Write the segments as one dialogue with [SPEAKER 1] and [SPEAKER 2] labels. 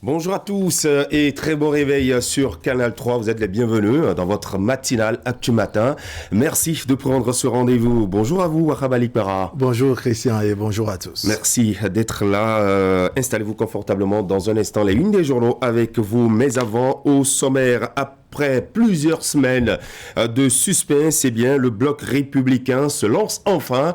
[SPEAKER 1] Bonjour à tous et très bon réveil sur Canal 3. Vous êtes les bienvenus dans votre matinale Actu Matin. Merci de prendre ce rendez-vous. Bonjour à vous, Wahab Ali Para.
[SPEAKER 2] Bonjour Christian et bonjour à tous.
[SPEAKER 1] Merci d'être là. Installez-vous confortablement dans un instant. Les unes des journaux avec vous. Mais avant, au sommaire, après plusieurs semaines de suspense, eh bien, le bloc républicain se lance enfin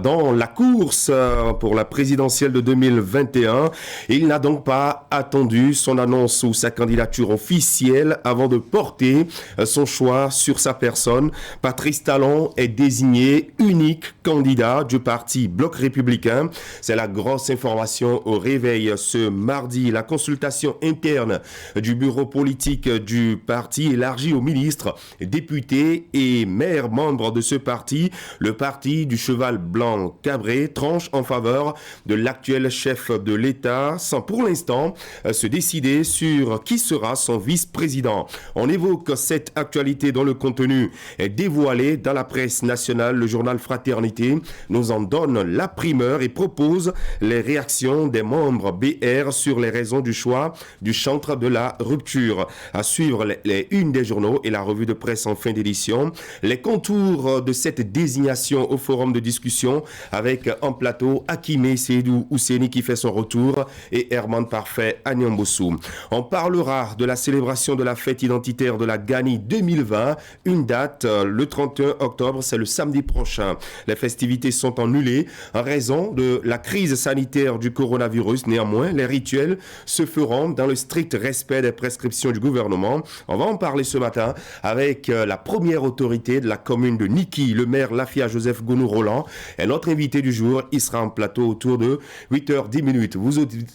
[SPEAKER 1] dans la course pour la présidentielle de 2021. Il n'a donc pas attendu son annonce ou sa candidature officielle avant de porter son choix sur sa personne. Patrice Talon est désigné unique candidat du parti Bloc républicain. C'est la grosse information au réveil ce mardi. La consultation interne du bureau politique du parti élargi aux ministres, députés et maires membres de ce parti. Le parti du cheval blanc Cabré tranche en faveur de l'actuel chef de l'État sans pour l'instant se décider sur qui sera son vice-président. On évoque cette actualité dont le contenu est dévoilé dans la presse nationale. Le journal Fraternité nous en donne la primeur et propose les réactions des membres BR sur les raisons du choix du chantre de la rupture. À suivre les unes des journaux et la revue de presse en fin d'édition. Les contours de cette désignation au forum de discussion avec en plateau Hakimé Seydou Ouseni qui fait son retour et Herman Parfait Agnambossou. On parlera de la célébration de la fête identitaire de la Gani 2020. Une date, le 31 octobre, c'est le samedi prochain. Les festivités sont annulées en raison de la crise sanitaire du coronavirus. Néanmoins, les rituels se feront dans le strict respect des prescriptions du gouvernement. On va en parler ce matin avec la première autorité de la commune de Niki, le maire Lafia Joseph Gounou-Roland. Et notre invité du jour, il sera en plateau autour de 8h10.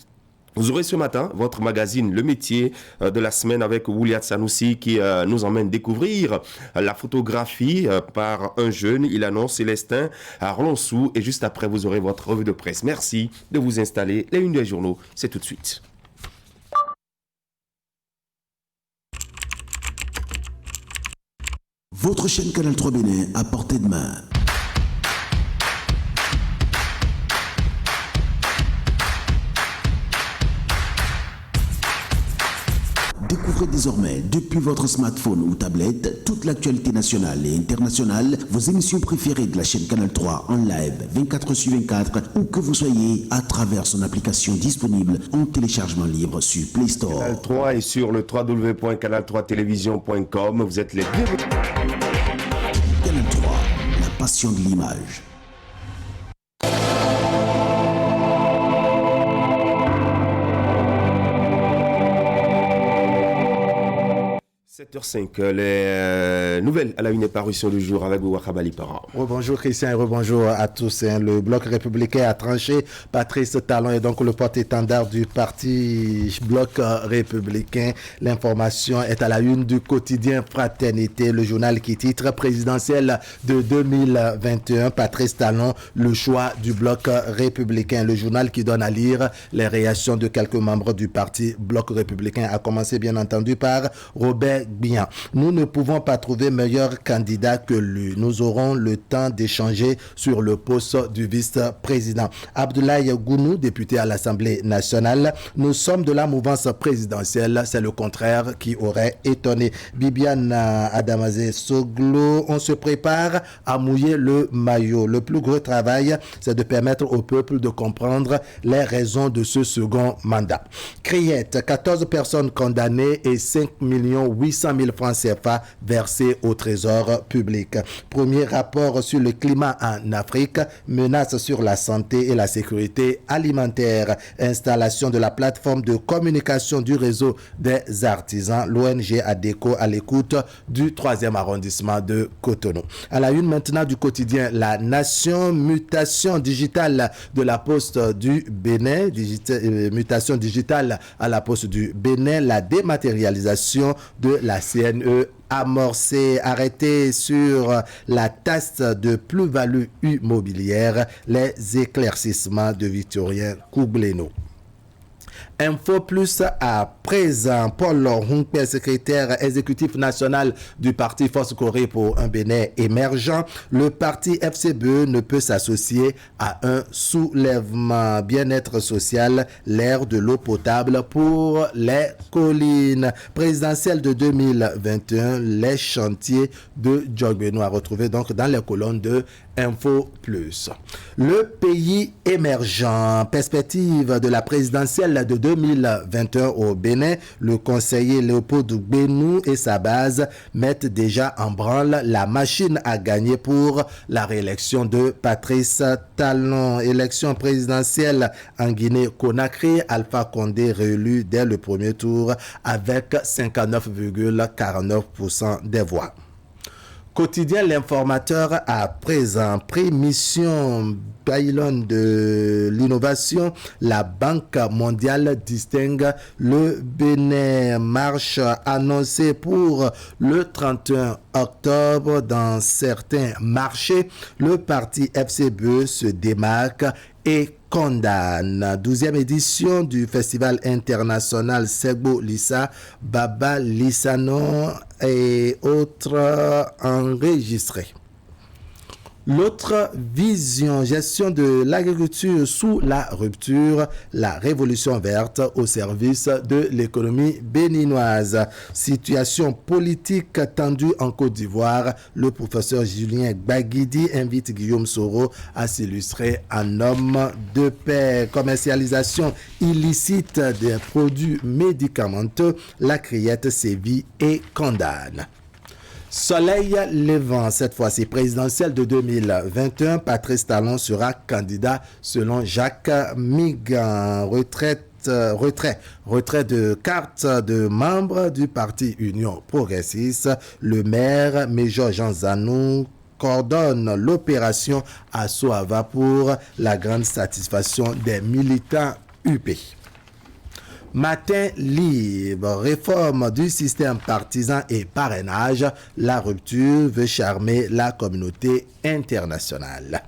[SPEAKER 1] Vous aurez ce matin votre magazine Le Métier de la semaine avec Wouliat Sanoussi qui nous emmène découvrir la photographie par un jeune. Il annonce Célestin à Rolonsou. Et juste après, vous aurez votre revue de presse. Merci de vous installer. Les unes des journaux, c'est tout de suite.
[SPEAKER 3] Votre chaîne Canal 3 Bénin à portée de main. Découvrez désormais depuis votre smartphone ou tablette toute l'actualité nationale et internationale, vos émissions préférées de la chaîne Canal 3 en live 24/24 où que vous soyez à travers son application disponible en téléchargement libre sur Play Store.
[SPEAKER 1] Canal 3 est sur le www.canal3television.com. Vous êtes les bienvenus.
[SPEAKER 3] Canal 3, la passion de l'image.
[SPEAKER 1] 7h05, les nouvelles à la une parution du jour avec Wahab Ali Para.
[SPEAKER 2] Bonjour Christian et rebonjour à tous. Le bloc républicain a tranché. Patrice Talon est donc le porte-étendard du parti bloc républicain. L'information est à la une du quotidien Fraternité, le journal qui titre présidentielle de 2021. Patrice Talon, le choix du bloc républicain. Le journal qui donne à lire les réactions de quelques membres du parti bloc républicain, a commencé bien entendu par Robert Bien. Nous ne pouvons pas trouver meilleur candidat que lui. Nous aurons le temps d'échanger sur le poste du vice-président. Abdoulaye Gounou, député à l'Assemblée nationale, nous sommes de la mouvance présidentielle. C'est le contraire qui aurait étonné. Bibiane Adamazé Soglo, on se prépare à mouiller le maillot. Le plus gros travail, c'est de permettre au peuple de comprendre les raisons de ce second mandat. Criette, 14 personnes condamnées et 5,8 millions francs CFA versés au trésor public. Premier rapport sur le climat en Afrique, menace sur la santé et la sécurité alimentaire. Installation de la plateforme de communication du réseau des artisans, l'ONG ADECO à l'écoute du 3e arrondissement de Cotonou. À la une maintenant du quotidien La Nation, mutation digitale de la Poste du Bénin, mutation digitale à la Poste du Bénin, la dématérialisation de la CNE amorcée, arrêtée sur la taxe de plus-value immobilière, les éclaircissements de Victorien Kougleno. Info Plus à présent. Paul Hunkpe, secrétaire exécutif national du parti Force Corée pour un Bénin émergent. Le parti FCBE ne peut s'associer à un soulèvement. Bien-être social, l'ère de l'eau potable pour les collines. Présidentielle de 2021, les chantiers de Djogbeno à retrouver donc dans les colonnes de Info Plus. Le pays émergent, perspective de la présidentielle de 2021 au Bénin, le conseiller Léopold Gbenu et sa base mettent déjà en branle la machine à gagner pour la réélection de Patrice Talon. Élection présidentielle en Guinée-Conakry, Alpha Condé réélu dès le premier tour avec 59,49% des voix. Quotidien L'Informateur à présent, prix mission pylône de l'innovation, la Banque mondiale distingue le Bénin. Marche annoncée pour le 31 octobre dans certains marchés. Le parti FCBE se démarque et condamne. 12e édition du Festival international Segbo Lissa, Baba Lissano et autres enregistrés. L'autre vision, gestion de l'agriculture sous la rupture, la révolution verte au service de l'économie béninoise. Situation politique tendue en Côte d'Ivoire, le professeur Julien Baguidi invite Guillaume Soro à s'illustrer en homme de paix. Commercialisation illicite des produits médicamenteux, la Criette sévit et condamne. Soleil levant, cette fois-ci présidentielle de 2021, Patrice Talon sera candidat selon Jacques Migan. Retrait de carte de membre du parti Union Progressiste. Le maire Major Jean Zanou coordonne l'opération à Soava pour la grande satisfaction des militants UP. Matin libre, réforme du système partisan et parrainage, la rupture veut charmer la communauté internationale.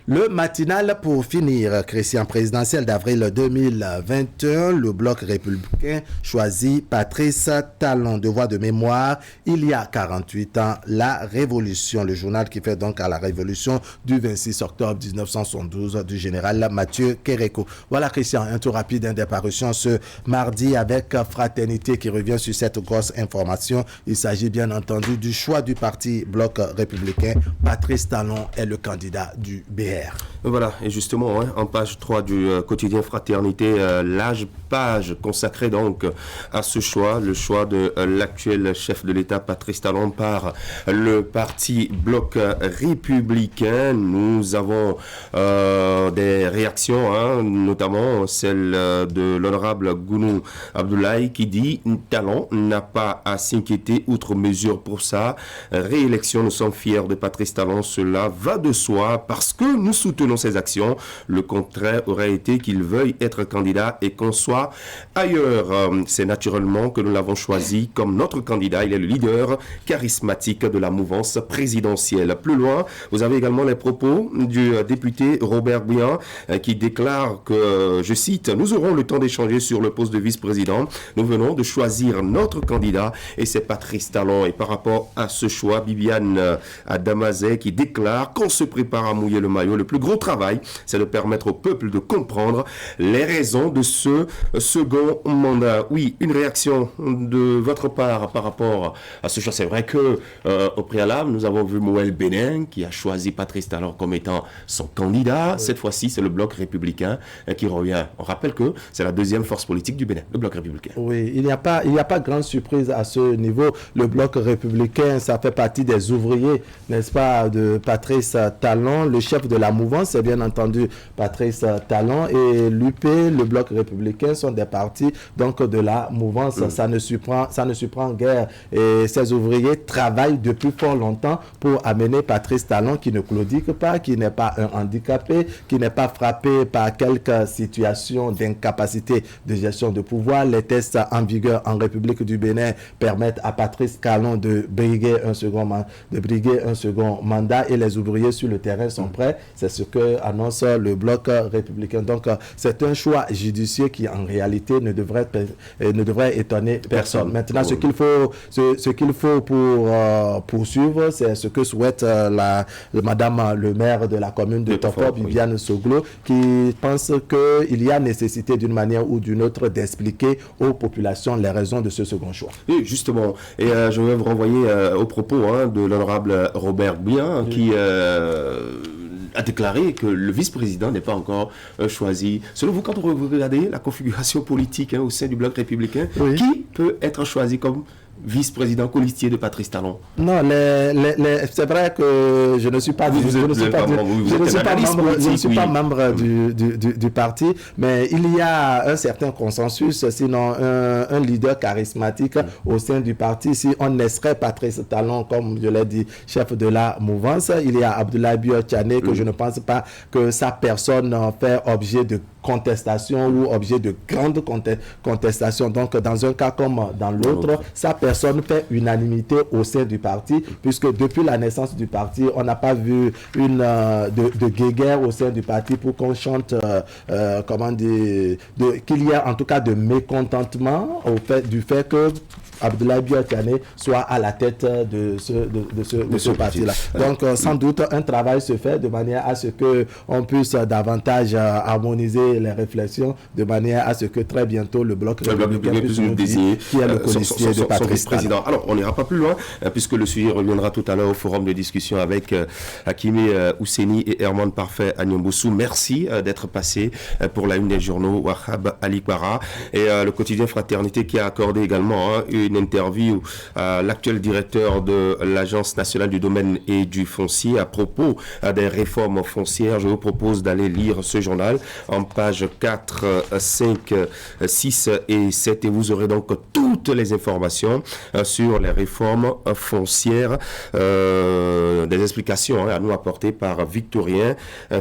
[SPEAKER 2] Le matinal pour finir, Christian, présidentiel d'avril 2021, le bloc républicain choisit Patrice Talon. Devoir de mémoire, il y a 48 ans, la révolution, le journal qui fait donc à la révolution du 26 octobre 1972 du général Mathieu Kéréko. Voilà Christian, un tour rapide des parutions ce mardi avec Fraternité qui revient sur cette grosse information. Il s'agit bien entendu du choix du parti bloc républicain. Patrice Talon est le candidat du BR.
[SPEAKER 1] Voilà, et justement, en page 3 du quotidien Fraternité, large page consacrée donc à ce choix, le choix de l'actuel chef de l'État, Patrice Talon, par le parti bloc républicain. Nous avons des réactions, notamment celle de l'honorable Gounou Abdoulaye qui dit « Talon n'a pas à s'inquiéter outre mesure pour sa réélection. Nous sommes fiers de Patrice Talon, cela va de soi parce que nous soutenons ses actions. Le contraire aurait été qu'il veuille être candidat et qu'on soit ailleurs. C'est naturellement que nous l'avons choisi comme notre candidat. Il est le leader charismatique de la mouvance présidentielle. » Plus loin, vous avez également les propos du député Robert Bouyan qui déclare que, je cite, « Nous aurons le temps d'échanger sur le poste de vice-président. Nous venons de choisir notre candidat et c'est Patrice Talon. » Et par rapport à ce choix, Bibiane Adamazé qui déclare qu'on se prépare à mouiller le maillot. Le plus gros travail, c'est de permettre au peuple de comprendre les raisons de ce second mandat. Oui, une réaction de votre part par rapport à ce choix. C'est vrai que au préalable, nous avons vu Mouel Bénin qui a choisi Patrice Talon comme étant son candidat. Oui. Cette fois-ci, c'est le bloc républicain qui revient. On rappelle que c'est la deuxième force politique du Bénin, le bloc républicain.
[SPEAKER 2] Oui, il n'y a pas grande surprise à ce niveau. Le bloc républicain, ça fait partie des ouvriers, n'est-ce pas, de Patrice Talon. Le chef de la mouvance, c'est bien entendu Patrice Talon, et l'UP, le bloc républicain, sont des partis donc de la mouvance. Ça ne surprend guère. Et ces ouvriers travaillent depuis fort longtemps pour amener Patrice Talon, qui ne claudique pas, qui n'est pas un handicapé, qui n'est pas frappé par quelque situation d'incapacité de gestion de pouvoir. Les tests en vigueur en République du Bénin permettent à Patrice Talon de briguer un second mandat, et les ouvriers sur le terrain sont prêts. C'est ce que annonce le bloc républicain. Donc, c'est un choix judicieux qui, en réalité, ne devrait étonner personne. Maintenant, ce qu'il faut pour poursuivre, c'est ce que souhaite Madame le maire de la commune de Tofo, Viviane Soglo, qui pense qu'il y a nécessité d'une manière ou d'une autre d'expliquer aux populations les raisons de ce second choix.
[SPEAKER 1] Oui, justement. Et je vais vous renvoyer au propos de l'honorable Robert Bien, qui a déclaré que le vice-président n'est pas encore choisi. Selon vous, quand vous regardez la configuration politique au sein du bloc républicain, qui peut être choisi comme vice-président colistier de Patrice Talon?
[SPEAKER 2] Non, c'est vrai que je ne suis pas membre du parti, mais il y a un certain consensus, sinon un leader charismatique au sein du parti. Si on laisserait Patrice Talon, comme je l'ai dit, chef de la mouvance, il y a Abdoulaye Bio-Tchane, que je ne pense pas que sa personne fait objet de contestation ou objet de grande contestation. Donc, dans un cas comme dans l'autre, sa personne fait unanimité au sein du parti, puisque depuis la naissance du parti, on n'a pas vu de guéguerre au sein du parti pour qu'on chante, qu'il y a en tout cas de mécontentement du fait que Abdoulaye Bio-Tchane soit à la tête de ce parti-là. Donc, sans doute, un travail se fait de manière à ce qu'on puisse davantage harmoniser les réflexions, de manière à ce que très bientôt le bloc républicain puisse nous désigner qui est le colistier de Patrice Talon.
[SPEAKER 1] Alors, on n'ira pas plus loin, puisque le sujet reviendra tout à l'heure au forum de discussion avec Hakimi Ousseni et Herman Parfait Agnomboussou. Merci d'être passé pour la une des journaux, Wahab Ali Kwara, et le quotidien Fraternité qui a accordé également une interview à l'actuel directeur de l'Agence nationale du domaine et du foncier à propos des réformes foncières. Je vous propose d'aller lire ce journal en pages 4, 5, 6 et 7 et vous aurez donc toutes les informations sur les réformes foncières, des explications à nous apporter par Victorien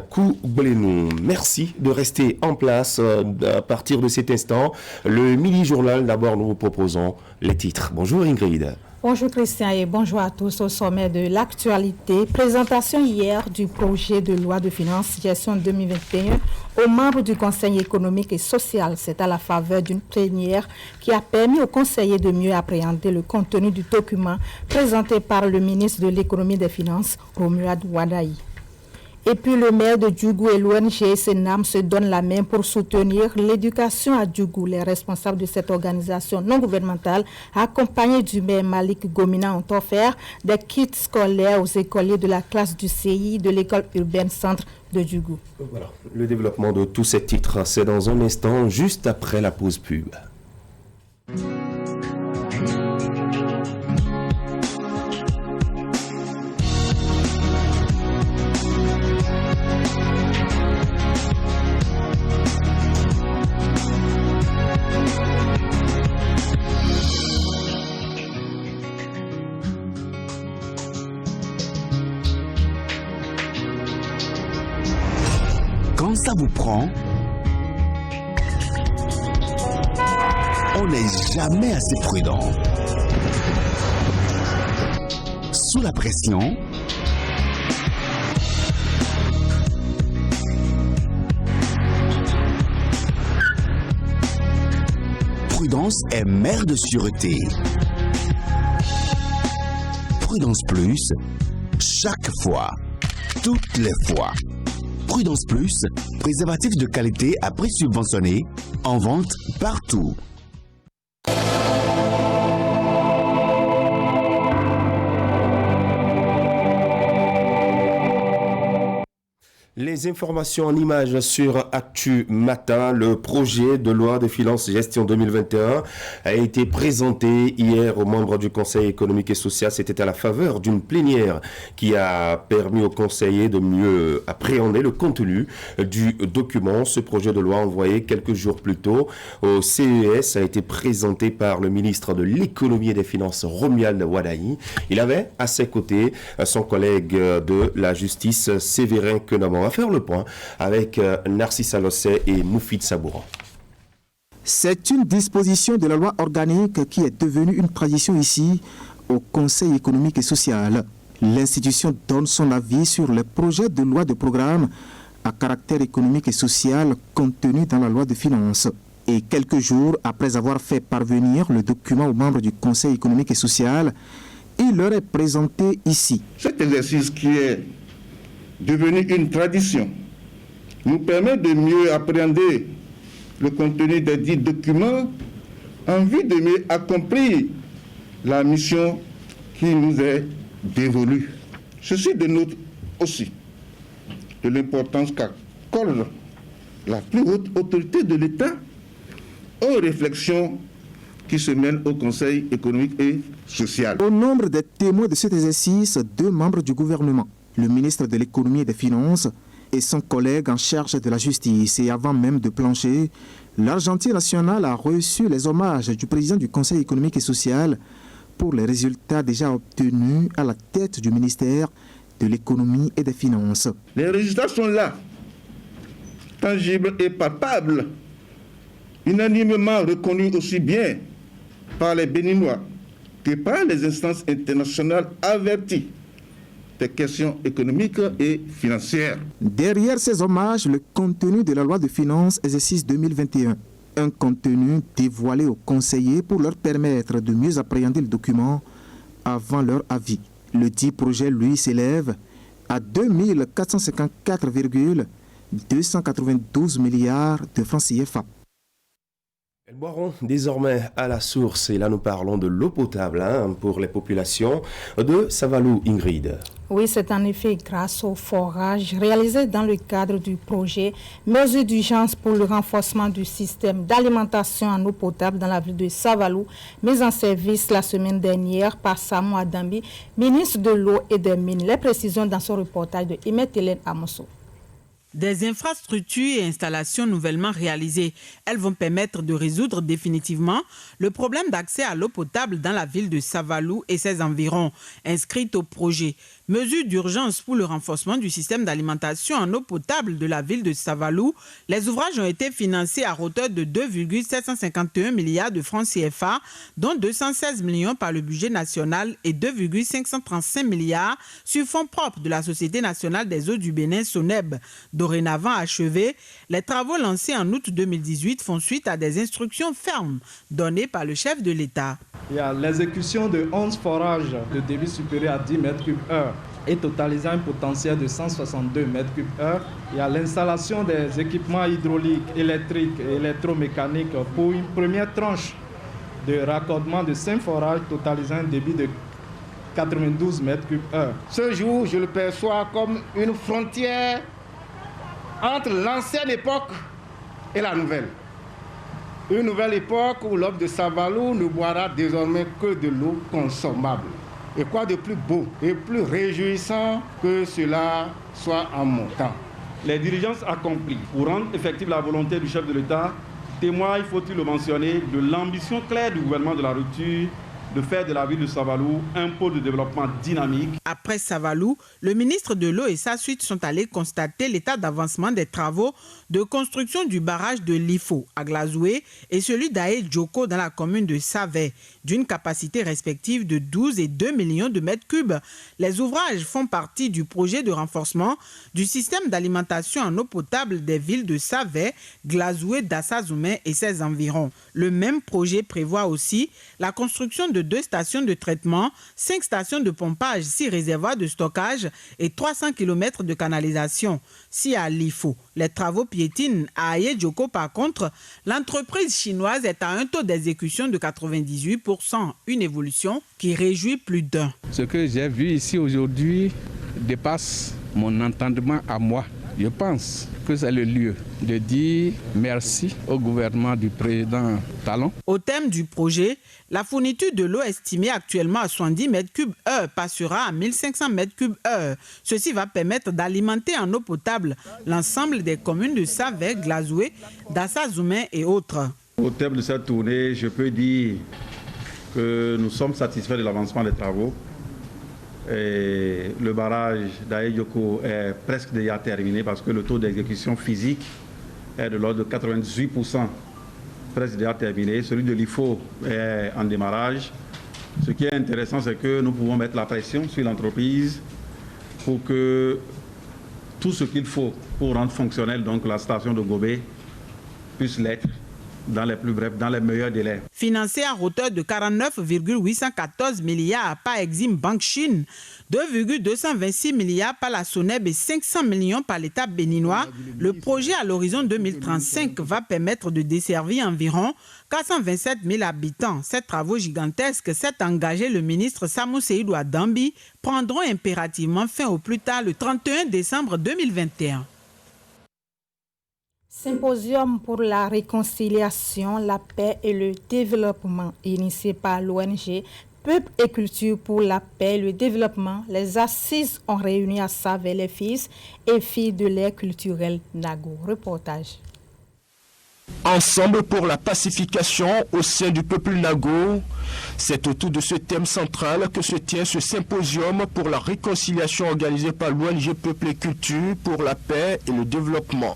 [SPEAKER 1] Koublenou. Merci de rester en place à partir de cet instant. Le mini-journal, d'abord nous vous proposons les titres. Bonjour Ingrid.
[SPEAKER 4] Bonjour Christian et bonjour à tous. Au sommet de l'actualité, présentation hier du projet de loi de finances gestion 2021 aux membres du Conseil économique et social. C'est à la faveur d'une plénière qui a permis aux conseillers de mieux appréhender le contenu du document présenté par le ministre de l'économie et des finances, Romuald Wadaï. Et puis le maire de Djougou et l'ONG Senam se donnent la main pour soutenir l'éducation à Djougou. Les responsables de cette organisation non gouvernementale, accompagnés du maire Malik Gomina, ont offert des kits scolaires aux écoliers de la classe du CI de l'école urbaine centre de Djougou.
[SPEAKER 1] Voilà, le développement de tous ces titres, c'est dans un instant, juste après la pause pub.
[SPEAKER 3] Quand ça vous prend, on n'est jamais assez prudent. Sous la pression, prudence est mère de sûreté. Prudence Plus, chaque fois, toutes les fois. Prudence Plus, préservatif de qualité à prix subventionné, en vente partout.
[SPEAKER 1] Les informations en images sur Actu Matin. Le projet de loi de finances gestion 2021 a été présenté hier aux membres du Conseil économique et social. C'était à la faveur d'une plénière qui a permis aux conseillers de mieux appréhender le contenu du document. Ce projet de loi envoyé quelques jours plus tôt au CES a été présenté par le ministre de l'économie et des finances, Romuald Wadaï. Il avait à ses côtés son collègue de la justice, Séverin Kenaman. On va faire le point avec Narcisse Alossé et Moufid Sabouran.
[SPEAKER 5] C'est une disposition de la loi organique qui est devenue une tradition ici au Conseil économique et social. L'institution donne son avis sur les projets de loi de programme à caractère économique et social contenus dans la loi de finances. Et quelques jours après avoir fait parvenir le document aux membres du Conseil économique et social, il leur est présenté ici.
[SPEAKER 6] Cet exercice qui est devenu une tradition nous permet de mieux appréhender le contenu des dits documents en vue de mieux accomplir la mission qui nous est dévolue. Ceci dénote aussi de l'importance qu'accorde la plus haute autorité de l'État aux réflexions qui se mènent au Conseil économique et social.
[SPEAKER 5] Au nombre des témoins de cet exercice, 2 membres du gouvernement, le ministre de l'économie et des finances et son collègue en charge de la justice. Et avant même de plancher, l'Argentier national a reçu les hommages du président du Conseil économique et social pour les résultats déjà obtenus à la tête du ministère de l'économie et des finances.
[SPEAKER 6] Les résultats sont là, tangibles et palpables, unanimement reconnus aussi bien par les Béninois que par les instances internationales averties des questions économiques et financières.
[SPEAKER 5] Derrière ces hommages, le contenu de la loi de finances exercice 2021. Un contenu dévoilé aux conseillers pour leur permettre de mieux appréhender le document avant leur avis. Le dit projet, lui, s'élève à 2454,292 milliards de francs CFA.
[SPEAKER 1] Elles boiront désormais à la source, et là nous parlons de l'eau potable pour les populations de Savalou, Ingrid.
[SPEAKER 4] Oui, c'est en effet grâce au forage réalisé dans le cadre du projet Mesures d'urgence pour le renforcement du système d'alimentation en eau potable dans la ville de Savalou, mise en service la semaine dernière par Samou Adambi, ministre de l'eau et des mines. Les précisions dans son reportage de Imet Hélène Amosso.
[SPEAKER 7] Des infrastructures et installations nouvellement réalisées. Elles vont permettre de résoudre définitivement le problème d'accès à l'eau potable dans la ville de Savalou et ses environs. Inscrite au projet Mesures d'urgence pour le renforcement du système d'alimentation en eau potable de la ville de Savalou, les ouvrages ont été financés à hauteur de 2,751 milliards de francs CFA, dont 216 millions par le budget national et 2,535 milliards sur fonds propres de la Société nationale des eaux du Bénin, SONEB. Dorénavant achevés, les travaux lancés en août 2018 font suite à des instructions fermes données par le chef de l'État.
[SPEAKER 8] Il y a l'exécution de 11 forages de débit supérieur à 10 mètres cubes heure et totalisant un potentiel de 162 mètres cubes heure. Il y a l'installation des équipements hydrauliques, électriques et électromécaniques pour une première tranche de raccordement de 5 forages totalisant un débit de 92 mètres cubes heure.
[SPEAKER 6] Ce jour, je le perçois comme une frontière entre l'ancienne époque et la nouvelle. Une nouvelle époque où l'homme de Savalou ne boira désormais que de l'eau consommable. Et quoi de plus beau et plus réjouissant que cela soit en montant.
[SPEAKER 9] Les diligences accomplies pour rendre effective la volonté du chef de l'État témoignent, faut-il le mentionner, de l'ambition claire du gouvernement de la rupture de faire de la ville de Savalou un pôle de développement dynamique.
[SPEAKER 7] Après Savalou, le ministre de l'eau et sa suite sont allés constater l'état d'avancement des travaux de construction du barrage de Lifo à Glazoué et celui d'Aé Djoko dans la commune de Savé, d'une capacité respective de 12 et 2 millions de mètres cubes. Les ouvrages font partie du projet de renforcement du système d'alimentation en eau potable des villes de Savé, Glazoué, Dassazoumé et ses environs. Le même projet prévoit aussi la construction de 2 stations de traitement, 5 stations de pompage, 6 réservoirs de stockage et 300 km de canalisation. Si à Lifo, les travaux piétinent, à Aye Djoko par contre, l'entreprise chinoise est à un taux d'exécution de 98%, une évolution qui réjouit plus d'un.
[SPEAKER 10] Ce que j'ai vu ici aujourd'hui dépasse mon entendement à moi. Je pense que c'est le lieu de dire merci au gouvernement du président Talon.
[SPEAKER 7] Au thème du projet, la fourniture de l'eau estimée actuellement à 70 mètres cubes heure passera à 1500 mètres cubes heure. Ceci va permettre d'alimenter en eau potable l'ensemble des communes de Savé, Glazoué, Dassazoumé et autres.
[SPEAKER 9] Au terme de cette tournée, je peux dire que nous sommes satisfaits de l'avancement des travaux. Et le barrage d'Aye Djoko est presque déjà terminé parce que le taux d'exécution physique est de l'ordre de 98%, presque déjà terminé. Celui de l'IFO est en démarrage. Ce qui est intéressant, c'est que nous pouvons mettre la pression sur l'entreprise pour que tout ce qu'il faut pour rendre fonctionnelle donc la station de Gobé puisse l'être dans les plus brefs, dans les meilleurs délais.
[SPEAKER 7] Financé à hauteur de 49,814 milliards par Exim Bank Chine, 2,226 milliards par la SONEB et 500 millions par l'État béninois, le projet à l'horizon 2035 va permettre de desservir environ 427 000 habitants. Ces travaux gigantesques, s'est engagé le ministre Samou Seydou Adambi, prendront impérativement fin au plus tard le 31 décembre 2021.
[SPEAKER 4] Symposium pour la réconciliation, la paix et le développement initié par l'ONG Peuple et Culture pour la paix et le développement. Les assises ont réuni à Savé les fils et filles de l'ère culturelle Nago. Reportage.
[SPEAKER 11] Ensemble pour la pacification au sein du peuple Nago, c'est autour de ce thème central que se tient ce symposium pour la réconciliation organisé par l'ONG Peuple et Culture pour la paix et le développement.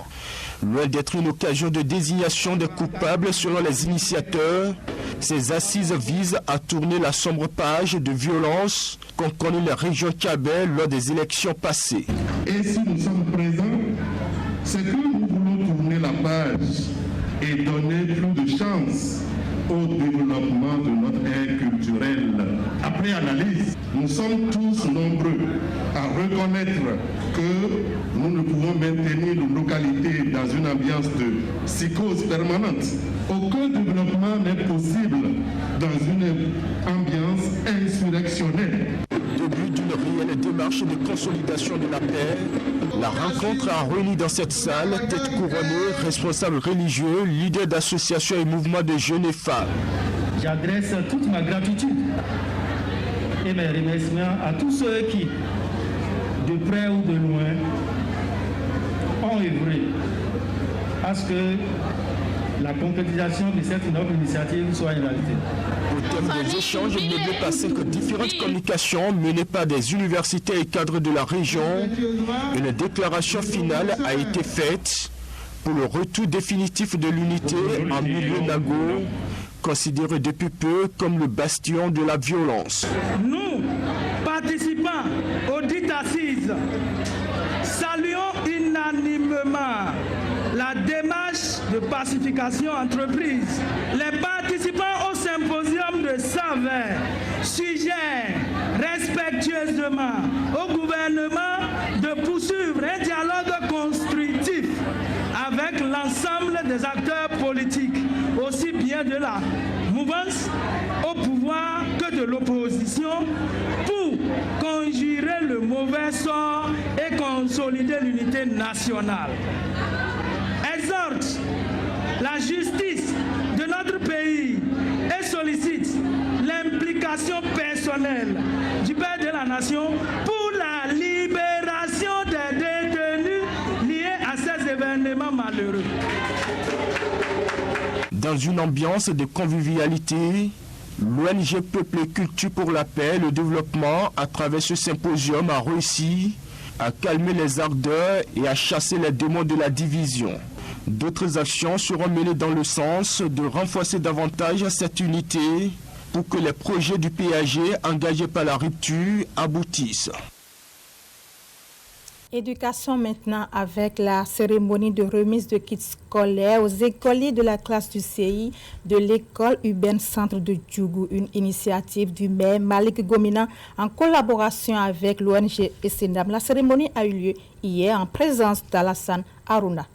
[SPEAKER 11] Loin d'être une occasion de désignation des coupables selon les initiateurs, ces assises visent à tourner la sombre page de violence qu'ont connue les régions Tchabé lors des élections passées.
[SPEAKER 6] Et si nous sommes présents, c'est que nous voulons tourner la page et donner plus de chance au développement de notre ère culturelle. Après analyse, nous sommes tous nombreux à reconnaître que nous ne pouvons maintenir nos localités dans une ambiance de psychose permanente. Aucun développement n'est possible dans une ambiance insurrectionnelle.
[SPEAKER 11] Début d'une réelle démarche de consolidation de la paix, la rencontre a réuni dans cette salle têtes couronnées, responsables religieux, leaders d'associations et mouvements de jeunes et femmes.
[SPEAKER 12] J'adresse toute ma gratitude et mes remerciements à tous ceux qui, de près ou de loin, ont œuvré à ce que la concrétisation de cette noble initiative soit une réalité.
[SPEAKER 11] Au terme des échanges menés par 5 différentes communications menées par des universités et cadres de la région, une déclaration finale a été faite pour le retour définitif de l'unité en milieu Nago, considéré depuis peu comme le bastion de la violence.
[SPEAKER 12] Nous, participants aux dites assises, saluons unanimement la démarche de pacification entreprise. Les participants au symposium de Savé suggèrent respectueusement au gouvernement de poursuivre un dialogue constructif avec l'ensemble des acteurs politiques, aussi bien de la mouvance au pouvoir que de l'opposition, pour conjurer le mauvais sort et consolider l'unité nationale. Exhorte la justice de notre pays et sollicite l'implication personnelle du Père de la Nation pour la libération des détenus liés à ces événements malheureux.
[SPEAKER 11] Dans une ambiance de convivialité, l'ONG Peuple et Culture pour la paix et le développement, à travers ce symposium, a réussi à calmer les ardeurs et à chasser les démons de la division. D'autres actions seront menées dans le sens de renforcer davantage cette unité pour que les projets du PAG engagés par la rupture aboutissent.
[SPEAKER 4] Éducation maintenant avec la cérémonie de remise de kits scolaires aux écoliers de la classe du CI de l'école urbaine centre de Djougou, une initiative du maire Malik Gomina en collaboration avec l'ONG Essenam. La cérémonie a eu lieu hier en présence d'Alassane Harouna.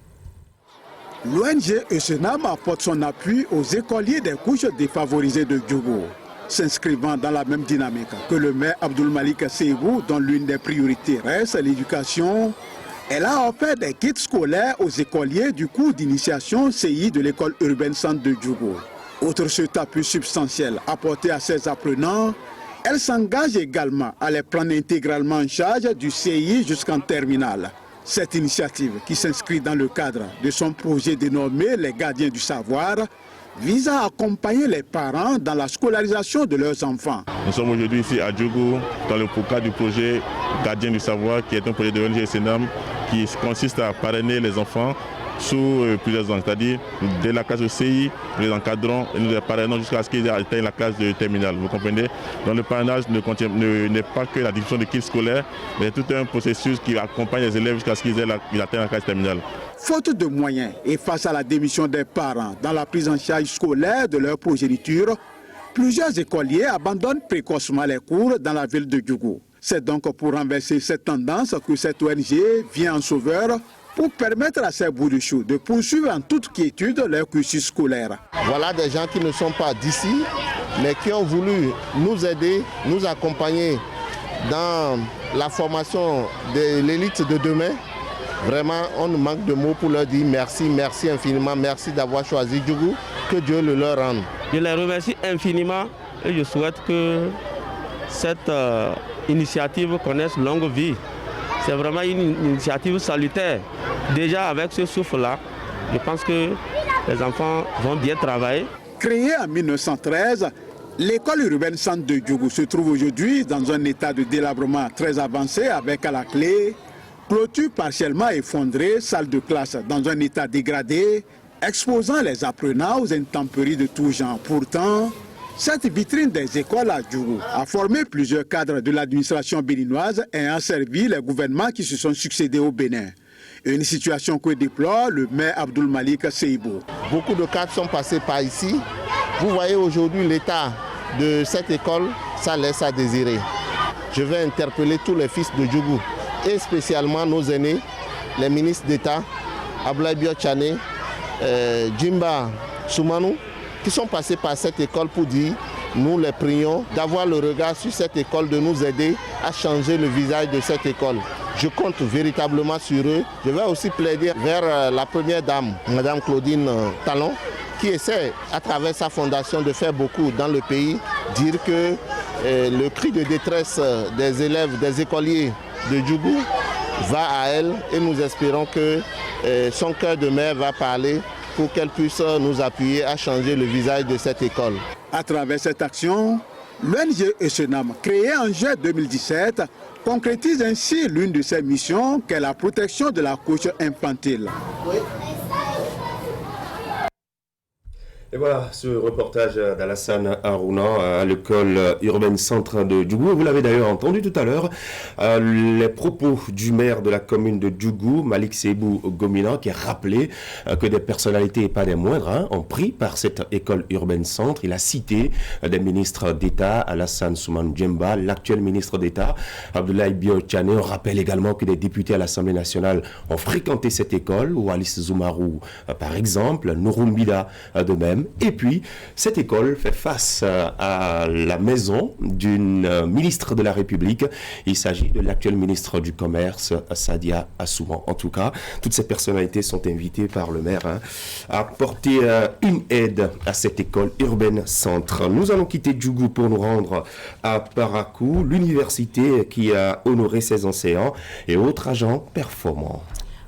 [SPEAKER 13] L'ONG Essenam apporte son appui aux écoliers des couches défavorisées de Djougou, s'inscrivant dans la même dynamique que le maire Abdoul Malik Seibou, dont l'une des priorités reste l'éducation. Elle a offert des kits scolaires aux écoliers du cours d'initiation CI de l'école urbaine centre de Djougou. Outre cet appui substantiel apporté à ses apprenants, elle s'engage également à les prendre intégralement en charge du CI jusqu'en terminale. Cette initiative, qui s'inscrit dans le cadre de son projet dénommé Les Gardiens du Savoir, vise à accompagner les parents dans la scolarisation de leurs enfants.
[SPEAKER 14] Nous sommes aujourd'hui ici à Djougou dans le cadre du projet Gardiens du Savoir, qui est un projet de l'ONG Essenam qui consiste à parrainer les enfants sous plusieurs ans, c'est-à-dire dès la classe de CI, nous les encadrons et nous les parrainons jusqu'à ce qu'ils atteignent la classe de terminale. Vous comprenez? Donc le parrainage n'est pas que la diffusion de kits scolaires, mais tout un processus qui accompagne les élèves jusqu'à ce qu'ils atteignent la classe terminale.
[SPEAKER 13] Faute de moyens et face à la démission des parents dans la prise en charge scolaire de leur progéniture, plusieurs écoliers abandonnent précocement les cours dans la ville de Djougou. C'est donc pour renverser cette tendance que cette ONG vient en sauveur pour permettre à ces bouts de chou de poursuivre en toute quiétude leur cursus scolaire.
[SPEAKER 15] Voilà des gens qui ne sont pas d'ici, mais qui ont voulu nous aider, nous accompagner dans la formation de l'élite de demain. Vraiment, on nous manque de mots pour leur dire merci, merci infiniment, merci d'avoir choisi Djougou, que Dieu le leur rende.
[SPEAKER 16] Je les remercie infiniment et je souhaite que cette initiative connaisse longue vie. C'est vraiment une initiative salutaire. Déjà avec ce souffle-là, je pense que les enfants vont bien travailler.
[SPEAKER 13] Créée en 1913, l'école urbaine centre de Djougou se trouve aujourd'hui dans un état de délabrement très avancé avec à la clé clôture partiellement effondrée, salle de classe dans un état dégradé, exposant les apprenants aux intempéries de tout genre. Pourtant, cette vitrine des écoles à Djougou a formé plusieurs cadres de l'administration béninoise ayant servi les gouvernements qui se sont succédés au Bénin. Une situation que déplore le maire Abdoul Malik Seibou.
[SPEAKER 15] Beaucoup de cadres sont passés par ici. Vous voyez aujourd'hui l'état de cette école, ça laisse à désirer. Je vais interpeller tous les fils de Djougou et spécialement nos aînés, les ministres d'État, Ablaye Biotchane, Djimba Soumanou, qui sont passés par cette école pour dire, nous les prions d'avoir le regard sur cette école, de nous aider à changer le visage de cette école. Je compte véritablement sur eux. Je vais aussi plaider vers la première dame, Madame Claudine Talon, qui essaie à travers sa fondation de faire beaucoup dans le pays, dire que le cri de détresse des élèves, des écoliers de Djougou va à elle et nous espérons que son cœur de mère va parler pour qu'elle puisse nous appuyer à changer le visage de cette école.
[SPEAKER 13] À travers cette action, l'ONG Esenam, créée en juin 2017, concrétise ainsi l'une de ses missions qu'est la protection de la couche infantile.
[SPEAKER 1] Et voilà ce reportage d'Alassane Harouna à l'école urbaine centre de Djougou. Vous l'avez d'ailleurs entendu tout à l'heure, les propos du maire de la commune de Djougou, Malik Seibou Gomina, qui a rappelé que des personnalités et pas des moindres ont pris par cette école urbaine centre. Il a cité des ministres d'État, Alassane Souman Djemba, l'actuel ministre d'État, Abdoulaye Biotchane. On rappelle également que des députés à l'Assemblée nationale ont fréquenté cette école, ou Alice Zoumarou par exemple, Nouroumbida de même. Et puis, cette école fait face à la maison d'une ministre de la République. Il s'agit de l'actuel ministre du Commerce, Sadia Assouman. En tout cas, toutes ces personnalités sont invitées par le maire à apporter une aide à cette école urbaine centre. Nous allons quitter Djougou pour nous rendre à Parakou, l'université qui a honoré ses enseignants et autres agents performants.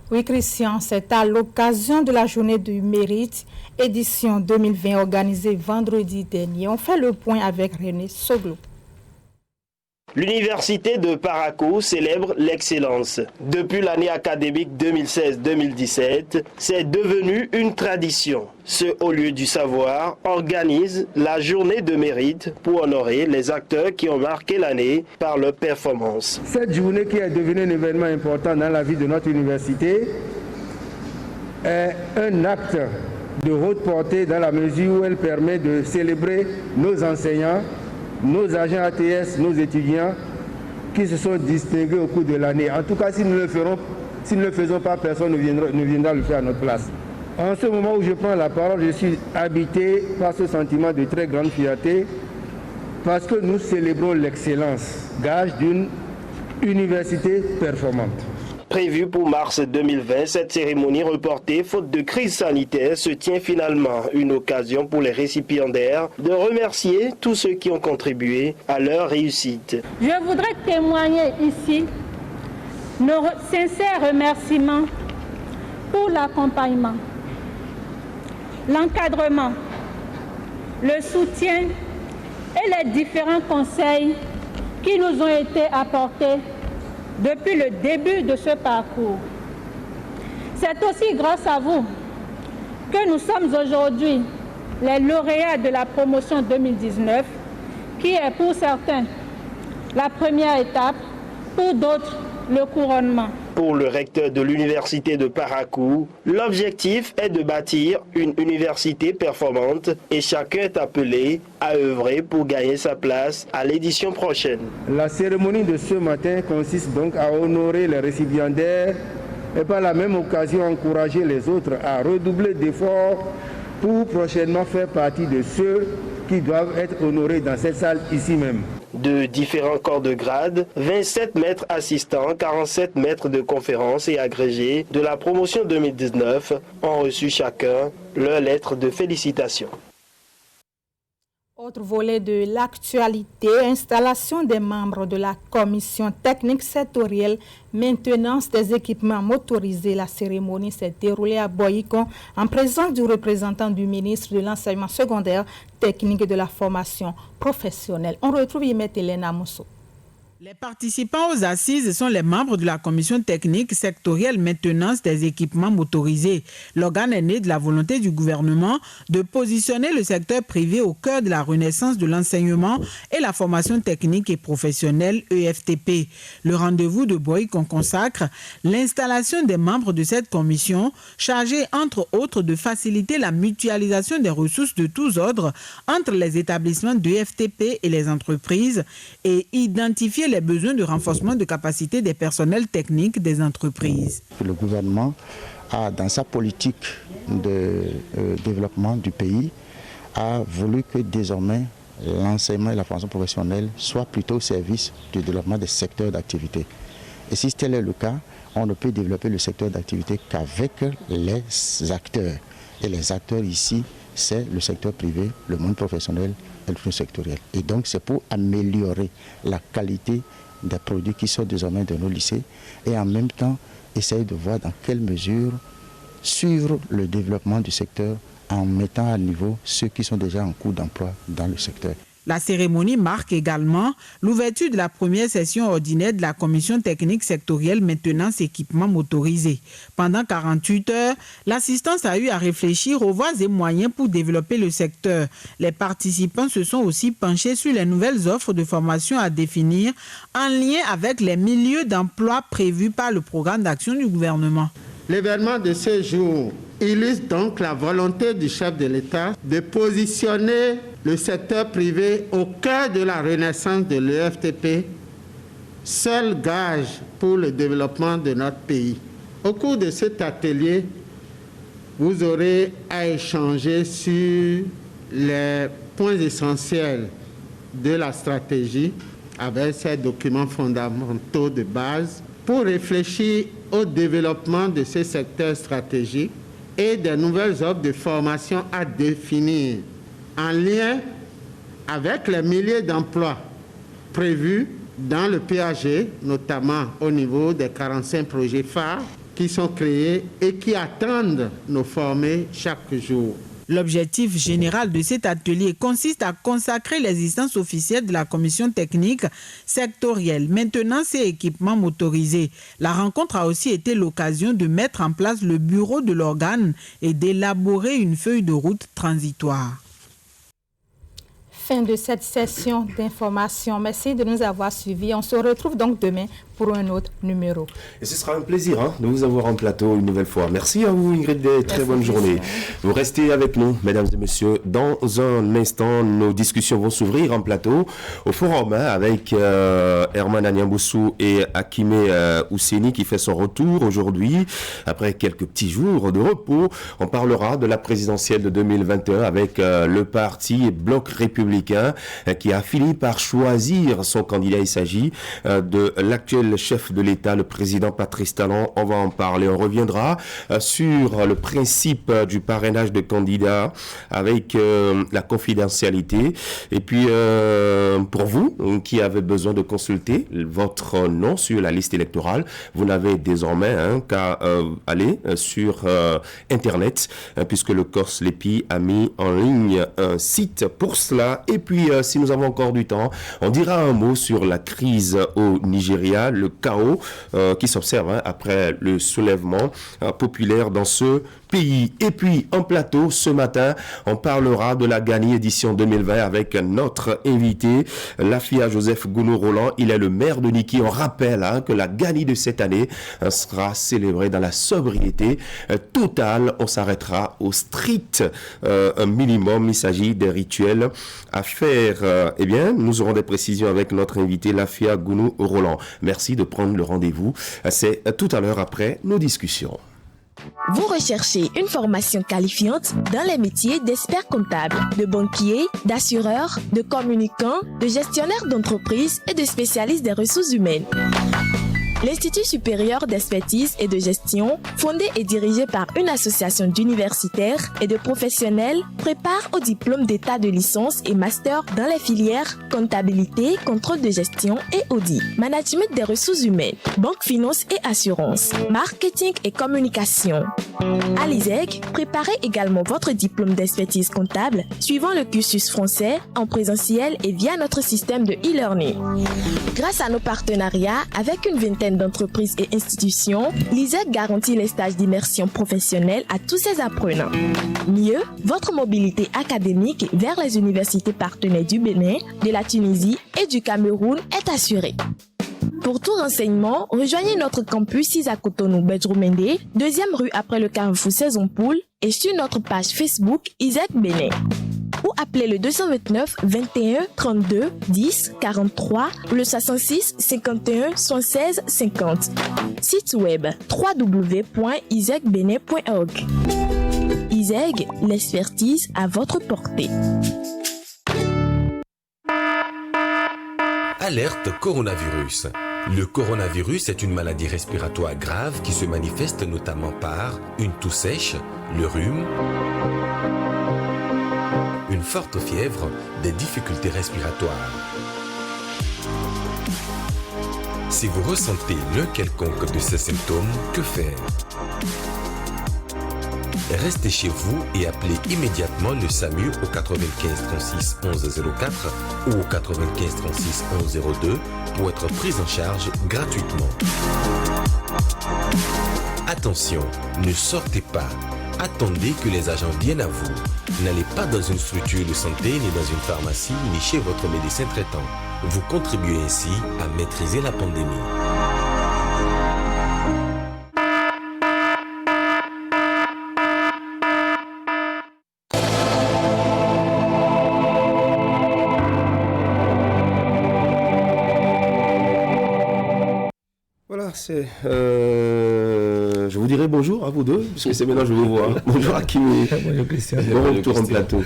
[SPEAKER 4] Oui, Christian, c'est à l'occasion de la journée du mérite, édition 2020 organisée vendredi dernier. On fait le point avec René Soglo.
[SPEAKER 17] L'université de Parakou célèbre l'excellence. Depuis l'année académique 2016-2017, c'est devenu une tradition. Ce haut lieu du savoir organise la journée de mérite pour honorer les acteurs qui ont marqué l'année par leur performance.
[SPEAKER 18] Cette journée qui est devenue un événement important dans la vie de notre université est un acte de haute portée dans la mesure où elle permet de célébrer nos enseignants, nos agents ATS, nos étudiants qui se sont distingués au cours de l'année. En tout cas, si nous ne le faisons pas, personne ne viendra le faire à notre place. En ce moment où je prends la parole, je suis habité par ce sentiment de très grande fierté parce que nous célébrons l'excellence, gage d'une université performante.
[SPEAKER 17] Prévue pour mars 2020, cette cérémonie reportée faute de crise sanitaire se tient finalement, une occasion pour les récipiendaires de remercier tous ceux qui ont contribué à leur réussite.
[SPEAKER 19] Je voudrais témoigner ici nos sincères remerciements pour l'accompagnement, l'encadrement, le soutien et les différents conseils qui nous ont été apportés depuis le début de ce parcours. C'est aussi grâce à vous que nous sommes aujourd'hui les lauréats de la promotion 2019, qui est pour certains la première étape, pour d'autres le couronnement.
[SPEAKER 17] Pour le recteur de l'université de Parakou, l'objectif est de bâtir une université performante et chacun est appelé à œuvrer pour gagner sa place à l'édition prochaine.
[SPEAKER 18] La cérémonie de ce matin consiste donc à honorer les récipiendaires et par la même occasion encourager les autres à redoubler d'efforts pour prochainement faire partie de ceux qui doivent être honorés dans cette salle ici même.
[SPEAKER 17] De différents corps de grade, 27 maîtres assistants, 47 maîtres de conférences et agrégés de la promotion 2019 ont reçu chacun leur lettre de félicitations.
[SPEAKER 4] Autre volet de l'actualité, installation des membres de la commission technique sectorielle maintenance des équipements motorisés. La cérémonie s'est déroulée à Boyikon en présence du représentant du ministre de l'enseignement secondaire, technique et de la formation professionnelle. On retrouve Ymet Elena Mousso.
[SPEAKER 7] Les participants aux assises sont les membres de la commission technique sectorielle maintenance des équipements motorisés. L'organe est né de la volonté du gouvernement de positionner le secteur privé au cœur de la renaissance de l'enseignement et la formation technique et professionnelle EFTP. Le rendez-vous de Boyikon consacre l'installation des membres de cette commission chargée entre autres de faciliter la mutualisation des ressources de tous ordres entre les établissements d'EFTP et les entreprises et identifier les besoins de renforcement de capacité des personnels techniques des entreprises.
[SPEAKER 20] Le gouvernement a, dans sa politique de développement du pays, a voulu que désormais l'enseignement et la formation professionnelle soient plutôt au service du développement des secteurs d'activité. Et si tel est le cas, on ne peut développer le secteur d'activité qu'avec les acteurs. Et les acteurs ici, c'est le secteur privé, le monde professionnel et le sectoriel. Et donc c'est pour améliorer la qualité des produits qui sortent désormais de nos lycées et en même temps essayer de voir dans quelle mesure suivre le développement du secteur en mettant à niveau ceux qui sont déjà en cours d'emploi dans le secteur.
[SPEAKER 7] La cérémonie marque également l'ouverture de la première session ordinaire de la commission technique sectorielle maintenance équipements motorisés. Pendant 48 heures, l'assistance a eu à réfléchir aux voies et moyens pour développer le secteur. Les participants se sont aussi penchés sur les nouvelles offres de formation à définir en lien avec les milieux d'emploi prévus par le programme d'action du gouvernement.
[SPEAKER 21] L'événement de ce jour illustre donc la volonté du chef de l'État de positionner le secteur privé au cœur de la renaissance de l'EFTP, seul gage pour le développement de notre pays. Au cours de cet atelier, vous aurez à échanger sur les points essentiels de la stratégie avec ces documents fondamentaux de base pour réfléchir au développement de ces secteurs stratégiques et des nouvelles offres de formation à définir en lien avec les milliers d'emplois prévus dans le PAG, notamment au niveau des 45 projets phares qui sont créés et qui attendent nos formés chaque jour.
[SPEAKER 7] L'objectif général de cet atelier consiste à consacrer l'existence officielle de la commission technique sectorielle, maintenance et équipements motorisés. La rencontre a aussi été l'occasion de mettre en place le bureau de l'organe et d'élaborer une feuille de route transitoire.
[SPEAKER 4] Fin de cette session d'information. Merci de nous avoir suivis. On se retrouve donc demain pour un autre numéro.
[SPEAKER 1] Et ce sera un plaisir de vous avoir en plateau une nouvelle fois. Merci à vous Ingrid, très bonne journée. Vous restez avec nous, mesdames et messieurs. Dans un instant, nos discussions vont s'ouvrir en plateau au forum avec Herman Anyamboussou et Akime Ousseni qui fait son retour aujourd'hui. Après quelques petits jours de repos, on parlera de la présidentielle de 2021 avec le parti Bloc républicain qui a fini par choisir son candidat. Il s'agit de l'actuel chef de l'État, le président Patrice Talon. On va en parler. On reviendra sur le principe du parrainage de candidats avec la confidentialité. Et puis, pour vous qui avez besoin de consulter votre nom sur la liste électorale, vous n'avez désormais qu'à aller sur Internet, puisque le Corse Lépi a mis en ligne un site pour cela. Et puis, si nous avons encore du temps, on dira un mot sur la crise au Nigeria. le chaos qui s'observe après le soulèvement populaire dans ce pays. Et puis, en plateau, ce matin, on parlera de la Gani édition 2020 avec notre invité, Lafia Joseph Gounou-Roland. Il est le maire de Niki. On rappelle que la Gani de cette année sera célébrée dans la sobriété totale. On s'arrêtera au strict minimum. Il s'agit des rituels à faire. Eh bien, nous aurons des précisions avec notre invité, Lafia Gounou-Roland. Merci de prendre le rendez-vous. C'est tout à l'heure après nos discussions.
[SPEAKER 2] Vous recherchez une formation qualifiante dans les métiers d'expert comptable, de banquier, d'assureur, de communicant, de gestionnaire d'entreprise et de spécialiste des ressources humaines. L'Institut supérieur d'expertise et de gestion, fondé et dirigé par une association d'universitaires et de professionnels, prépare au diplôme d'état de licence et master dans les filières comptabilité, contrôle de gestion et audit, management des ressources humaines, banque, finance et assurance, marketing et communication. À l'ISEG, préparez également votre diplôme d'expertise comptable suivant le cursus français, en présentiel et via notre système de e-learning. Grâce à nos partenariats avec une vingtaine d'entreprises et institutions, l'ISEG garantit les stages d'immersion professionnelle à tous ses apprenants. Mieux, votre mobilité académique vers les universités partenaires du Bénin, de la Tunisie et du Cameroun est assurée. Pour tout renseignement, rejoignez notre campus 6 à Cotonou, Bedroumende, 2e rue après le carrefour Saison Poule et sur notre page Facebook ISEG Bénin. Ou appelez le 229 21 32 10 43 ou le 66 51 76 50. Site web www.isegbenin.org. ISEG, l'expertise à votre portée.
[SPEAKER 22] Alerte coronavirus. Le coronavirus est une maladie respiratoire grave qui se manifeste notamment par une toux sèche, le rhume, une forte fièvre, des difficultés respiratoires. Si vous ressentez l'un quelconque de ces symptômes, que faire? Restez chez vous et appelez immédiatement le SAMU au 95 36 11 04 ou au 95 36 11 02 pour être pris en charge gratuitement. Attention, ne sortez pas. Attendez que les agents viennent à vous. N'allez pas dans une structure de santé, ni dans une pharmacie, ni chez votre médecin traitant. Vous contribuez ainsi à maîtriser la pandémie.
[SPEAKER 1] Voilà, c'est... je vous dirai bonjour à vous deux, parce que c'est maintenant que je vous vois. Bonjour Akimi.
[SPEAKER 23] Bonjour Christian.
[SPEAKER 1] Bon retour en plateau.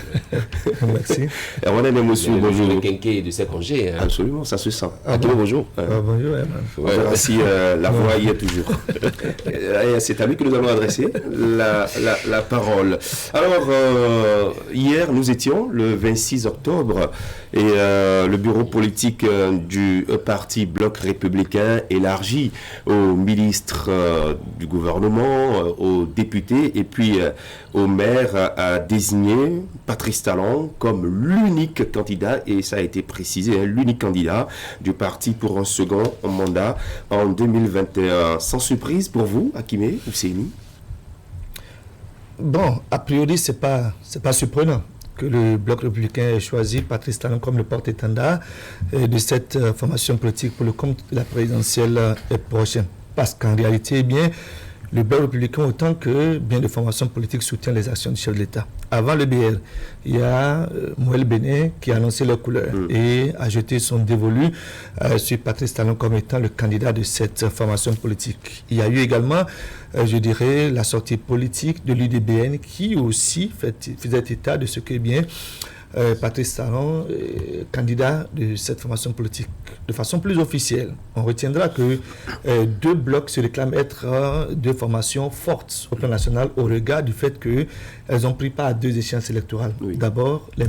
[SPEAKER 23] Merci.
[SPEAKER 1] Et on a une émotion, bonjour.
[SPEAKER 16] Le quinquet de ses congés.
[SPEAKER 1] Absolument, ça se sent. Akimi, bonjour.
[SPEAKER 23] Bonjour,
[SPEAKER 1] on verra si la voix y est toujours. C'est à lui que nous allons adresser la parole. Alors, hier, nous étions le 26 octobre et le bureau politique du parti Bloc républicain élargi aux ministres du gouvernement, aux députés et puis au maire a désigné Patrice Talon comme l'unique candidat, et ça a été précisé, l'unique candidat du parti pour un second mandat en 2021. Sans surprise pour vous, Akimé Ousseini?
[SPEAKER 23] Bon, a priori, c'est pas surprenant que le Bloc républicain ait choisi Patrice Talon comme le porte-étendard de cette formation politique pour le compte de la présidentielle prochaine. Parce qu'en réalité, eh bien, le Bloc républicain, autant que bien de formations politiques, soutient les actions du chef de l'État. Avant le BR, il y a Moël Béné qui a annoncé leur couleur et a jeté son dévolu sur Patrice Talon comme étant le candidat de cette formation politique. Il y a eu également, je dirais, la sortie politique de l'UDBN qui aussi faisait état de ce que bien Patrice Talon, candidat de cette formation politique. De façon plus officielle, on retiendra que deux blocs se réclament être deux formations fortes au plan national au regard du fait qu'elles ont pris part à deux échéances électorales. Oui. D'abord les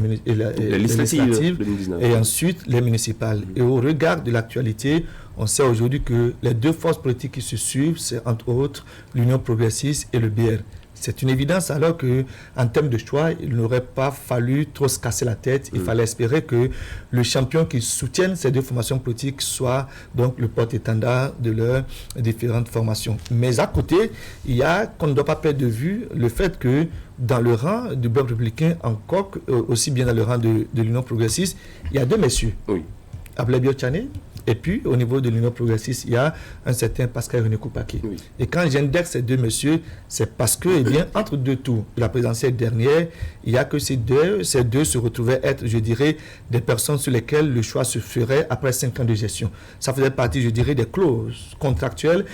[SPEAKER 23] législatives et ensuite les municipales. Et au regard de l'actualité, on sait aujourd'hui que les deux forces politiques qui se suivent, c'est entre autres l'Union progressiste et le BR. C'est une évidence, alors qu'en termes de choix, il n'aurait pas fallu trop se casser la tête. Il fallait espérer que le champion qui soutienne ces deux formations politiques soit donc le porte-étendard de leurs différentes formations. Mais à côté, il y a qu'on ne doit pas perdre de vue le fait que dans le rang du Bloc républicain, encore aussi bien dans le rang de l'Union progressiste, il y a deux messieurs.
[SPEAKER 1] Oui.
[SPEAKER 23] Abdoulaye Biotchane, et puis au niveau de l'Union progressiste, il y a un certain Pascal René Koupaki. Oui. Et quand j'indexe ces deux messieurs, c'est parce que, eh bien, entre deux tours de la présidentielle dernière, il y a que ces deux se retrouvaient être, je dirais, des personnes sur lesquelles le choix se ferait après 5 ans de gestion. Ça faisait partie, je dirais, des clauses contractuelles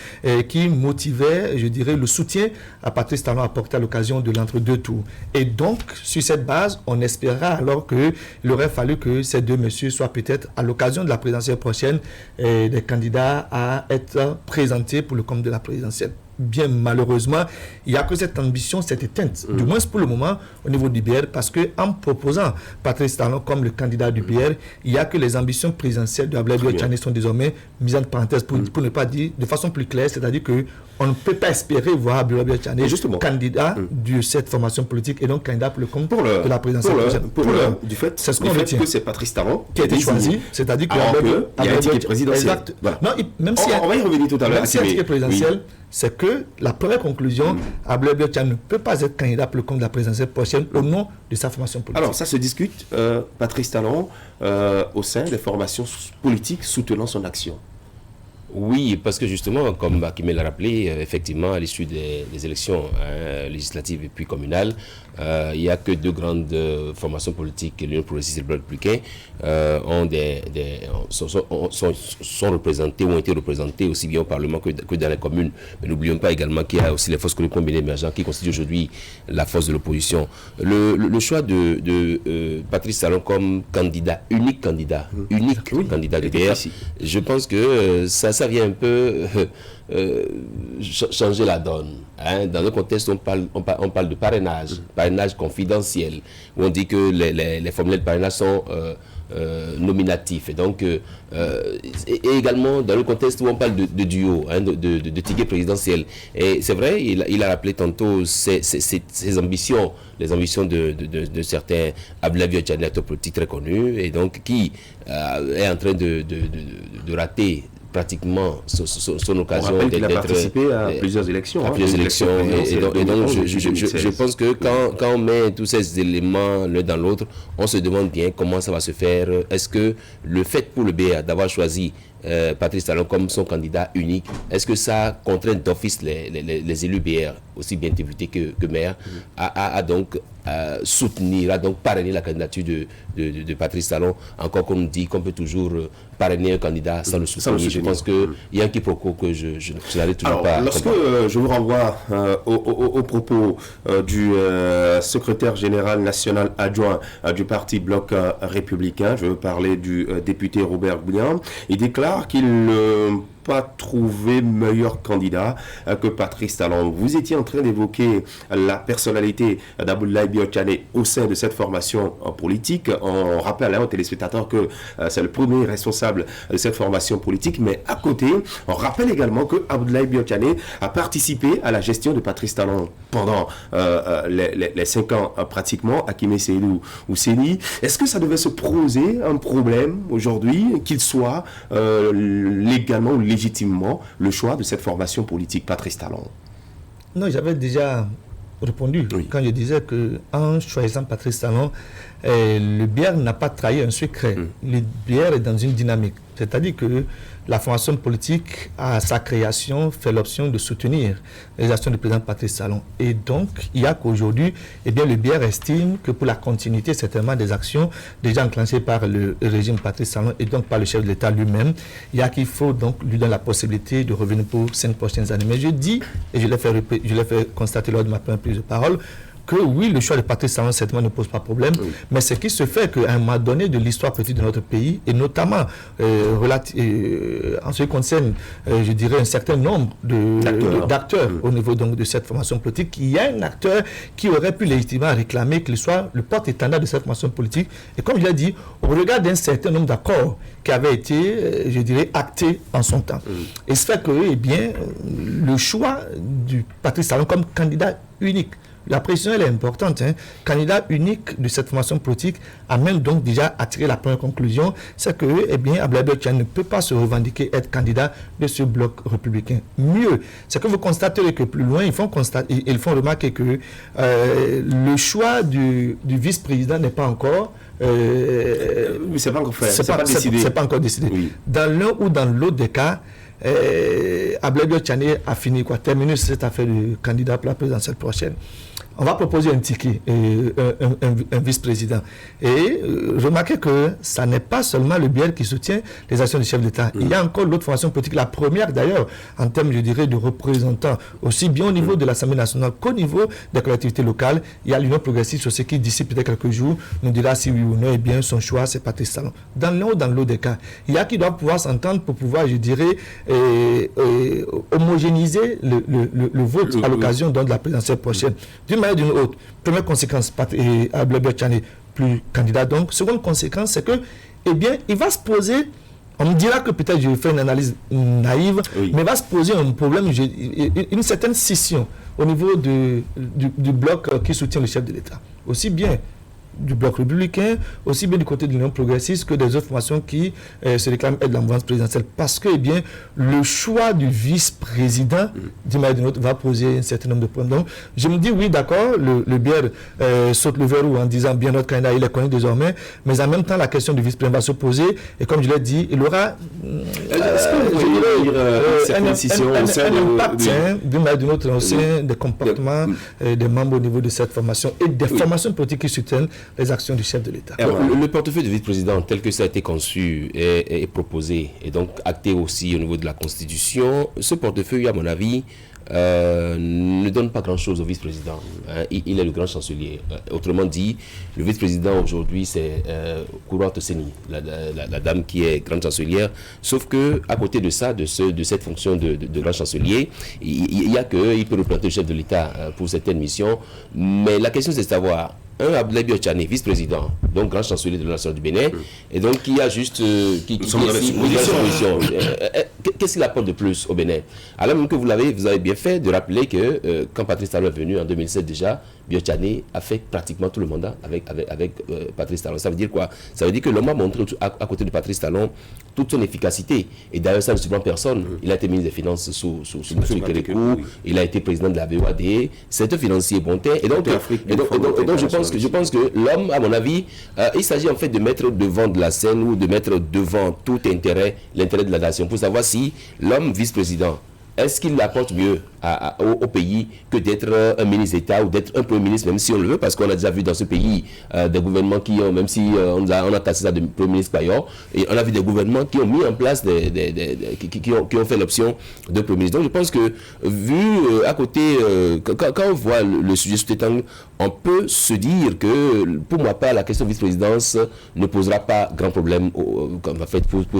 [SPEAKER 23] qui motivaient, je dirais, le soutien à Patrice Talon apporté à l'occasion de l'entre-deux tours. Et donc, sur cette base, on espérera alors qu'il aurait fallu que ces deux messieurs soient peut-être, à l'occasion de la présidentielle prochaine, des candidats à être présentés pour le compte de la présidentielle. Bien malheureusement, il n'y a que cette ambition s'est éteinte, du moins pour le moment au niveau du BR, parce qu'en proposant Patrice Talon comme le candidat du BR, il n'y a que les ambitions présidentielles de Abdoulaye Biotchane sont désormais mises en parenthèse pour ne pas dire de façon plus claire, c'est-à-dire qu'on ne peut pas espérer voir Abdoulaye Biotchane candidat de cette formation politique et donc candidat pour le compte de la présidentielle prochaine.
[SPEAKER 1] Du fait
[SPEAKER 23] que
[SPEAKER 1] c'est Patrice Talon
[SPEAKER 23] qui a été choisi, c'est-à-dire qu'il
[SPEAKER 1] y a un ticket présidentiel.
[SPEAKER 23] Exact. Voilà. Non, même si
[SPEAKER 1] on va y revenir tout à l'heure.
[SPEAKER 23] Même si il y a un ticket présidentiel, c'est que la première conclusion, Abdoulaye Biotchane ne peut pas être candidat pour le compte de la présidentielle prochaine au nom de sa formation politique.
[SPEAKER 1] Alors, ça se discute, Patrice Talon, au sein des formations politiques soutenant son action.
[SPEAKER 3] Oui, parce que justement, comme Akimé l'a rappelé, effectivement, à l'issue des élections législatives et puis communales, il n'y a que deux grandes formations politiques, l'Union progressiste et le Bloc républicain, sont représentés ou ont été représentés aussi bien au Parlement que dans les communes. Mais n'oublions pas également qu'il y a aussi les forces combinées émergentes qui constituent aujourd'hui la force de l'opposition. Le choix de Patrice Talon comme unique candidat de PR, je pense que ça vient un peu changer la donne. Dans le contexte où on parle de parrainage confidentiel, où on dit que les formulaires de parrainage sont nominatifs. Et donc, et également dans le contexte où on parle de duo, de ticket présidentiel. Et c'est vrai, il a rappelé tantôt ses ambitions, les ambitions de certains Abdoulaye Biotchane, acteur politique très connu, et donc qui est en train de rater pratiquement son occasion
[SPEAKER 1] d'être... Il a participé à plusieurs élections.
[SPEAKER 3] Et donc, je pense que quand on met tous ces éléments l'un dans l'autre, on se demande bien comment ça va se faire. Est-ce que le fait pour le BR d'avoir choisi Patrice Talon comme son candidat unique, est-ce que ça contraint d'office les élus BR, aussi bien députés que maires, à donc soutenir, à donc parrainer la candidature de Patrice Talon, encore qu'on nous dit qu'on peut toujours parrainer un candidat sans le soutenir. Je pense qu'il y a un quiproquo que je n'arrive toujours pas à
[SPEAKER 1] lorsque je vous renvoie au propos du secrétaire général national adjoint du parti Bloc républicain, je veux parler du député Robert Boulian, il déclare qu'il pas trouvé meilleur candidat que Patrice Talon. Vous étiez en train d'évoquer la personnalité d'Abdoulaye Biotchane au sein de cette formation politique. On rappelle aux téléspectateurs que c'est le premier responsable de cette formation politique, mais à côté, on rappelle également que Abdoulaye Biotchane a participé à la gestion de Patrice Talon pendant les 5 ans pratiquement, Akimé Seydou ou Séni. Est-ce que ça devait se poser un problème aujourd'hui, qu'il soit légalement ou légitimement le choix de cette formation politique, Patrice Talon?
[SPEAKER 23] Non, j'avais déjà répondu quand je disais qu'en choisissant Patrice Talon, le BR n'a pas trahi un secret. Le BR est dans une dynamique. C'est-à-dire que la formation politique, à sa création, fait l'option de soutenir les actions du président Patrice Talon. Et donc, il y a qu'aujourd'hui, le BR estime que pour la continuité, certainement, des actions déjà enclenchées par le régime Patrice Talon et donc par le chef de l'État lui-même, il y a qu'il faut donc lui donner la possibilité de revenir pour 5 prochaines années. Mais je dis, et je l'ai fait constater lors de ma première prise de parole, que oui, le choix de Patrice Talon certainement ne pose pas problème, mais ce qui se fait qu'à un moment donné de l'histoire politique de notre pays, et notamment en ce qui concerne, je dirais, un certain nombre d'acteurs au niveau donc, de cette formation politique, il y a un acteur qui aurait pu légitimement réclamer qu'il soit le porte-étendard de cette formation politique. Et comme je l'ai dit, au regard d'un certain nombre d'accords qui avaient été, je dirais, actés en son temps. Et ce fait que, eh bien, le choix du Patrice Talon comme candidat unique, la précision elle est importante, candidat unique de cette formation politique a même donc déjà attiré la première conclusion, c'est que, eh bien, Abdoulaye Biotchane ne peut pas se revendiquer être candidat de ce bloc républicain. Mieux, c'est que vous constaterez que plus loin, ils font remarquer que le choix du vice-président n'est pas encore
[SPEAKER 1] c'est pas encore fait, c'est pas décidé.
[SPEAKER 23] C'est pas encore décidé. Oui. Dans l'un ou dans l'autre des cas, Abdoulaye Biotchane a fini terminé cette affaire de candidat pour la présidentielle prochaine. On va proposer un ticket, un vice-président. Et remarquez que ça n'est pas seulement le BR qui soutient les actions du chef d'État. Il y a encore l'autre formation politique, la première d'ailleurs, en termes, je dirais, de représentants, aussi bien au niveau de l'Assemblée nationale qu'au niveau des collectivités locales. Il y a l'Union progressiste aussi qui, d'ici peut-être quelques jours, nous dira si oui ou non, eh bien, son choix, c'est Patrice Talon. Dans l'un ou dans l'autre des cas, il y a qui doivent pouvoir s'entendre pour pouvoir, je dirais, homogénéiser le vote à l'occasion de la présidentielle prochaine. D'une manière ou d'une autre. Première conséquence, Abdoulaye Biotchane plus candidat. Donc, seconde conséquence, c'est que, eh bien, il va se poser, on me dira que peut-être je fais une analyse naïve, mais il va se poser un problème, une certaine scission au niveau du bloc qui soutient le chef de l'État. Aussi bien du bloc républicain, aussi bien du côté de l'Union progressiste que des autres formations qui se réclament être de la mouvance présidentielle. Parce que, eh bien, le choix du vice-président, d'une manière ou d'une autre, va poser un certain nombre de problèmes. Donc, je me dis, oui, d'accord, le BR saute le verrou en disant, bien, notre candidat, il est connu désormais, mais en même temps, la question du vice-président va se poser, et comme je l'ai dit, il aura un impact, d'une manière ou d'une autre, au sein des comportements des membres au niveau de cette formation et des formations politiques qui soutiennent les actions du chef de l'État.
[SPEAKER 3] Le portefeuille de vice-président, tel que ça a été conçu et proposé, et donc acté aussi au niveau de la Constitution, ce portefeuille, à mon avis, ne donne pas grand-chose au vice-président. Il est le grand chancelier. Autrement dit, le vice-président aujourd'hui, c'est Koura Tosseni, la dame qui est grande chancelière. Sauf que à côté de ça, de cette fonction de grand chancelier, il y a qu'il peut représenter le chef de l'État pour certaines missions. Mais la question, c'est de savoir, Abdoulaye Biotchane, vice-président, donc grand chancelier de la nation du Bénin, et donc qui a juste qu'est-ce qu'il apporte de plus au Bénin? Alors même que vous avez bien fait de rappeler que quand Patrice Talon est venu en 2007 déjà, Biotchane a fait pratiquement tout le mandat avec Patrice Talon. Ça veut dire quoi? Ça veut dire que l'homme a montré à côté de Patrice Talon toute son efficacité. Et d'ailleurs, ça ne surprend personne. Il a été ministre des Finances sous M. Kérékou, il a été président de la BOAD, c'est un financier bonté. Et donc je pense que l'homme, à mon avis, il s'agit en fait de mettre devant de la scène ou de mettre devant tout intérêt, l'intérêt de la nation, pour savoir si l'homme vice-président, est-ce qu'il apporte mieux au pays que d'être un ministre d'État ou d'être un premier ministre, même si on le veut, parce qu'on a déjà vu dans ce pays des gouvernements qui ont, même si on a tassé ça de premier ministre Payor, et on a vu des gouvernements qui ont mis en place, qui ont fait l'option de premier ministre. Donc je pense que, vu à côté, quand on voit le sujet sous cet angle, on peut se dire que, pour ma part, la question de vice-présidence ne posera pas grand problème pour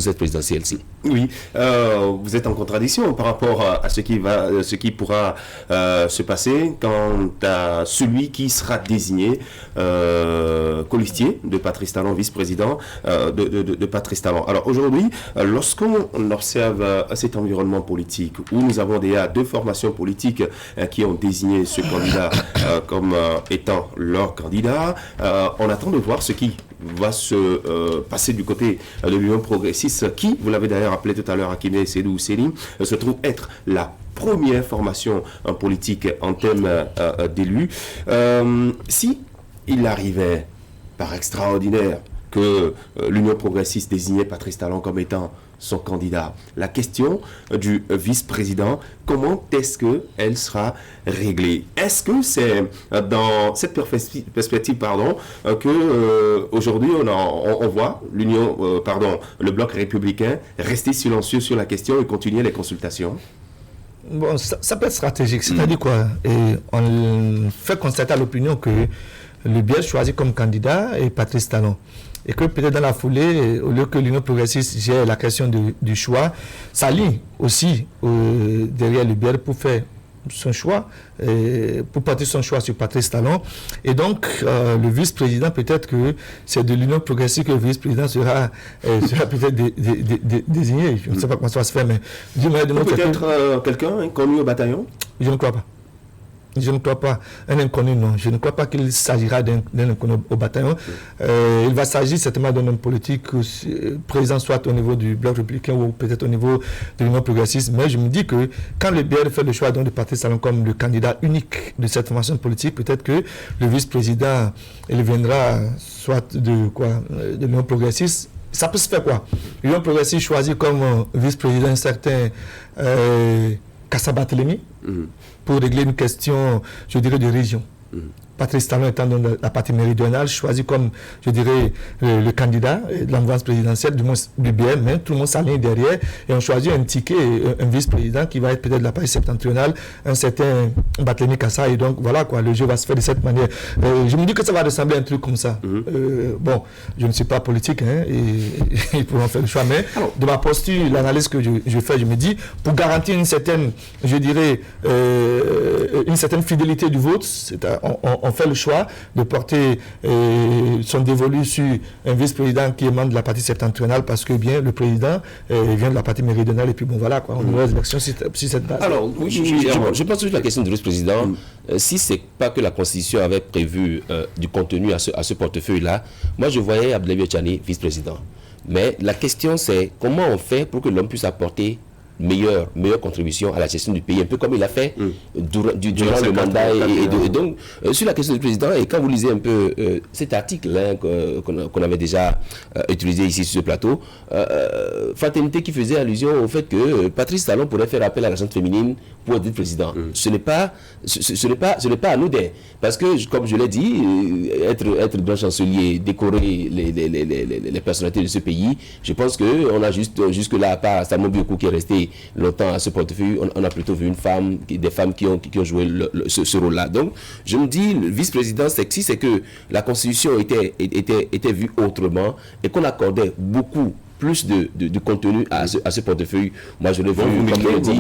[SPEAKER 3] cette présidentielle-ci.
[SPEAKER 1] Oui, vous êtes en contradiction par rapport à ce qui pourra se passer quant à celui qui sera désigné colistier de Patrice Talon, vice-président de Patrice Talon. Alors aujourd'hui, lorsqu'on observe cet environnement politique où nous avons déjà deux formations politiques qui ont désigné ce candidat comme étant leur candidat, on attend de voir ce qui va se passer du côté de l'Union progressiste qui, vous l'avez d'ailleurs appelé tout à l'heure, Akime Sédou Sélim, se trouve être la première formation politique en termes d'élus. Si il arrivait par extraordinaire que l'Union progressiste désignait Patrice Talon comme étant son candidat, la question du vice-président, comment est-ce qu'elle sera réglée? Est-ce que c'est dans cette perspective que aujourd'hui on voit le bloc républicain rester silencieux sur la question et continuer les consultations?
[SPEAKER 23] Bon, ça peut être stratégique. C'est-à-dire quoi? Et on fait constater à l'opinion que le BR choisi comme candidat est Patrice Talon. Et que peut-être dans la foulée, au lieu que l'Union progressiste gère la question du choix, s'aligne aussi derrière le BR pour faire son choix, pour porter son choix sur Patrice Talon. Et donc, le vice-président, peut-être que c'est de l'Union progressiste que le vice-président sera peut-être désigné. Je ne sais pas comment ça va se faire, mais...
[SPEAKER 1] Peut-être quelqu'un inconnu au bataillon?
[SPEAKER 23] Je ne crois pas. Je ne crois pas. Un inconnu, non. Je ne crois pas qu'il s'agira d'un inconnu au bataillon. Il va s'agir certainement d'un homme politique présent soit au niveau du Bloc républicain ou peut-être au niveau de l'Union progressiste. Mais je me dis que quand le BR fait le choix de Patrice Talon comme le candidat unique de cette formation politique, peut-être que le vice-président, il viendra soit de l'Union progressiste. Ça peut se faire quoi? L'Union progressiste choisit comme vice-président un certain Kassa Barthélémy pour régler une question, je dirais, de région. Patrice Talon étant dans la partie méridionale, choisi comme, je dirais, le candidat de la mouvance présidentielle, du moins du BN, mais tout le monde s'aligne derrière et on choisit un ticket, un vice-président qui va être peut-être de la partie septentrionale, un certain Barthélémy Kassa, et donc voilà quoi, le jeu va se faire de cette manière. Je me dis que ça va ressembler à un truc comme ça. Bon, je ne suis pas politique, hein, et ils pourront faire le choix, mais de ma posture, l'analyse que je fais, je me dis, pour garantir une certaine, je dirais, une certaine fidélité du vote, on fait le choix de porter son dévolu sur un vice-président qui émane de la partie septentrionale parce que bien le président vient de la partie méridionale et puis bon voilà quoi, on aura des élections sur cette base.
[SPEAKER 3] Alors oui, je pense que la question du vice-président, si c'est pas que la Constitution avait prévu du contenu à ce portefeuille-là, moi je voyais Abdoulaye Tchani vice-président. Mais la question c'est comment on fait pour que l'homme puisse apporter meilleure contribution à la gestion du pays, un peu comme il a fait durant le mandat. Et donc, sur la question du président, et quand vous lisez un peu cet article qu'on avait déjà utilisé ici sur ce plateau, fraternité qui faisait allusion au fait que Patrice Talon pourrait faire appel à la gente féminine pour être président. Ce n'est pas anodin. Parce que, comme je l'ai dit, être grand chancelier, décorer les personnalités de ce pays, je pense qu'on a jusque-là, à part Samo Biokou qui est resté longtemps à ce portefeuille, on a plutôt vu des femmes qui ont joué ce rôle-là. Donc, je me dis, le vice-président, si c'est que la Constitution était vue autrement et qu'on accordait beaucoup plus de contenu à ce portefeuille. Moi, je l'ai vu, comme je l'ai dit,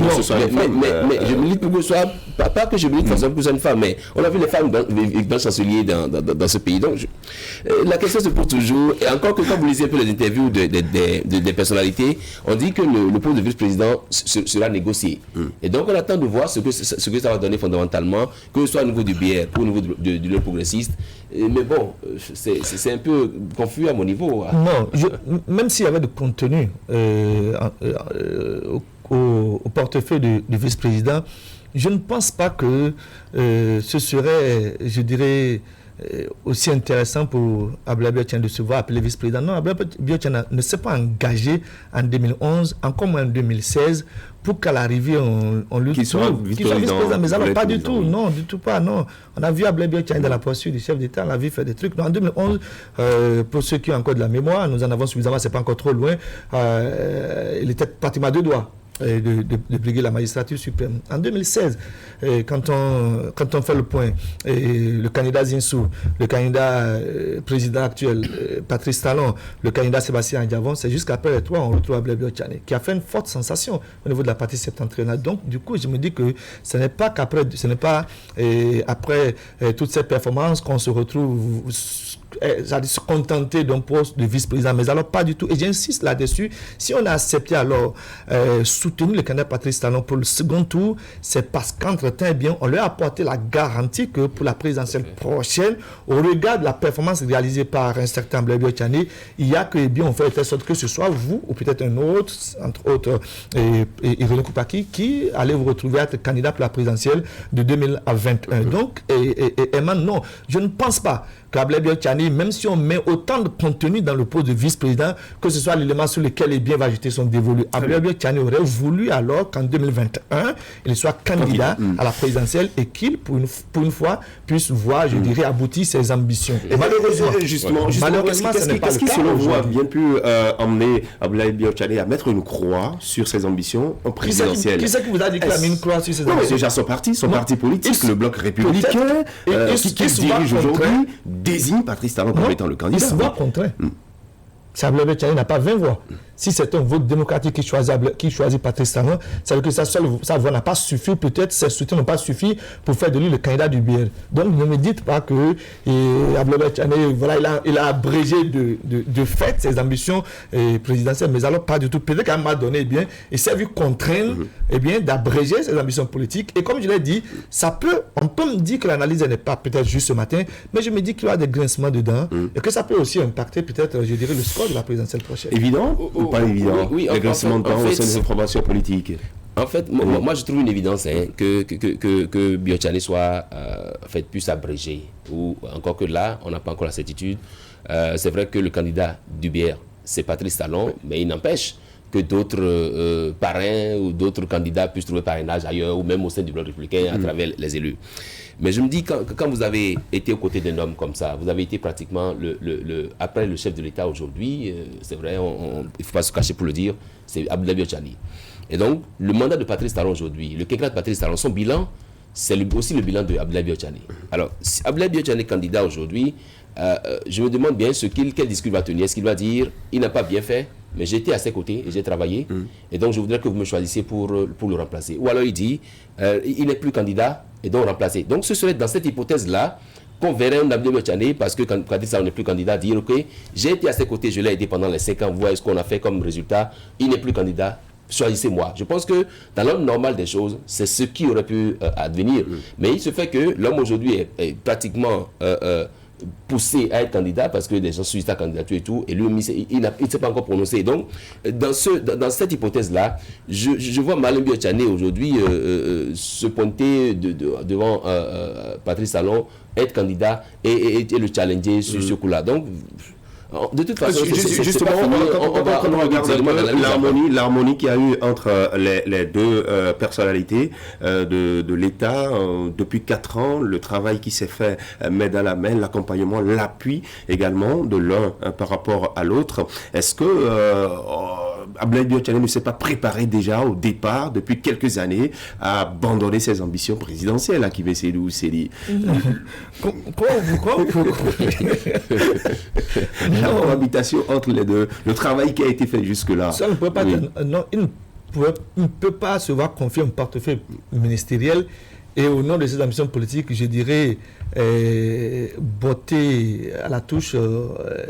[SPEAKER 3] mais je milite pour que ce soit, pas que je milite pour que ce soit une femme, mais on a vu les femmes dans chancelier dans ce pays. Donc, la question se pose toujours, et encore que quand vous lisez un peu les interviews des personnalités, on dit que le poste de vice-président sera négocié. Et donc, on attend de voir ce que ça va donner fondamentalement, que ce soit au niveau du BR ou au niveau de l'Union progressiste. Mais bon, c'est un peu confus à mon niveau.
[SPEAKER 23] Non, même s'il y avait de contenu au portefeuille du vice-président, je ne pense pas que ce serait, je dirais, aussi intéressant pour Abdoulaye Biotchane de se voir appeler vice-président. Non, Abdoulaye Biotchane ne s'est pas engagé en 2011, encore moins en 2016, pour qu'à l'arrivée, on lui
[SPEAKER 1] soit vice-président.
[SPEAKER 23] Mais alors, pas du tout, non, du tout pas, non. On a vu Abdoulaye Biotchane dans la posture du chef d'État, on a vu faire des trucs. Non, en 2011, pour ceux qui ont encore de la mémoire, nous en avons suffisamment, c'est pas encore trop loin, il était pratiquement à deux doigts de briguer la magistrature suprême. En 2016, quand on fait le point, le candidat Zinsou, le candidat président actuel, Patrice Talon, le candidat Sébastien Diavon, c'est jusqu'après les trois, on retrouve Abdoulaye Biotchane, qui a fait une forte sensation au niveau de la partie septentrionale. Donc, du coup, je me dis que ce n'est pas après toutes ces performances qu'on se retrouve se contenter d'un poste de vice-président, mais alors pas du tout. Et j'insiste là-dessus, si on a accepté alors soutenu le candidat Patrice Talon pour le second tour, c'est parce qu'entre-temps, eh bien, on lui a apporté la garantie que pour la présidentielle prochaine, au regard de la performance réalisée par un certain Abdoulaye Biotchane, il y a que, eh bien, on fait de telle sorte que ce soit vous, ou peut-être un autre, entre autres, et René Koupaki, qui allait vous retrouver à être candidat pour la présidentielle de 2021. Donc, et maintenant, non, je ne pense pas qu'Abdoulaye Biotchane Tchani, même si on met autant de contenu dans le poste de vice-président, que ce soit l'élément sur lequel les biens va jeter son dévolu. Abdoulaye Tchani aurait voulu alors qu'en 2021, il soit candidat à la présidentielle et qu'il, pour une fois, puisse voir, je dirais, aboutir ses ambitions.
[SPEAKER 1] Et malheureusement, qu'est-ce qui, selon vous, a bien pu emmener Abdoulaye Tchani à mettre une croix sur ses ambitions en présidentielle?
[SPEAKER 23] Qui c'est qui vous a dit qu'il a mis une croix sur ses ambitions?
[SPEAKER 1] Déjà son parti politique, le Bloc républicain, qui dirige aujourd'hui, désigne Patrice Talon comme étant le candidat.
[SPEAKER 23] Il se voit contraint. Abdoulaye Tchani n'a pas 20 voix. Si c'est un vote démocratique qui choisit Patrice Talon, ça veut dire que sa voix n'a pas suffi, peut-être ses soutiens n'ont pas suffi pour faire de lui le candidat du BR. Donc ne me dites pas que Abdoulaye Tchani, voilà, il a abrégé de fait ses ambitions présidentielles, mais alors pas du tout. Peut-être qu'à un moment donné, il s'est vu contraint d'abréger ses ambitions politiques. Et comme je l'ai dit, on peut me dire que l'analyse n'est pas peut-être juste ce matin, mais je me dis qu'il y a des grincements dedans et que ça peut aussi impacter peut-être, je dirais, le score de la présidentielle prochaine.
[SPEAKER 1] Évident ou pas évident?
[SPEAKER 23] Oui,
[SPEAKER 1] les grincements de temps au sein des informations politiques.
[SPEAKER 3] En fait, moi je trouve une évidence que Biotchani soit plus abrégé. Ou encore que là, on n'a pas encore la certitude. C'est vrai que le candidat du BR, c'est Patrice Talon, mais il n'empêche que d'autres parrains ou d'autres candidats puissent trouver parrainage ailleurs ou même au sein du Bloc républicain à travers les élus. Mais je me dis, quand vous avez été aux côtés d'un homme comme ça, vous avez été pratiquement après le chef de l'État aujourd'hui, c'est vrai, il ne faut pas se cacher pour le dire, c'est Abdoulaye Tchani. Et donc, le mandat de Patrice Talon aujourd'hui, le quinquennat de Patrice Talon, son bilan, c'est aussi le bilan de Abdoulaye Tchani. Alors, si Abdoulaye Tchani est candidat aujourd'hui, je me demande bien quel discours il va tenir. Est-ce qu'il va dire, il n'a pas bien fait, mais j'étais à ses côtés et j'ai travaillé, et donc je voudrais que vous me choisissiez pour le remplacer. Ou alors il dit, il n'est plus candidat, et donc remplacer. Donc ce serait dans cette hypothèse-là qu'on verrait un Abdoulaye Tchani, parce que quand Patrice n'est plus candidat, dire, ok, j'ai été à ses côtés, je l'ai aidé pendant les 5 ans, vous voyez ce qu'on a fait comme résultat, il n'est plus candidat, choisissez-moi. Je pense que dans l'ordre normal des choses, c'est ce qui aurait pu advenir. Mais il se fait que l'homme aujourd'hui est pratiquement poussé à être candidat parce que des gens suivent sa candidature et tout, et lui, il ne s'est pas encore prononcé. Donc, dans cette hypothèse-là, je vois Malam Biotchane aujourd'hui se pointer devant Patrice Talon, être candidat et le challenger sur ce coup-là. Donc, de toute façon,
[SPEAKER 1] justement, quand on regarde l'harmonie qu'il y a eu entre les deux personnalités de l'État depuis 4 ans, le travail qui s'est fait main dans la main, l'accompagnement, l'appui également de l'un par rapport à l'autre. Est-ce que Abdoulaye Tchani ne s'est pas préparé déjà au départ, depuis quelques années, à abandonner ses ambitions présidentielles à Kibé Sédou Sédi? La cohabitation entre les deux, le travail qui a été fait jusque-là.
[SPEAKER 23] Ça ne peut pas il ne peut pas se voir confier un portefeuille ministériel et au nom de ses ambitions politiques, je dirais, botter à la touche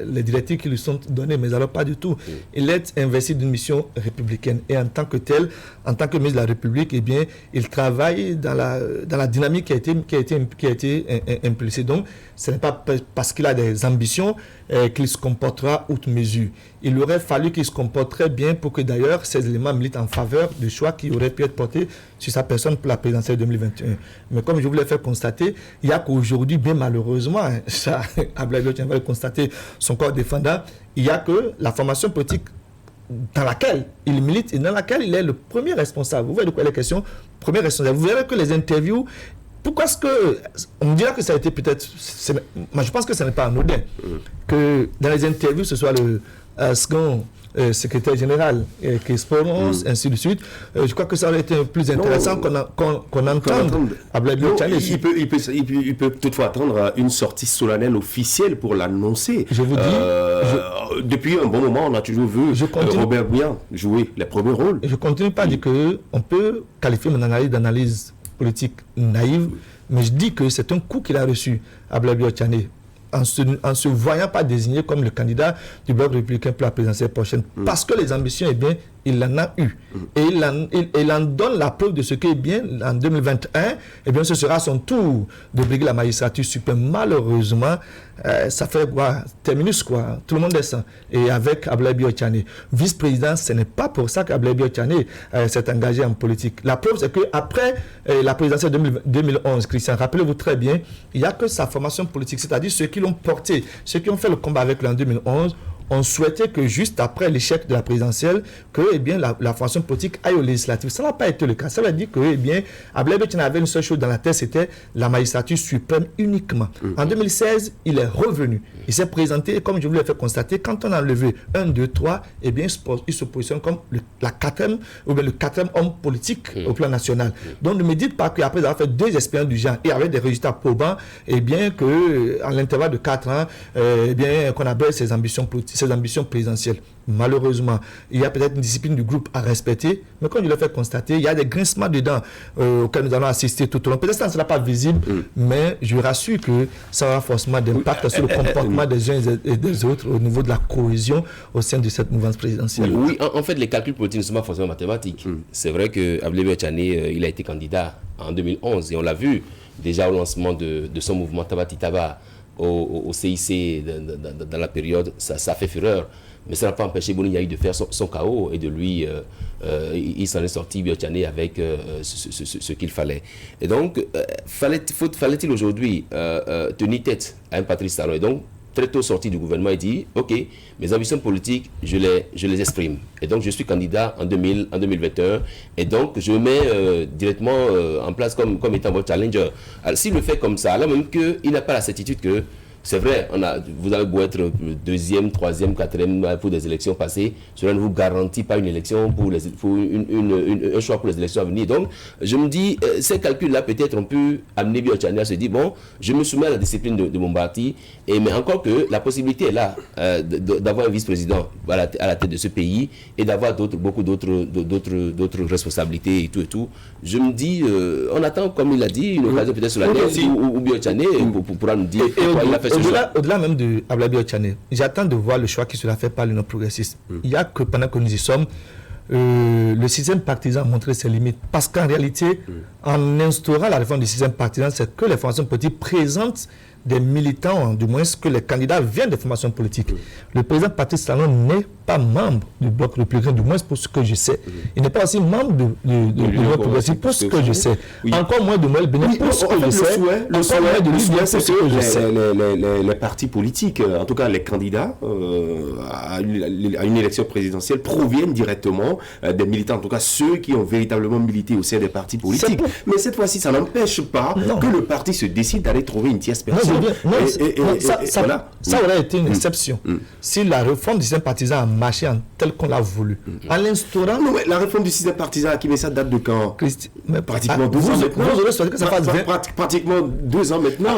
[SPEAKER 23] les directives qui lui sont données, mais alors pas du tout. Il est investi d'une mission républicaine et en tant que tel, en tant que ministre de la République, eh bien, il travaille dans la dynamique qui a été impulsée. Donc, ce n'est pas parce qu'il a des ambitions qu'il se comportera outre mesure. Il aurait fallu qu'il se comporte très bien pour que d'ailleurs ces éléments militent en faveur du choix qui aurait pu être porté sur sa personne pour la présidentielle 2021. Mais comme je voulais faire constater, il y a qu'aujourd'hui, bien malheureusement, ça, Abdoulaye Tchani va le constater, son corps défendant, il y a que la formation politique dans laquelle il milite et dans laquelle il est le premier responsable. Vous voyez de quoi la question? Premier responsable. Vous verrez que les interviews, pourquoi est-ce que... On me dira que ça a été peut-être... Moi, je pense que ce n'est pas anodin. Que dans les interviews, ce soit le second secrétaire général qui se prononce, ainsi de suite. Je crois que ça aurait été plus intéressant qu'on entende Abdoulaye Tchani.
[SPEAKER 1] Il peut toutefois attendre une sortie solennelle officielle pour l'annoncer.
[SPEAKER 23] Je vous dis...
[SPEAKER 1] depuis un bon moment, on a toujours vu Robert Bouillard jouer les premiers rôles.
[SPEAKER 23] Je ne continue pas à dire qu'on peut qualifier mon analyse d'analyse politique naïve, mais je dis que c'est un coup qu'il a reçu, Abdoulaye Tchani, en se voyant pas désigné comme le candidat du Bloc républicain pour la présidentielle prochaine. Parce que les ambitions, eh bien, il en a eu. Et il en donne la preuve de ce qui est bien. En 2021, eh bien, ce sera son tour de briguer la magistrature suprême. Malheureusement, ça fait quoi, terminus quoi, tout le monde descend. Et avec Abdoulaye Bio Tchane, vice-président, ce n'est pas pour ça qu'Abdoulaye Bio Tchane s'est engagé en politique. La preuve, c'est qu'après la présidentielle 2011, Christian, rappelez-vous très bien, il n'y a que sa formation politique, c'est-à-dire ceux qui l'ont porté, ceux qui ont fait le combat avec lui en 2011, on souhaitait que juste après l'échec de la présidentielle, que eh bien, la formation politique aille aux législatives. Ça n'a pas été le cas. Ça veut dire que eh bien, Abdoulaye Bio Tchane avait une seule chose dans la tête, c'était la magistrature suprême uniquement. En 2016, il est revenu. Il s'est présenté, comme je vous l'ai fait constater, quand on a enlevé 1, 2, 3, eh bien, il se positionne comme le quatrième homme politique au plan national. Donc ne me dites pas qu'après avoir fait 2 expériences du genre et avec des résultats probants, eh bien, qu'à l'intervalle de 4 ans, eh bien, qu'on abaisse ses ambitions présidentielles. Malheureusement, il y a peut-être une discipline du groupe à respecter, mais comme je l'ai fait constater, il y a des grincements dedans auxquels nous allons assister tout au long. Peut-être que ça ne sera pas visible, mais je rassure que ça aura forcément d'impact sur le comportement des uns et des autres au niveau de la cohésion au sein de cette mouvance présidentielle.
[SPEAKER 3] Oui, en fait, les calculs politiques ne sont pas forcément mathématiques. C'est vrai que Abdoulaye Bio Tchane, il a été candidat en 2011 et on l'a vu déjà au lancement de son mouvement Tabati Taba au CIC dans la période, ça fait fureur. Mais ça n'a pas empêché Bouni Yahi de faire son chaos et de lui, il s'en est sorti Bio Tchane avec ce qu'il fallait. Et donc, fallait-il aujourd'hui tenir tête à un Patrice Talon? Et donc, très tôt sorti du gouvernement, il dit, ok, mes ambitions politiques, je les exprime. Et donc, je suis candidat en 2021. Et donc, je mets directement en place comme étant votre challenger. Alors, s'il le fait comme ça, alors même qu'il n'a pas la certitude que, c'est vrai, vous avez beau être 2e, 3e, 4e pour des élections passées, cela ne vous garantit pas une élection un choix pour les élections à venir. Donc, je me dis, ces calculs-là, peut-être on peut amener Bio Tchane à se dire, bon, je me soumets à la discipline de mon parti, mais encore que la possibilité est là d'avoir un vice-président à la tête de ce pays et d'avoir beaucoup d'autres responsabilités et tout. Je me dis, on attend, comme il a dit, une occasion peut-être sur la tête où Bio Tchane pourra nous dire pourquoi il a fait.
[SPEAKER 23] Au-delà même de Abdoulaye Bio Tchane, j'attends de voir le choix qui sera fait par les non-progressistes. Il n'y a que pendant que nous y sommes, le système partisan a montré ses limites. Parce qu'en réalité, en instaurant la réforme du système partisan, c'est que les formations politiques présentent des militants, du moins que les candidats viennent des formations politiques. Le président Patrice Talon n'est pas membre du bloc républicain, du moins pour ce que je sais. Il n'est pas aussi membre de l'Union progressiste, pour ce que je sais. Encore moins de Moël Bénin, pour ce que je sais.
[SPEAKER 1] Le souhait, c'est que les partis politiques, en tout cas les candidats à une élection présidentielle, proviennent directement des militants, en tout cas ceux qui ont véritablement milité au sein des partis politiques. Mais cette fois-ci, ça n'empêche pas que le parti se décide d'aller trouver une tierce personne.
[SPEAKER 23] Ça aurait été une exception si la réforme du système partisan a marché tel qu'on l'a voulu. En l'instaurant...
[SPEAKER 1] Non, mais la réforme du système partisan, qui met ça date de quand? Pratiquement 12 ans maintenant.
[SPEAKER 23] Vous aurez souhaité que ça fasse 20...
[SPEAKER 1] Pratiquement 2 ans maintenant.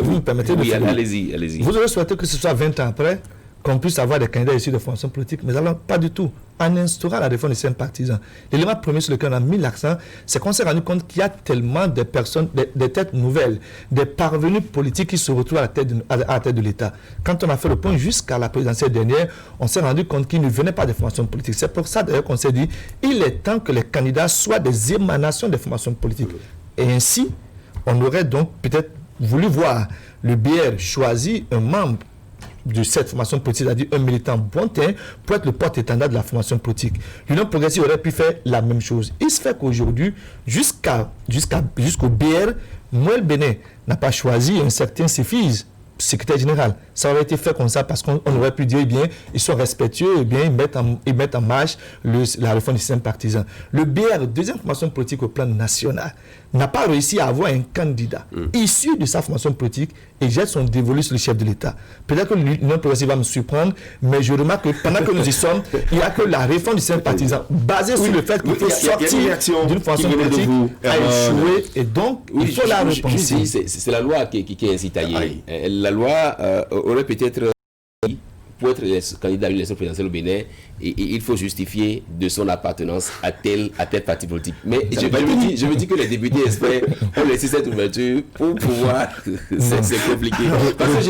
[SPEAKER 23] Vous me permettez de finir?
[SPEAKER 3] Allez-y.
[SPEAKER 23] Vous aurez souhaité que ce soit 20 ans après qu'on puisse avoir des candidats issus de formations politiques, mais alors pas du tout. En instaurant la réforme du système partisan, l'élément premier sur lequel on a mis l'accent, c'est qu'on s'est rendu compte qu'il y a tellement de personnes, des têtes nouvelles, des parvenus politiques qui se retrouvent à la tête de l'État. Quand on a fait le point jusqu'à la présidentielle dernière, on s'est rendu compte qu'ils ne venaient pas des formations politiques. C'est pour ça d'ailleurs qu'on s'est dit, il est temps que les candidats soient des émanations des formations politiques. Et ainsi, on aurait donc peut-être voulu voir le BR choisir un membre de cette formation politique, c'est-à-dire un militant bon teint, pour être le porte-étendard de la formation politique. L'Union progressive aurait pu faire la même chose. Il se fait qu'aujourd'hui, jusqu'au BR, Moël Bénin n'a pas choisi un certain Cefiz, secrétaire général. Ça aurait été fait comme ça parce qu'on aurait pu dire, eh bien, ils sont respectueux, eh bien, ils mettent en marche la réforme du système partisan. Le BR, deuxième formation politique au plan national, n'a pas réussi à avoir un candidat issu de sa formation politique et jette son dévolu sur le chef de l'État. Peut-être que l'Union progressive va me surprendre, mais je remarque que pendant que nous y sommes, il n'y a que la réforme du système partisan basée sur le fait qu'il faut sortir d'une formation politique à échouer, et donc il faut la repenser.
[SPEAKER 3] C'est la loi qui incite à y aller. La loi aurait peut-être pour être candidat à l'élection présidentielle au Bénin, il faut justifier de son appartenance à tel parti politique. Mais je me dis que les députés espèrent ont laissé cette ouverture pour pouvoir. C'est compliqué. Parce que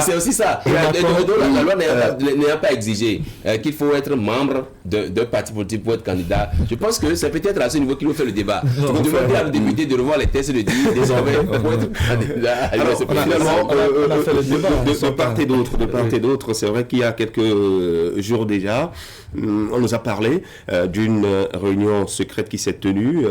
[SPEAKER 3] c'est aussi ça. La loi n'a pas exigé qu'il faut être membre d'un parti politique pour être candidat. Je pense que c'est peut-être à ce niveau qu'il faut faire le débat. Vous demandez à nos députés de revoir les tests et de dire désormais pour être candidat à l'élection présidentielle.
[SPEAKER 1] De part et d'autre, c'est vrai qu'il y a quelques jours déjà, on nous a parlé d'une réunion secrète qui s'est tenue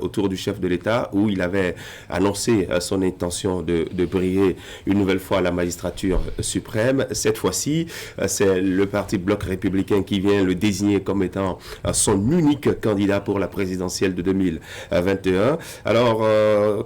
[SPEAKER 1] autour du chef de l'État où il avait annoncé son intention de briller une nouvelle fois à la magistrature suprême. Cette fois-ci, c'est le parti Bloc républicain qui vient le désigner comme étant son unique candidat pour la présidentielle de 2021. Alors,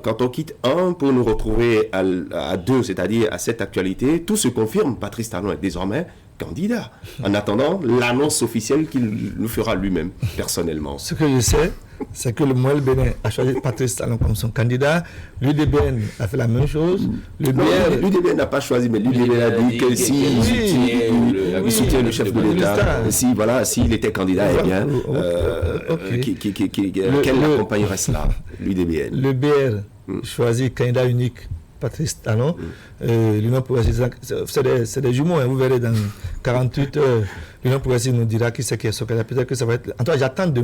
[SPEAKER 1] quand on quitte un pour nous retrouver à deux, c'est-à-dire à cette actualité, tout se confirme. Patrice Talon est désormais candidat. En attendant l'annonce officielle qu'il nous fera lui-même, personnellement.
[SPEAKER 23] Ce que je sais, c'est que le Moël Bénin a choisi Patrice Talon comme son candidat. L'UDBN a fait la même chose.
[SPEAKER 1] L'UDBN n'a pas choisi, mais l'UDBN a dit que s'il soutient le chef de l'État, s'il était candidat, eh bien, quel accompagnerait cela, l'UDBN?
[SPEAKER 23] Le BR choisit candidat unique Patrice Talon. L'Union progressiste, c'est des jumeaux, hein, vous verrez dans 48 heures. L'Union progressiste nous dira qui c'est qui est son candidat. Peut-être que ça va être. En tout cas, j'attends de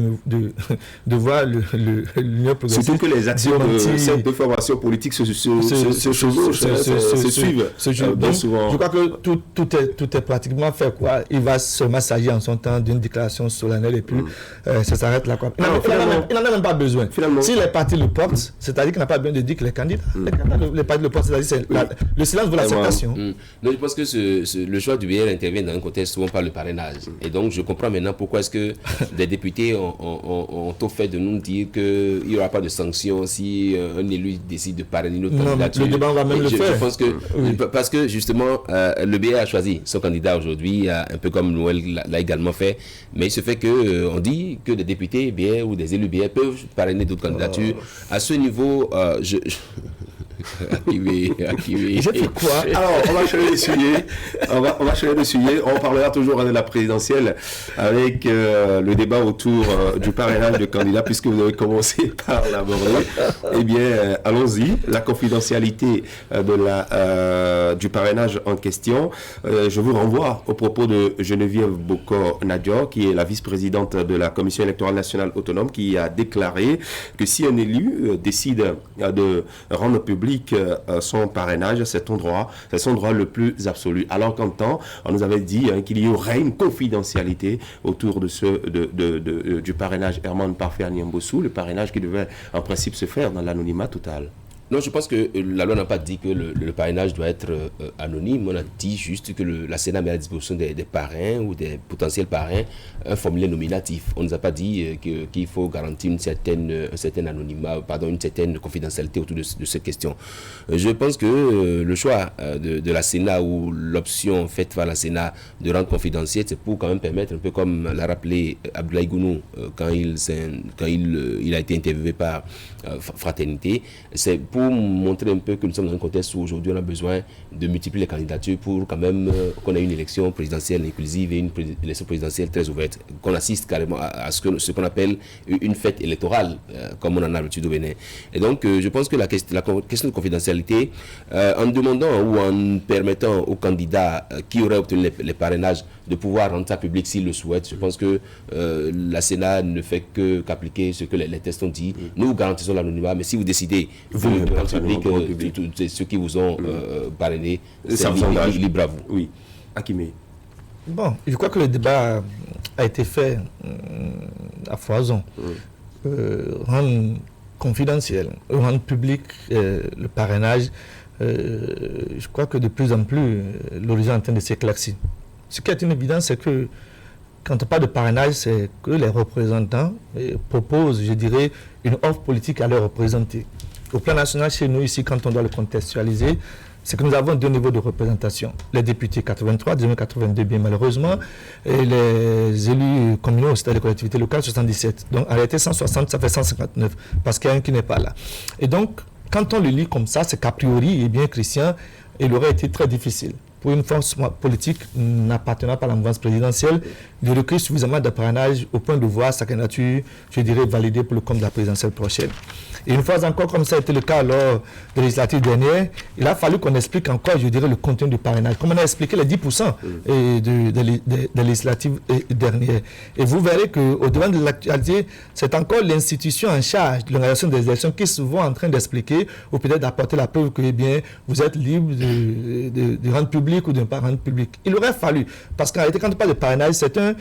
[SPEAKER 23] voir l'Union progressiste.
[SPEAKER 1] Surtout que les actions de cette formation politique se suivent bien souvent.
[SPEAKER 23] Je crois que tout est pratiquement fait. Quoi. Il va seulement s'agir en son temps d'une déclaration solennelle et puis ça s'arrête là. Quoi. Il n'en a même pas besoin. Finalement, si les partis le portent, c'est-à-dire qu'il n'a pas besoin de dire qu'il est candidat. Les partis le portent, c'est-à-dire le silence de l'acceptation.
[SPEAKER 3] Non, je pense que le choix du BR intervient dans un contexte où on parle de parrainage. Et donc, je comprends maintenant pourquoi est-ce que des députés ont au fait de nous dire qu'il n'y aura pas de sanctions si un élu décide de parrainer notre candidature.
[SPEAKER 23] Le débat, on va même le faire.
[SPEAKER 3] Je pense que, parce que justement, le BR a choisi son candidat aujourd'hui, un peu comme Noël l'a également fait. Mais il se fait qu'on dit que des députés BR ou des élus BR peuvent parrainer d'autres candidatures. À ce niveau,
[SPEAKER 23] J'ai fait quoi?
[SPEAKER 1] Alors, on va changer de sujet. On parlera toujours de la présidentielle avec le débat autour du parrainage de candidats, puisque vous avez commencé par l'aborder. Eh bien, allons-y. La confidentialité du parrainage en question. Je vous renvoie au propos de Geneviève Bokor-Nadior, qui est la vice-présidente de la Commission électorale nationale autonome, qui a déclaré que si un élu décide de rendre public son parrainage, c'est son droit le plus absolu. Alors qu'en temps, on nous avait dit qu'il y aurait une confidentialité autour de du parrainage Herman Parfait Niambossou, le parrainage qui devait en principe se faire dans l'anonymat total.
[SPEAKER 3] Non, je pense que la loi n'a pas dit que le parrainage doit être anonyme. On a dit juste que la Sénat met à disposition des parrains ou des potentiels parrains un formulaire nominatif. On ne nous a pas dit qu'il faut garantir un certain anonymat, une certaine confidentialité autour de cette question. Je pense que le choix de la Sénat ou l'option faite par la Sénat de rendre confidentiel, c'est pour quand même permettre, un peu comme l'a rappelé Abdoulaye Gounou quand il a été interviewé par Fraternité, c'est pour montrer un peu que nous sommes dans un contexte où aujourd'hui on a besoin de multiplier les candidatures pour quand même qu'on ait une élection présidentielle inclusive et une élection présidentielle très ouverte, qu'on assiste carrément à ce qu'on appelle une fête électorale, comme on en a l'habitude au Bénin. Et donc je pense que la question de confidentialité, en demandant ou en permettant aux candidats qui auraient obtenu les parrainages de pouvoir rendre ça public s'ils le souhaitent, je pense que la Sénat ne fait qu'appliquer ce que les tests ont dit. Nous garantissons l'anonymat, mais si vous décidez public, ceux qui vous ont parrainé, c'est libre à vous.
[SPEAKER 1] Oui. Akimé.
[SPEAKER 23] Bon, je crois que le débat a été fait à foison. Rendre confidentiel, rendre public le parrainage, je crois que de plus en plus l'horizon est en train de s'éclaircir. Ce qui est une évidence, c'est que quand on parle de parrainage, c'est que les représentants proposent, je dirais, une offre politique à leur représenter. Au plan national, chez nous, ici, quand on doit le contextualiser, c'est que nous avons deux niveaux de représentation. Les députés 83, 82 bien malheureusement, et les élus communaux, c'est-à-dire les collectivités locales, 77. Donc en réalité, 160, ça fait 159, parce qu'il y a un qui n'est pas là. Et donc, quand on le lit comme ça, c'est qu'a priori, eh bien, Christian, il aurait été très difficile. pour une force politique n'appartenant pas à la mouvance présidentielle de recueillir suffisamment de parrainage au point de voir sa candidature, je dirais, validée pour le compte de la présidentielle prochaine. Et une fois encore, comme ça a été le cas lors de législative dernière, il a fallu qu'on explique encore, je dirais, le contenu du parrainage. Comme on a expliqué les 10% de législative dernière. Et vous verrez qu'au-devant de l'actualité, c'est encore l'institution en charge de l'organisation des élections qui est souvent en train d'expliquer ou peut-être d'apporter la preuve que vous êtes libre de rendre public ou de ne pas rendre public. Il aurait fallu, parce qu'en réalité, quand on parle de parrainage, c'est un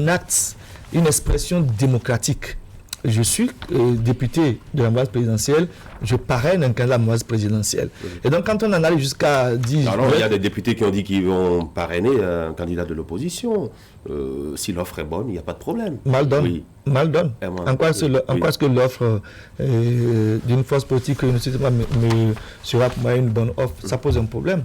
[SPEAKER 23] acte, une expression démocratique. Je suis député de la mouvance présidentielle, je parraine un candidat à la mouvance présidentielle. Et donc, quand on en arrive jusqu'à dire...
[SPEAKER 1] Alors, il y a des députés qui ont dit qu'ils vont parrainer un candidat de l'opposition. Si l'offre est bonne, il n'y a pas de problème.
[SPEAKER 23] Mal donne.
[SPEAKER 1] Oui.
[SPEAKER 23] Mal donne. En quoi est-ce que l'offre d'une force politique ne sera pour moi une bonne offre? Ça pose un problème.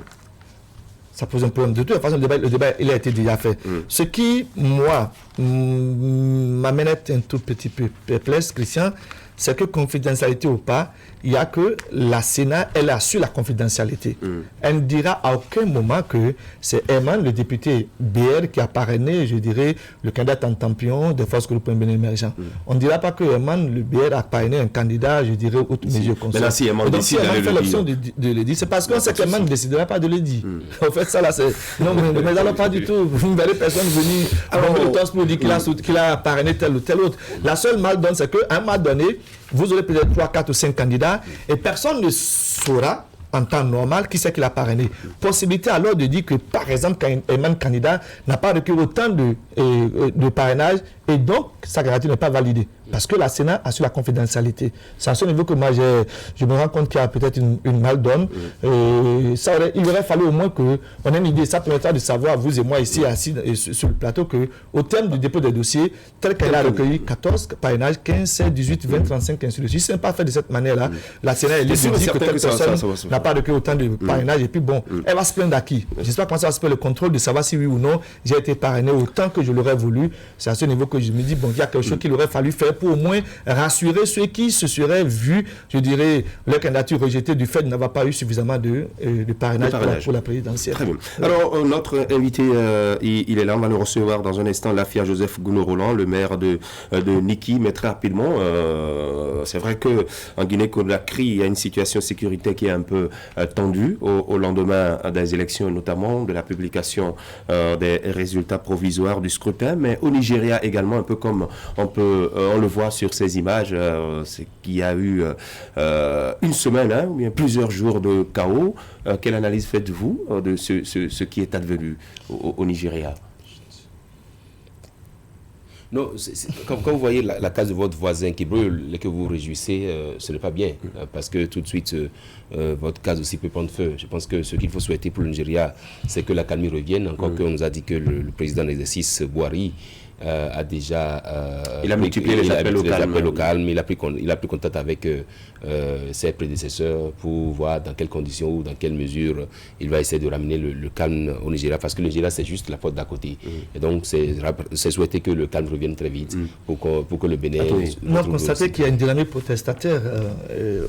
[SPEAKER 23] Ça pose un problème. De toute façon, le débat il a été déjà fait. Ce qui, moi, m'amène à être un tout petit peu perplexe, Christian, c'est que confidentialité ou pas, il n'y a que la Sénat, elle assure la confidentialité. Elle ne dira à aucun moment que c'est Herman, le député BR, qui a parrainé, je dirais, le candidat Tantampion des forces groupes émergents. On ne dira pas que Herman, le BR, a parrainé un candidat, je dirais, autre mesure comme ça.
[SPEAKER 1] Mais là, si Herman décide
[SPEAKER 23] fait l'option de le dire, c'est parce qu'on sait qu'Herman ne décidera pas de le dire. En fait, ça là, c'est... Non, mais alors pas du tout. Vous ne verrez personne venir prendre le torse pour dire qu'il a parrainé tel ou tel autre. La seule mal donne, c'est qu'à un moment donné, vous aurez peut-être 3, 4 ou 5 candidats et personne ne saura en temps normal qui c'est qui l'a parrainé. Possibilité alors de dire que, par exemple, qu'un même candidat n'a pas recueilli autant de parrainage et donc sa candidature n'est pas validée. Parce que la Sénat assure la confidentialité. C'est à ce niveau que moi, je me rends compte qu'il y a peut-être une mal-donne. Il aurait fallu au moins qu'on ait une idée. Ça permettra de savoir, vous et moi ici, assis sur le plateau, qu'au terme du dépôt des dossiers, tel qu'elle a recueilli 14 parrainages, 15, 16, 18, 20, 35, ainsi de suite. Si ce n'est pas fait de cette manière-là, la Sénat, elle dit que telle personne n'a pas recueilli autant de parrainages. Et puis bon, elle va se plaindre à qui? J'espère qu'on va se faire le contrôle de savoir si oui ou non j'ai été parrainé autant que je l'aurais voulu. C'est à ce niveau que je me dis, bon, il y a quelque chose qu'il aurait fallu faire pour au moins rassurer ceux qui se seraient vus, je dirais, leur candidature rejetée du fait de n'avoir pas eu suffisamment de parrainage pour la présidentielle.
[SPEAKER 1] Très bien. Alors, notre invité, il est là, on va le recevoir dans un instant, Lafia Joseph Gouno-Roland, le maire de Niki, mais très rapidement, c'est vrai qu'en Guinée-Conakry, il y a une situation sécuritaire qui est un peu tendue au lendemain des élections, notamment de la publication des résultats provisoires du scrutin, mais au Nigeria également, un peu comme on le voit sur ces images, c'est qu'il y a eu une semaine, ou bien plusieurs jours de chaos. Quelle analyse faites-vous de ce qui est advenu au Nigeria?
[SPEAKER 3] Non, quand vous voyez la case de votre voisin qui brûle et que vous vous réjouissez, ce n'est pas bien, parce que tout de suite, votre case aussi peut prendre feu. Je pense que ce qu'il faut souhaiter pour le Nigeria, c'est que la calmie revienne, encore qu'on nous a dit que le président d'exercice, Buhari, a déjà
[SPEAKER 1] il a multiplié les appels au calme.
[SPEAKER 3] Il a pris contact avec ses prédécesseurs pour voir dans quelles conditions ou dans quelle mesure il va essayer de ramener le calme au Nigeria, parce que le Nigeria c'est juste la porte d'à côté. Et donc c'est souhaiter que le calme revienne très vite pour que le Bénin...
[SPEAKER 23] On a constaté qu'il y a une dynamique protestataire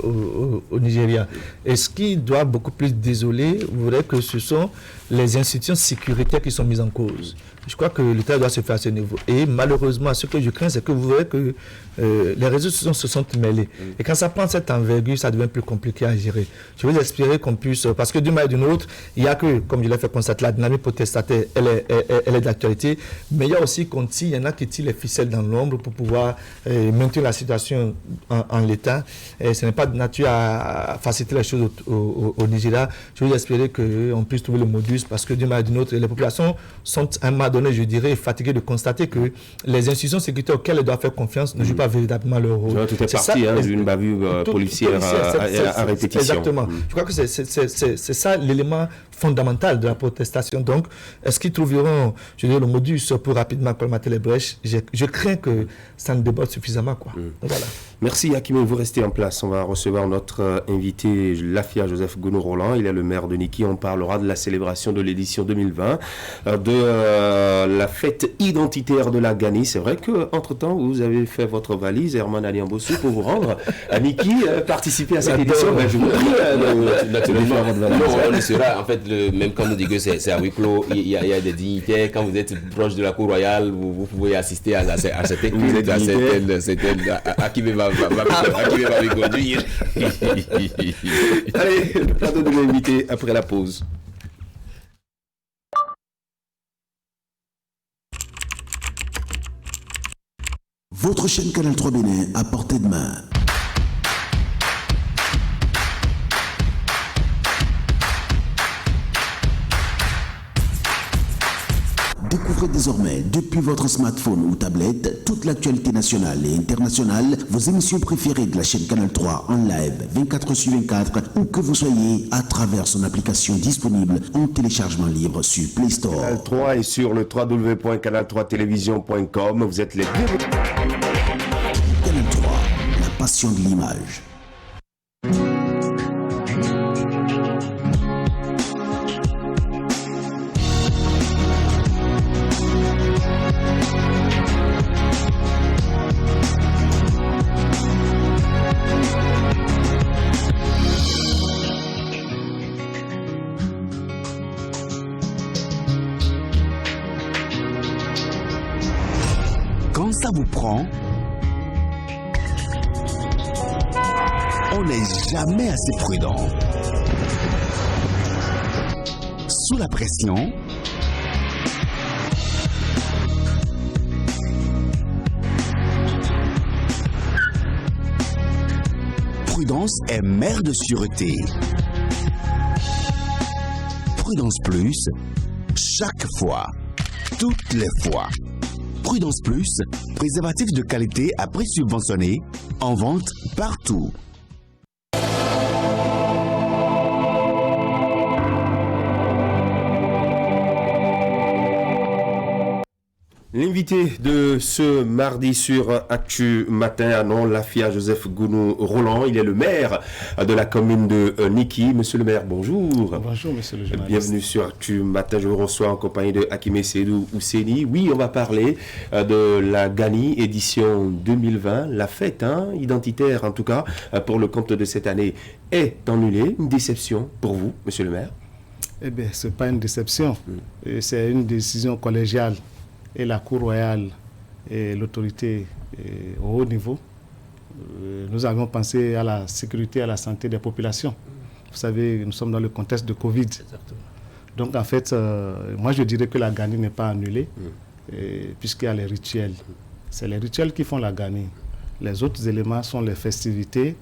[SPEAKER 23] au Nigeria. Et ce qui doit beaucoup plus désoler, vous verrez que ce sont les institutions sécuritaires qui sont mises en cause. Je crois que l'État doit se faire à ce niveau. Et malheureusement, ce que je crains, c'est que vous verrez que les réseaux sociaux se sont mêlés. Et quand ça prend cette envergure, ça devient plus compliqué à gérer. Je veux espérer qu'on puisse... Parce que d'une manière ou d'une autre, il y a que, comme je l'ai fait constater, la dynamique protestataire, elle est d'actualité. Mais il y a aussi qu'on tire, il y en a qui tirent les ficelles dans l'ombre pour pouvoir maintenir la situation en l'état. Et ce n'est pas de nature à faciliter les choses au Nigeria. Je veux espérer qu'on puisse trouver le modus, parce que d'une manière ou d'une autre, les populations sont à un moment donné, je dirais, fatiguées de constater que les institutions sécuritaires auxquelles elles doivent faire confiance ne jouent pas véritablement leur rôle.
[SPEAKER 1] Tout est parti d'une bavure policière à répétition.
[SPEAKER 23] Exactement. Je crois que c'est ça l'élément fondamental de la protestation. Donc, est-ce qu'ils trouveront, je dirais, le modus pour rapidement colmater les brèches? Je crains que ça ne déborde suffisamment, quoi. Voilà.
[SPEAKER 1] Merci Hakim, vous restez en place. On va recevoir notre invité Lafia Joseph Gouno-Roland. Il est le maire de Niki. On parlera de la célébration de l'édition 2020 de la fête identitaire de la Gani. C'est vrai qu'entre-temps, vous avez fait votre valise, Herman Aliambossou, pour vous rendre à Niki, participer à cette édition. Je vous prie
[SPEAKER 3] naturellement. On le sera, en fait, même quand on dit que c'est à huis clos, il y a des dignitaires. Quand vous êtes proche de la cour royale, vous pouvez assister à certaines cultes, à qui va me conduire.
[SPEAKER 1] Allez, le plateau de l'invité après la pause.
[SPEAKER 5] Votre chaîne Canal 3 Bénin à portée de main. Découvrez désormais, depuis votre smartphone ou tablette, toute l'actualité nationale et internationale, vos émissions préférées de la chaîne Canal 3 en live 24/24, où que vous soyez, à travers son application disponible en téléchargement libre sur Play Store.
[SPEAKER 1] Canal 3 et sur le www.canal3television.com. Vous êtes les bienvenus.
[SPEAKER 5] Canal 3, la passion de l'image. Quand ça vous prend, on n'est jamais assez prudent. Sous la pression, prudence est mère de sûreté. Prudence Plus, chaque fois, toutes les fois. Prudence Plus, préservatif de qualité à prix subventionné, en vente partout.
[SPEAKER 1] L'invité de ce mardi sur Actu Matin, Lafia Joseph Gounou Roland, il est le maire de la commune de Niki. Monsieur le maire, bonjour.
[SPEAKER 8] Bonjour, monsieur le journaliste.
[SPEAKER 1] Bienvenue sur Actu Matin. Je vous reçois en compagnie de Hakime Seydou Ouseni. Oui, on va parler de la Gani édition 2020. La fête identitaire, en tout cas, pour le compte de cette année, est annulée. Une déception pour vous, monsieur le maire?
[SPEAKER 8] Eh bien, ce n'est pas une déception. C'est une décision collégiale. Et la Cour royale et l'autorité au haut niveau, nous avions pensé à la sécurité et à la santé des populations. Vous savez, nous sommes dans le contexte de Covid.
[SPEAKER 23] Exactement.
[SPEAKER 8] Donc en fait, moi je dirais que la Gani n'est pas annulée, puisqu'il y a les rituels. C'est les rituels qui font la Gani. Les autres éléments sont les festivités.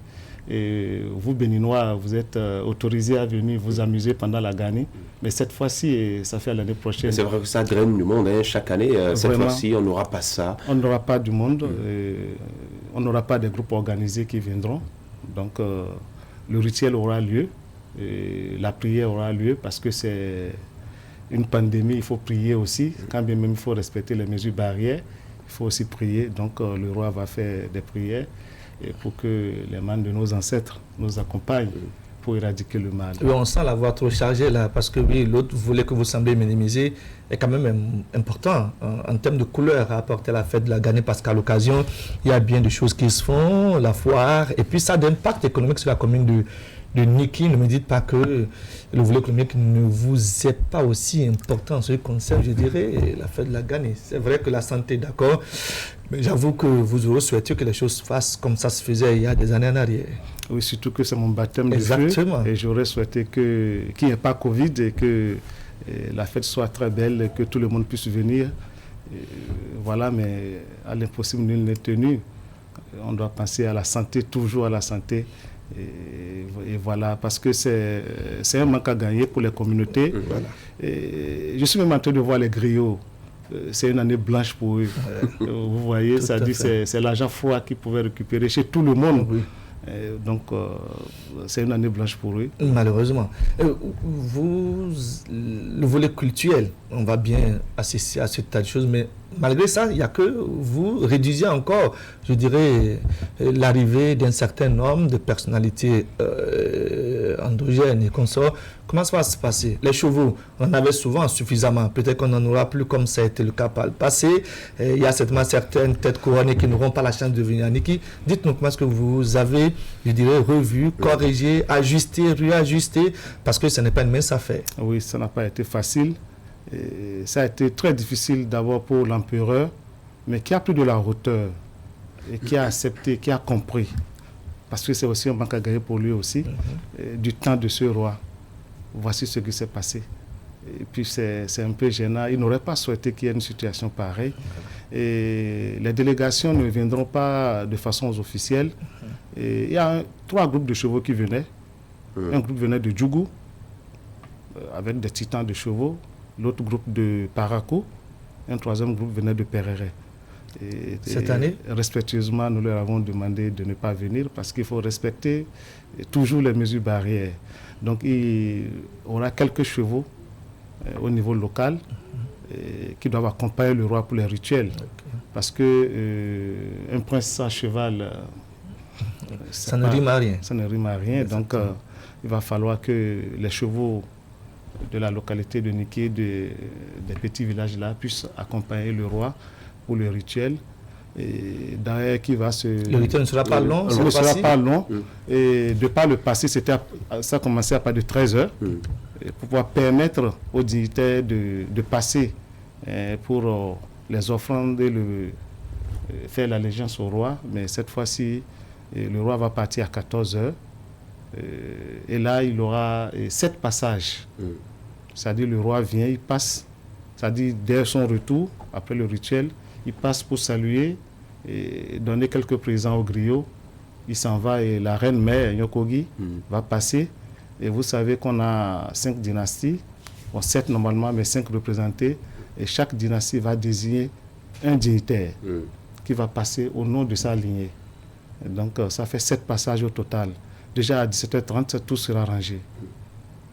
[SPEAKER 8] Et vous, Béninois, vous êtes autorisés à venir vous amuser pendant la Gani. Mais cette fois-ci, ça fait l'année prochaine.
[SPEAKER 1] C'est vrai que ça draine du monde. Chaque année, cette fois-ci, on n'aura pas ça.
[SPEAKER 8] On n'aura pas du monde. On n'aura pas des groupes organisés qui viendront. Donc, le rituel aura lieu. Et la prière aura lieu parce que c'est une pandémie. Il faut prier aussi. Quand bien même il faut respecter les mesures barrières, il faut aussi prier. Donc, le roi va faire des prières. Et pour que les mains de nos ancêtres nous accompagnent pour éradiquer le mal.
[SPEAKER 23] Oui, on sent la voix trop chargée là, parce que oui, l'autre volet que vous semblez minimiser est quand même important en termes de couleur à apporter à la fête de la Gani, parce qu'à l'occasion, il y a bien des choses qui se font, la foire, et puis ça a d'impact économique sur la commune de Niki. Ne me dites pas que le volet économique ne vous est pas aussi important en ce qui concerne, je dirais, la fête de la Gani. C'est vrai que la santé, d'accord, mais j'avoue que vous aurez souhaité que les choses se fassent comme ça se faisait il y a des années en arrière.
[SPEAKER 8] Oui, surtout que c'est mon baptême de feu.
[SPEAKER 23] Exactement.
[SPEAKER 8] Et j'aurais souhaité qu'il n'y ait pas Covid et que la fête soit très belle et que tout le monde puisse venir. Voilà, mais à l'impossible, nul n'est tenu. On doit penser à la santé, toujours à la santé. Et voilà, parce que c'est un manque à gagner pour les communautés.
[SPEAKER 23] Voilà.
[SPEAKER 8] Et je suis même en train de voir les griots. C'est une année blanche pour eux. Vous voyez, ça dit c'est l'argent froid qu'ils pouvaient récupérer chez tout le monde.
[SPEAKER 23] Oui.
[SPEAKER 8] Donc, c'est une année blanche pour eux.
[SPEAKER 23] Malheureusement. Le volet culturel, on va bien assister à ce tas de choses, mais malgré ça, il n'y a que vous réduisez encore, je dirais, l'arrivée d'un certain nombre de personnalités en androgènes et consorts. Comment ça va se passer? Les chevaux, on en avait souvent suffisamment. Peut-être qu'on n'en aura plus comme ça a été le cas par le passé. Il y a certainement certaines têtes couronnées qui n'auront pas la chance de venir à Niki. Dites-nous comment est-ce que vous avez, je dirais, revu, corrigé, ajusté, réajusté, parce que ce n'est pas une mince affaire.
[SPEAKER 8] Oui, ça n'a pas été facile. Et ça a été très difficile d'abord pour l'empereur, mais qui a pris de la hauteur et qui a accepté, qui a compris. Parce que c'est aussi un manque à gagner pour lui aussi, du temps de ce roi. Voici ce qui s'est passé. Et puis c'est un peu gênant. Il n'aurait pas souhaité qu'il y ait une situation pareille. Et les délégations ne viendront pas de façon officielle. Et il y a 3 groupes de chevaux qui venaient. Un groupe venait de Djougou, avec des titans de chevaux. L'autre groupe de Parakou. Un 3e groupe venait de Perere.
[SPEAKER 23] Cette année,
[SPEAKER 8] respectueusement, nous leur avons demandé de ne pas venir parce qu'il faut respecter toujours les mesures barrières. Donc, il y aura quelques chevaux au niveau local qui doivent accompagner le roi pour les rituels. Parce que un prince sans cheval,
[SPEAKER 23] ça ne rime à rien.
[SPEAKER 8] Ça ne rime à rien. Donc, il va falloir que les chevaux de la localité de Niki, des petits villages là, puissent accompagner le roi pour le rituel. Et d'ailleurs, qui va se... Le
[SPEAKER 23] rituel ne sera pas long.
[SPEAKER 8] Ne sera pas long. Et de par le passé, ça a commencé à partir de 13 heures. Pour pouvoir permettre aux dignitaires de passer pour les offrandes et faire l'allégeance au roi. Mais cette fois-ci, le roi va partir à 14 heures. Et là, il aura 7 passages. C'est-à-dire, le roi vient, il passe. C'est-à-dire, dès son retour, après le rituel, il passe pour saluer et donner quelques présents au griot. Il s'en va et la reine mère, Nyokogi, va passer. Et vous savez qu'on a 5 dynasties, 7 normalement, mais 5 représentés. Et chaque dynastie va désigner un dignitaire qui va passer au nom de sa lignée. Et donc, ça fait 7 passages au total. Déjà à 17h30, tout sera rangé.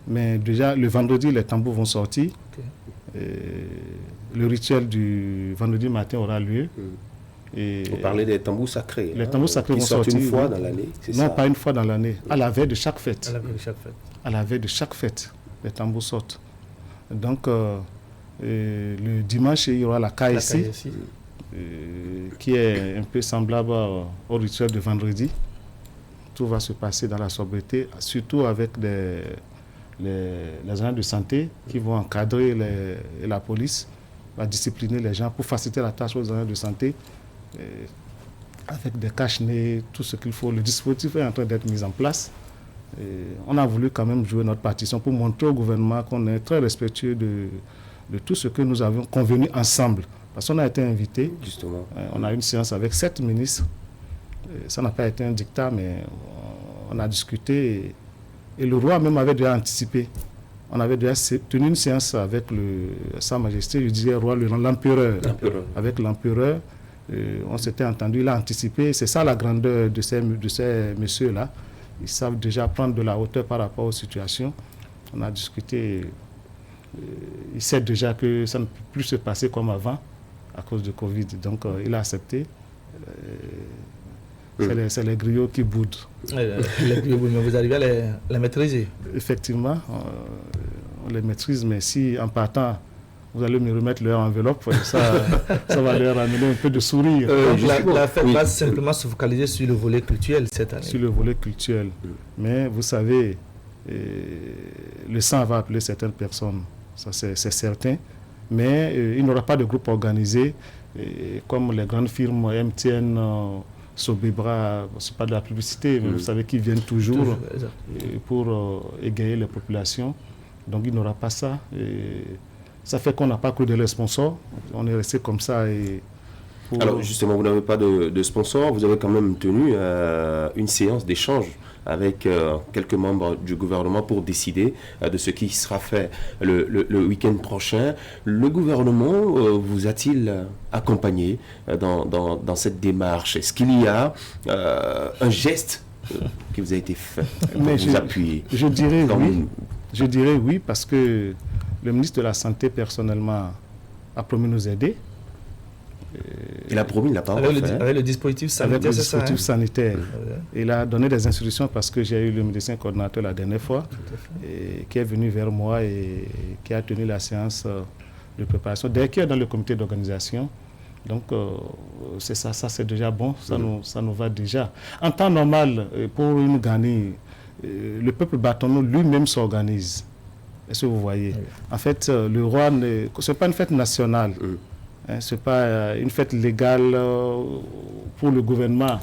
[SPEAKER 8] Mais déjà, le vendredi, les tambours vont sortir. Le rituel du vendredi matin aura lieu.
[SPEAKER 1] Et vous parlez des tambours sacrés.
[SPEAKER 8] Les tambours sacrés vont sortir
[SPEAKER 1] une fois dans l'année.
[SPEAKER 8] Non, pas une fois dans l'année. À la veille de chaque fête.
[SPEAKER 23] À la veille de chaque fête.
[SPEAKER 8] À la veille de chaque fête, les tambours sortent. Donc, le dimanche, il y aura la KSI, qui est un peu semblable au rituel de vendredi. Tout va se passer dans la sobriété, surtout avec les agents de santé qui vont encadrer la police, va discipliner les gens pour faciliter la tâche aux agents de santé, avec des cache-nez, tout ce qu'il faut. Le dispositif est en train d'être mis en place. Et on a voulu quand même jouer notre partition pour montrer au gouvernement qu'on est très respectueux de tout ce que nous avons convenu ensemble. Parce qu'on a été invité, justement. On a eu une séance avec 7 ministres. Ça n'a pas été un dictat, mais on a discuté. Et le roi même avait déjà anticipé. On avait déjà tenu une séance avec Sa Majesté, je disais roi, l'empereur. Avec l'empereur, on s'était entendu, il a anticipé. C'est ça la grandeur de ces messieurs-là. Ils savent déjà prendre de la hauteur par rapport aux situations. On a discuté. Il sait déjà que ça ne peut plus se passer comme avant à cause de Covid. Donc, il a accepté. C'est les griots qui boudent.
[SPEAKER 23] Les griots, mais vous arrivez à les maîtriser? Effectivement,
[SPEAKER 8] on les maîtrise, mais si en partant, vous allez me remettre leur enveloppe, ça va leur amener un peu de sourire.
[SPEAKER 23] La fête va simplement se focaliser sur le volet culturel cette année.
[SPEAKER 8] Sur le volet culturel. Mais vous savez, le sang va appeler certaines personnes, ça c'est certain. Mais il n'y aura pas de groupe organisé, comme les grandes firmes MTN, Sobebra, ce n'est pas de la publicité, mais vous savez qu'ils viennent toujours pour égayer les populations. Donc il n'y aura pas ça. Ça fait qu'on n'a pas que de les sponsors. On est resté comme ça.
[SPEAKER 1] Alors justement, vous n'avez pas de sponsors. Vous avez quand même tenu une séance d'échange avec quelques membres du gouvernement pour décider de ce qui sera fait le week-end prochain. Le gouvernement vous a-t-il accompagné dans cette démarche? Est-ce qu'il y a un geste qui vous a été fait pour vous appuyer?
[SPEAKER 8] Je dirais oui, parce que le ministre de la Santé, personnellement, a promis nous aider.
[SPEAKER 1] Il a promis, il n'a pas
[SPEAKER 23] avec le dispositif sanitaire.
[SPEAKER 8] Avec le dispositif sanitaire. Il a donné des instructions parce que j'ai eu le médecin coordonnateur la dernière fois, qui est venu vers moi et qui a tenu la séance de préparation. Dès qu'il est dans le comité d'organisation, donc c'est ça c'est déjà bon, ça nous va déjà. En temps normal, pour une Gani, le peuple Batono lui-même s'organise. Est-ce que vous voyez? En fait, le roi, ce n'est pas une fête nationale, ce n'est pas une fête légale pour le gouvernement.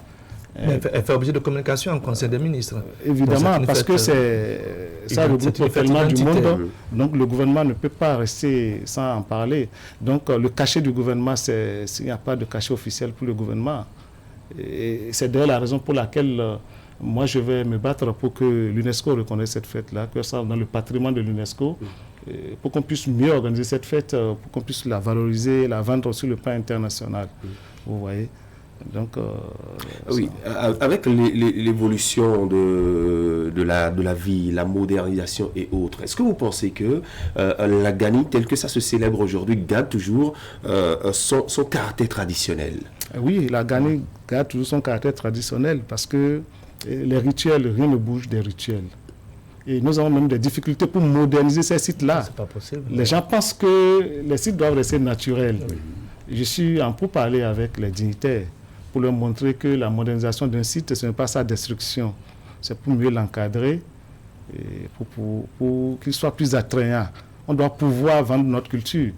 [SPEAKER 23] Mais elle fait objet de communication en Conseil des ministres.
[SPEAKER 8] Évidemment, parce que ça regroupe tellement du monde, donc le gouvernement ne peut pas rester sans en parler. Donc le cachet du gouvernement, s'il n'y a pas de cachet officiel pour le gouvernement. Et c'est d'ailleurs la raison pour laquelle moi je vais me battre pour que l'UNESCO reconnaisse cette fête-là, que ça dans le patrimoine de l'UNESCO, pour qu'on puisse mieux organiser cette fête, pour qu'on puisse la valoriser, la vendre sur le plan international. Vous voyez? Donc,
[SPEAKER 1] oui, avec l'évolution de la vie, la modernisation et autres, est-ce que vous pensez que la Gani, telle que ça se célèbre aujourd'hui, garde toujours son caractère traditionnel?
[SPEAKER 8] Oui, la Gani garde toujours son caractère traditionnel parce que les rituels, rien ne bouge des rituels. Et nous avons même des difficultés pour moderniser ces sites-là.
[SPEAKER 23] C'est pas possible.
[SPEAKER 8] Les gens pensent que les sites doivent rester naturels. Oui. Je suis en pourparlers avec les dignitaires pour leur montrer que la modernisation d'un site, ce n'est pas sa destruction. C'est pour mieux l'encadrer, pour qu'il soit plus attrayant. On doit pouvoir vendre notre culture.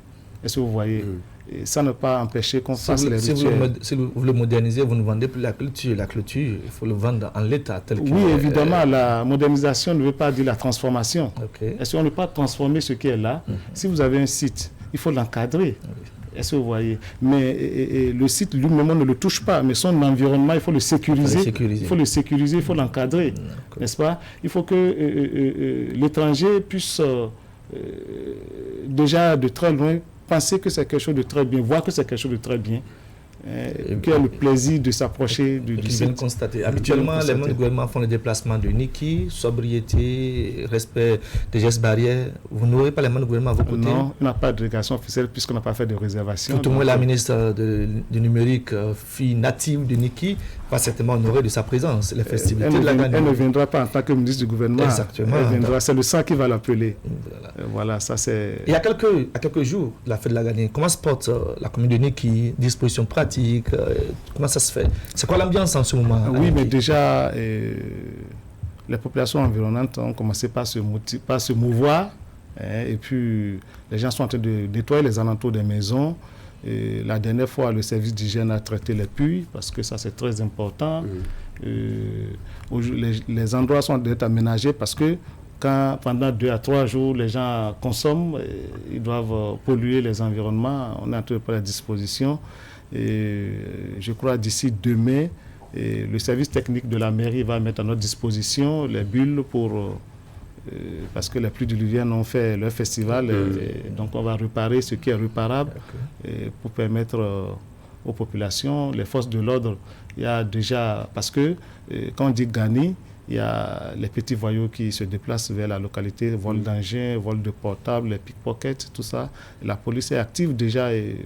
[SPEAKER 8] Est-ce que vous voyez? Et ça ne pas empêcher qu'on fasse les rituels.
[SPEAKER 23] Si vous le modernisez, vous ne vendez plus la culture. La culture, il faut le vendre en l'état tel qu'il est.
[SPEAKER 8] Oui, évidemment, la modernisation ne veut pas dire la transformation. Est-ce qu'on ne peut pas transformer ce qui est là? Si vous avez un site, il faut l'encadrer. Est-ce que vous voyez? Mais le site lui-même, on ne le touche pas, mais son environnement, il faut le sécuriser. Il faut le sécuriser, il faut l'encadrer, n'est-ce pas? Il faut que l'étranger puisse déjà de très loin penser que c'est quelque chose de très bien, voir que c'est quelque chose de très bien, qui a le plaisir de s'approcher du site.
[SPEAKER 23] Constater. Habituellement, les membres du gouvernement font le déplacement de Niki, sobriété, respect des gestes barrières. Vous n'aurez pas les membres du gouvernement à vos côtés?
[SPEAKER 8] Non, on n'a pas de délégation officielle puisqu'on n'a pas fait de réservation.
[SPEAKER 23] Tout au moins, la ministre du numérique, fille native de Niki, va certainement honorer de sa présence les festivités de la Gani.
[SPEAKER 8] Elle ne viendra pas en tant que ministre du gouvernement.
[SPEAKER 23] Exactement.
[SPEAKER 8] Elle viendra, c'est le sang qui va l'appeler. Voilà, ça c'est...
[SPEAKER 23] Il y a quelques jours, la fête de la Gani, comment se porte la commune de Niki, dispositions pratiques, comment ça se fait? C'est quoi l'ambiance en ce moment?
[SPEAKER 8] Oui, mais déjà, les populations environnantes ont commencé par se mouvoir, et puis les gens sont en train de nettoyer les alentours des maisons. Et la dernière fois, le service d'hygiène a traité les puits, parce que ça c'est très important. Les endroits sont aménagés parce que quand pendant 2 à 3 jours, les gens consomment, ils doivent polluer les environnements. On est en train de prendre la disposition. Et je crois d'ici demain, le service technique de la mairie va mettre à notre disposition les bulles parce que les pluies diluviennes ont fait leur festival. Et donc on va réparer ce qui est réparable pour permettre aux populations, les forces de l'ordre. Il y a déjà, parce que quand on dit Gani, il y a les petits voyous qui se déplacent vers la localité, vol d'engins, vol de portables, les pickpockets, tout ça. La police est active déjà et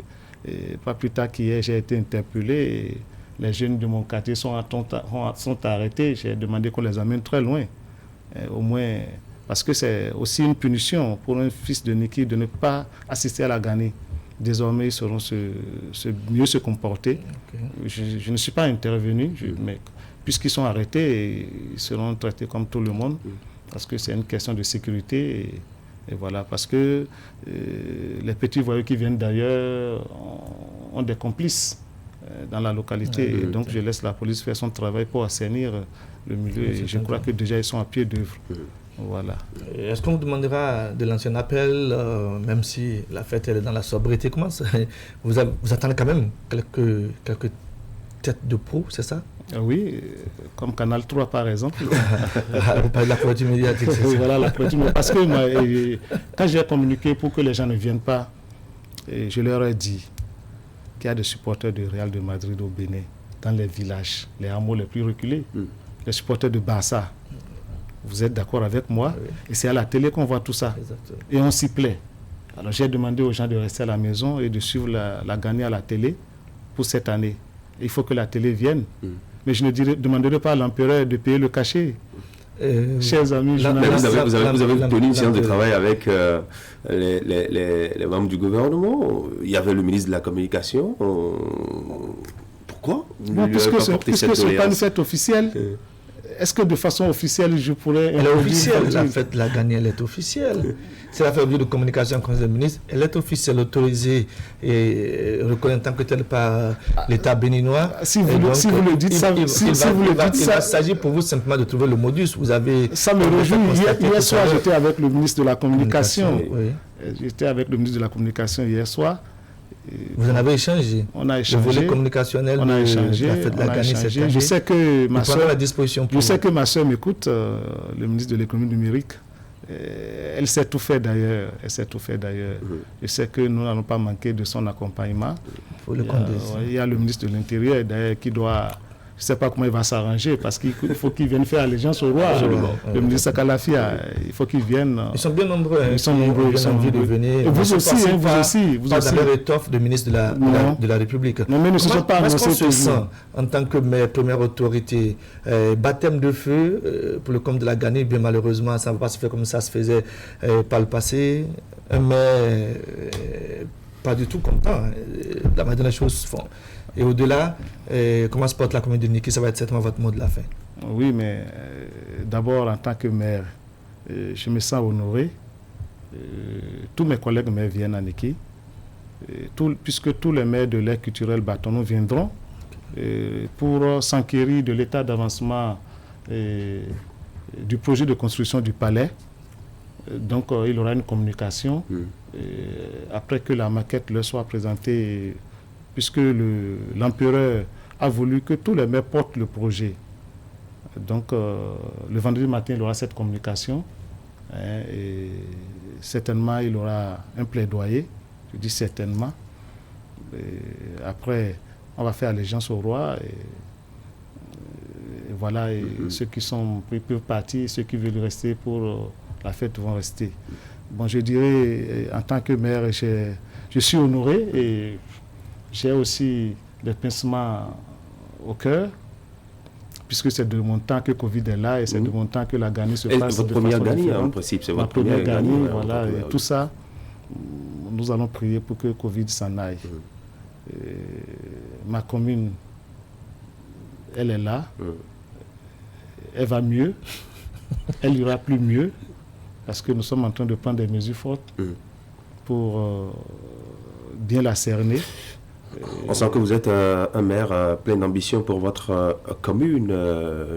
[SPEAKER 8] pas plus tard qu'hier, j'ai été interpellé et les jeunes de mon quartier sont arrêtés. J'ai demandé qu'on les amène très loin, au moins, parce que c'est aussi une punition pour un fils de Niki de ne pas assister à la Gani. Désormais, ils sauront mieux se comporter. Je ne suis pas intervenu, mais puisqu'ils sont arrêtés, ils seront traités comme tout le monde, parce que c'est une question de sécurité. Et voilà, parce que les petits voyous qui viennent d'ailleurs ont des complices dans la localité. Et donc, je laisse la police faire son travail pour assainir le milieu. Et je crois que déjà, ils sont à pied d'œuvre. Voilà.
[SPEAKER 23] Est-ce qu'on vous demandera de lancer un appel, même si la fête est dans la sobriété? Comment ça, vous attendez quand même quelques têtes de proue, c'est ça?
[SPEAKER 8] Oui, comme Canal 3 par exemple.
[SPEAKER 23] Vous parlez de la couverture médiatique, c'est ça?
[SPEAKER 8] Voilà, la couverture médiatique. Parce que quand j'ai communiqué pour que les gens ne viennent pas, je leur ai dit qu'il y a des supporters de Real de Madrid au Bénin, dans les villages, les hameaux les plus reculés, les supporters de Barça. Vous êtes d'accord avec moi? Oui. Et c'est à la télé qu'on voit tout ça. Exactement. Et on s'y plaît. Alors j'ai demandé aux gens de rester à la maison et de suivre la Gani à la télé pour cette année. Il faut que la télé vienne. Mais je ne demanderai pas à l'empereur de payer le cachet. Chers amis journalistes.
[SPEAKER 1] Vous avez tenu une séance de travail avec les membres du gouvernement. Il y avait le ministre de la Communication. Pourquoi
[SPEAKER 8] puisque ce n'est pas une fête officielle. Est-ce que de façon officielle, je pourrais...
[SPEAKER 23] Elle est officielle, la fête de la Gani, elle est officielle. C'est la fête de communication en Conseil des ministres. Elle est officielle, autorisée et reconnue en tant que telle par l'État béninois.
[SPEAKER 8] Si vous le dites,
[SPEAKER 23] il va s'agir pour vous simplement de trouver le modus. Vous avez...
[SPEAKER 8] Ça me réjouit. Hier soir, j'étais avec le ministre de la Communication. J'étais avec le ministre de la Communication hier soir.
[SPEAKER 23] Vous en avez échangé.
[SPEAKER 8] On a échangé.
[SPEAKER 23] Le volet communicationnel.
[SPEAKER 8] On a échangé.
[SPEAKER 23] La fête de la Gani cette année.
[SPEAKER 8] Je sais que ma soeur m'écoute, le ministre de l'économie numérique. Elle sait tout faire d'ailleurs. Je sais que nous n'allons pas manquer de son accompagnement. Il y a le ministre de l'Intérieur d'ailleurs qui doit... Je ne sais pas comment il va s'arranger parce qu'il faut qu'il vienne faire allégeance au roi. Le ministre Sakalafia, il faut qu'il vienne.
[SPEAKER 23] Ils sont bien nombreux.
[SPEAKER 8] Ils sont nombreux.
[SPEAKER 23] Ils ont envie de venir.
[SPEAKER 8] Et vous aussi.
[SPEAKER 23] Pas dans leur étoffe de ministre de la République.
[SPEAKER 8] Non, mais ne se sont pas annoncés.
[SPEAKER 23] Est-ce qu'on se sent en tant que maire, première autorité, baptême de feu pour le compte de la Gani, bien malheureusement, ça ne va pas se faire comme ça se faisait par le passé. Un maire pas du tout content de la manière dont les choses se font. Et au-delà, comment se porte la commune de Niki? Ça va être certainement votre mot de la fin.
[SPEAKER 8] Oui, mais d'abord, en tant que maire, je me sens honoré. Tous mes collègues maires viennent à Niki. Puisque tous les maires de l'aire culturelle Bâtonneau viendront pour s'enquérir de l'état d'avancement du projet de construction du palais. Donc, il y aura une communication après que la maquette leur soit présentée, puisque l'empereur a voulu que tous les maires portent le projet. Donc, le vendredi matin, il y aura cette communication. Et certainement, il y aura un plaidoyer. Je dis certainement. Et après, on va faire allégeance au roi. Et voilà, et ceux qui sont peuvent partir, ceux qui veulent rester pour la fête vont rester. Bon, je dirais, en tant que maire, je suis honoré et j'ai aussi des pincements au cœur, puisque c'est de mon temps que Covid est là et c'est de mon temps que la Gani se passe.
[SPEAKER 1] Votre première Gani, en principe, c'est votre première Gani.
[SPEAKER 8] Voilà, et tout ça, nous allons prier pour que Covid s'en aille. Ma commune, elle est là, elle va mieux, elle ira plus mieux, parce que nous sommes en train de prendre des mesures fortes pour bien la cerner.
[SPEAKER 1] On sent que vous êtes un maire plein d'ambition pour votre commune,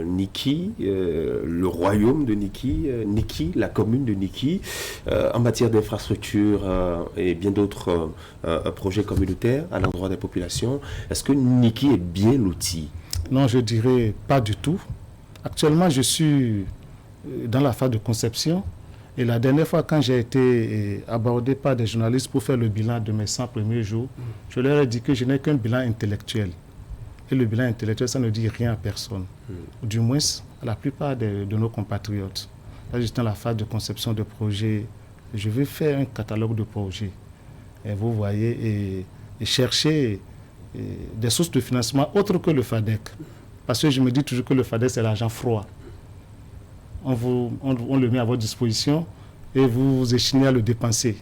[SPEAKER 1] Niki, le royaume de Niki, Niki, la commune de Niki, en matière d'infrastructure et bien d'autres projets communautaires à l'endroit des populations. Est-ce que Niki est bien loti?
[SPEAKER 8] Non, je dirais pas du tout. Actuellement, je suis dans la phase de conception. Et la dernière fois, quand j'ai été abordé par des journalistes pour faire le bilan de mes 100 premiers jours, je leur ai dit que je n'ai qu'un bilan intellectuel. Et le bilan intellectuel, ça ne dit rien à personne. Du moins, à la plupart de nos compatriotes. Là, j'étais dans la phase de conception de projets. Je vais faire un catalogue de projets. Et vous voyez, et chercher des sources de financement autres que le FADEC. Parce que je me dis toujours que le FADEC, c'est l'argent froid. On le met à votre disposition et vous échinez à le dépenser.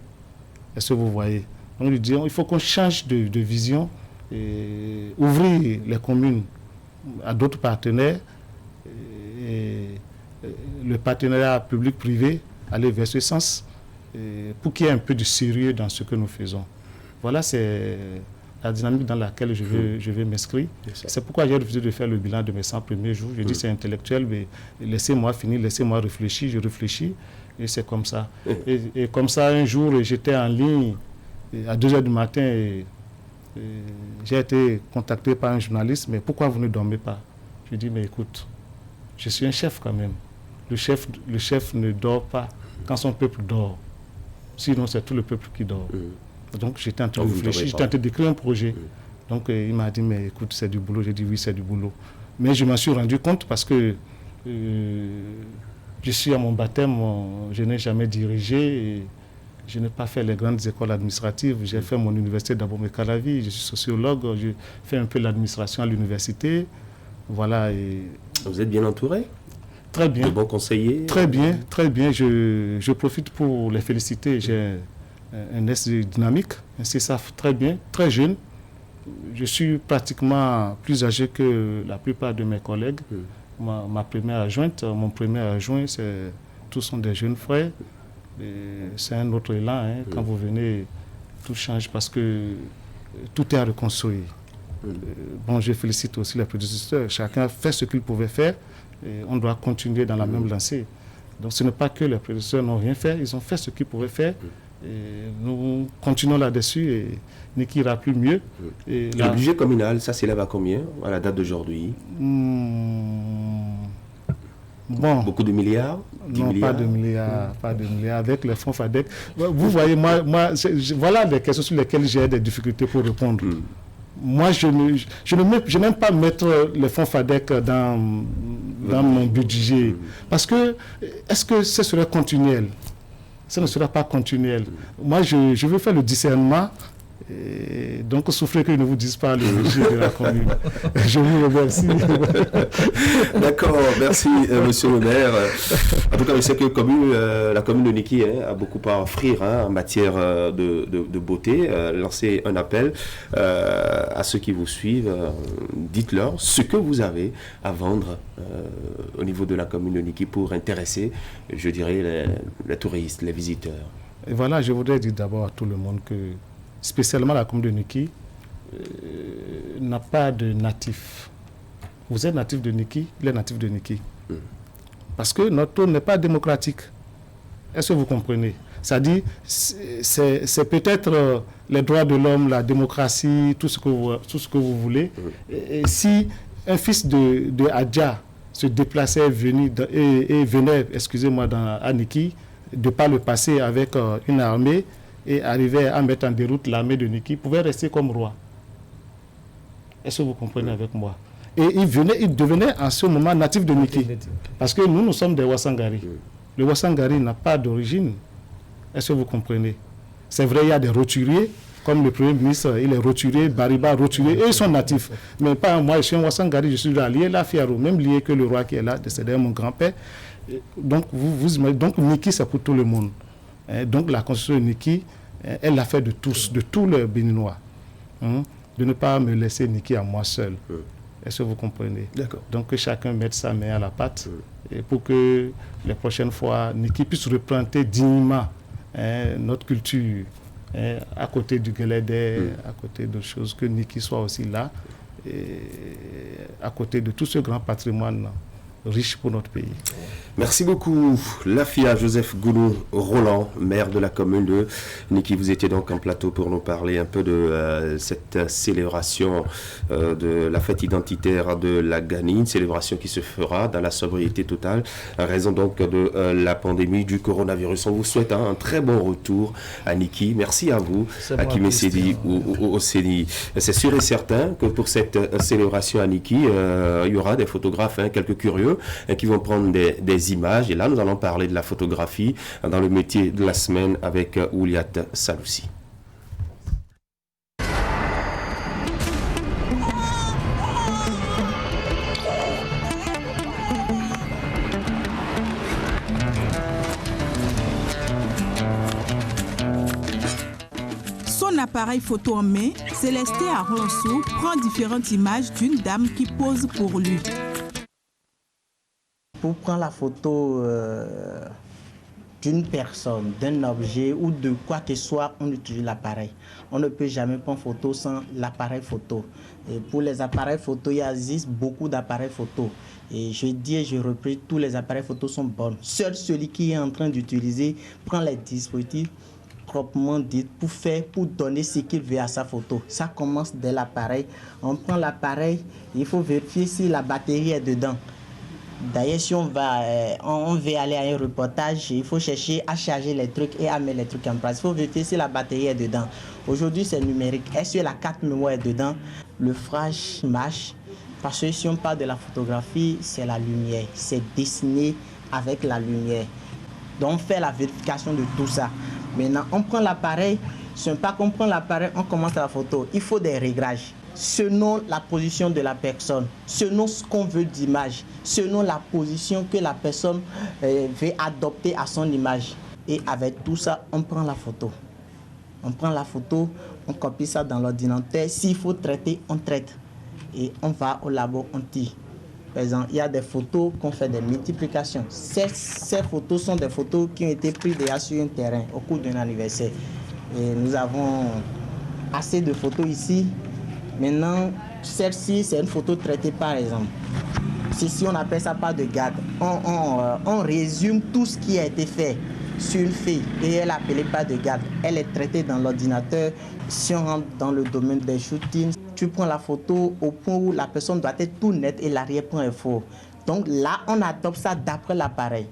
[SPEAKER 8] Est-ce que vous voyez? Donc, nous disons, il faut qu'on change de vision et ouvrir les communes à d'autres partenaires. Et le partenariat public-privé, aller vers ce sens pour qu'il y ait un peu de sérieux dans ce que nous faisons. Voilà, c'est la dynamique dans laquelle je vais m'inscrire. C'est pourquoi j'ai refusé de faire le bilan de mes 100 premiers jours. Je dis c'est intellectuel, mais laissez-moi finir, laissez-moi réfléchir. Je réfléchis et c'est comme ça. Et comme ça, un jour, j'étais en ligne à 2h du matin et j'ai été contacté par un journaliste. Mais pourquoi vous ne dormez pas? Je dis, mais écoute, je suis un chef quand même. Le chef ne dort pas quand son peuple dort. Sinon, c'est tout le peuple qui dort. Donc j'étais en train de réfléchir, j'étais en train d'écrire un projet. Donc il m'a dit, mais écoute, c'est du boulot. J'ai dit, oui, c'est du boulot. Mais je m'en suis rendu compte parce que je suis à mon baptême, je n'ai jamais dirigé. Je n'ai pas fait les grandes écoles administratives. J'ai fait mon université d'Abomey-Calavi. Je suis sociologue. J'ai fait un peu l'administration à l'université. Voilà. Et
[SPEAKER 1] vous êtes bien entouré?
[SPEAKER 8] Très bien.
[SPEAKER 1] De bons conseillers?
[SPEAKER 8] Très bien, très bien. Je profite pour les féliciter. J'ai un esprit dynamique, un CESAF très bien, très jeune. Je suis pratiquement plus âgé que la plupart de mes collègues. Ma première adjointe, mon premier adjoint, tous sont des jeunes frères. C'est un autre élan. Quand vous venez, tout change parce que tout est à reconstruire. Bon, je félicite aussi les prédécesseurs. Chacun fait ce qu'il pouvait faire et on doit continuer dans la même lancée. Donc ce n'est pas que les prédécesseurs n'ont rien fait, ils ont fait ce qu'ils pouvaient faire. Et nous continuons là-dessus et Niki ira plus mieux.
[SPEAKER 1] Et le budget communal, ça s'élève à combien à la date d'aujourd'hui?
[SPEAKER 8] Bon.
[SPEAKER 1] Beaucoup de milliards?
[SPEAKER 8] Non, pas de milliards, pas de milliards. Avec les fonds FADEC. Vous voyez, voilà des questions sur lesquelles j'ai des difficultés pour répondre. Moi, je n'aime pas mettre les fonds FADEC dans mon budget. Parce que, est-ce que ce serait continuel? Ça ne sera pas continuel. Moi, je veux faire le discernement. Et donc, souffrez que je ne vous dise pas le budget de la commune. Je vous remercie.
[SPEAKER 1] D'accord, merci, monsieur le maire. En tout cas, je sais que la commune de Niki a beaucoup à offrir en matière de beauté. Lancez un appel à ceux qui vous suivent. Dites-leur ce que vous avez à vendre au niveau de la commune de Niki pour intéresser, je dirais, les touristes, les visiteurs.
[SPEAKER 8] Et voilà, je voudrais dire d'abord à tout le monde que spécialement la commune de Niki n'a pas de natifs. Vous êtes natif de Niki, il est natif de Niki. Parce que notre tour n'est pas démocratique. Est-ce que vous comprenez? C'est-à-dire, c'est peut-être les droits de l'homme, la démocratie, tout ce que vous voulez. Et si un fils de Adja se déplaçait et venait, excusez-moi, à Niki, de par le passé avec une armée, et arrivait à mettre en déroute l'armée de Niki, pouvait rester comme roi. Est-ce que vous comprenez avec moi? Et il devenait en ce moment natif de Niki. Parce que nous sommes des Wassangari. Le Wassangari n'a pas d'origine. Est-ce que vous comprenez? C'est vrai, il y a des roturiers, comme le Premier ministre, il est roturier, Bariba roturier, et ils sont natifs. Mais pas moi, je suis un Wassangari, je suis lié là, Fiaro, même lié que le roi qui est là, décédé mon grand-père. Donc, donc Niki, c'est pour tout le monde. Donc la constitution de Niki, elle l'a fait de tous les Béninois. De ne pas me laisser Niki à moi seul. Est-ce que vous comprenez? D'accord. Donc que chacun mette sa main à la pâte et pour que les prochaines fois, Niki puisse représenter dignement notre culture à côté du Guélédé, à côté de choses, que Niki soit aussi là, et à côté de tout ce grand patrimoine riche pour notre pays.
[SPEAKER 1] Merci beaucoup, Lafia Joseph Goulou Roland, maire de la commune de Niki. Vous étiez donc en plateau pour nous parler un peu de cette célébration de la fête identitaire de la Gani, une célébration qui se fera dans la sobriété totale, à raison donc de la pandémie du coronavirus. On vous souhaite un très bon retour à Niki. Merci à vous, Hakim Essedi ou Osséni. C'est sûr et certain que pour cette célébration à Niki, il y aura des photographes, quelques curieux, qui vont prendre des images. Et là, nous allons parler de la photographie dans le métier de la semaine avec Ouliat Saloussi.
[SPEAKER 6] Son appareil photo en main, Célestin Aronso prend différentes images d'une dame qui pose pour lui.
[SPEAKER 9] Pour prendre la photo d'une personne, d'un objet ou de quoi que ce soit, on utilise l'appareil. On ne peut jamais prendre photo sans l'appareil photo. Et pour les appareils photo, il existe beaucoup d'appareils photo. Et je dis et je reprends, tous les appareils photo sont bons. Seul celui qui est en train d'utiliser prend les dispositifs proprement dit pour donner ce qu'il veut à sa photo. Ça commence dès l'appareil. On prend l'appareil, il faut vérifier si la batterie est dedans. D'ailleurs, si on veut aller à un reportage, il faut chercher à charger les trucs et à mettre les trucs en place. Il faut vérifier si la batterie est dedans. Aujourd'hui, c'est numérique. Est-ce que la carte mémoire est dedans? Le flash marche. Parce que si on parle de la photographie, c'est la lumière. C'est dessiné avec la lumière. Donc, on fait la vérification de tout ça. Maintenant, on prend l'appareil. Ce n'est pas qu'on prend l'appareil, on commence la photo. Il faut des réglages. Selon la position de la personne, selon ce qu'on veut d'image, selon la position que la personne veut adopter à son image. Et avec tout ça, on prend la photo. On prend la photo, on copie ça dans l'ordinateur. S'il faut traiter, on traite. Et on va au labo, on tire. Par exemple, il y a des photos qu'on fait des multiplications. Ces photos sont des photos qui ont été prises déjà sur un terrain au cours d'un anniversaire. Et nous avons assez de photos ici. Maintenant, celle-ci, c'est une photo traitée par exemple. Si on appelle ça pas de garde, on résume tout ce qui a été fait sur une fille et elle est appelée pas de garde. Elle est traitée dans l'ordinateur. Si on rentre dans le domaine des shootings, tu prends la photo au point où la personne doit être tout nette et l'arrière-plan est faux. Donc là, on adopte ça d'après l'appareil.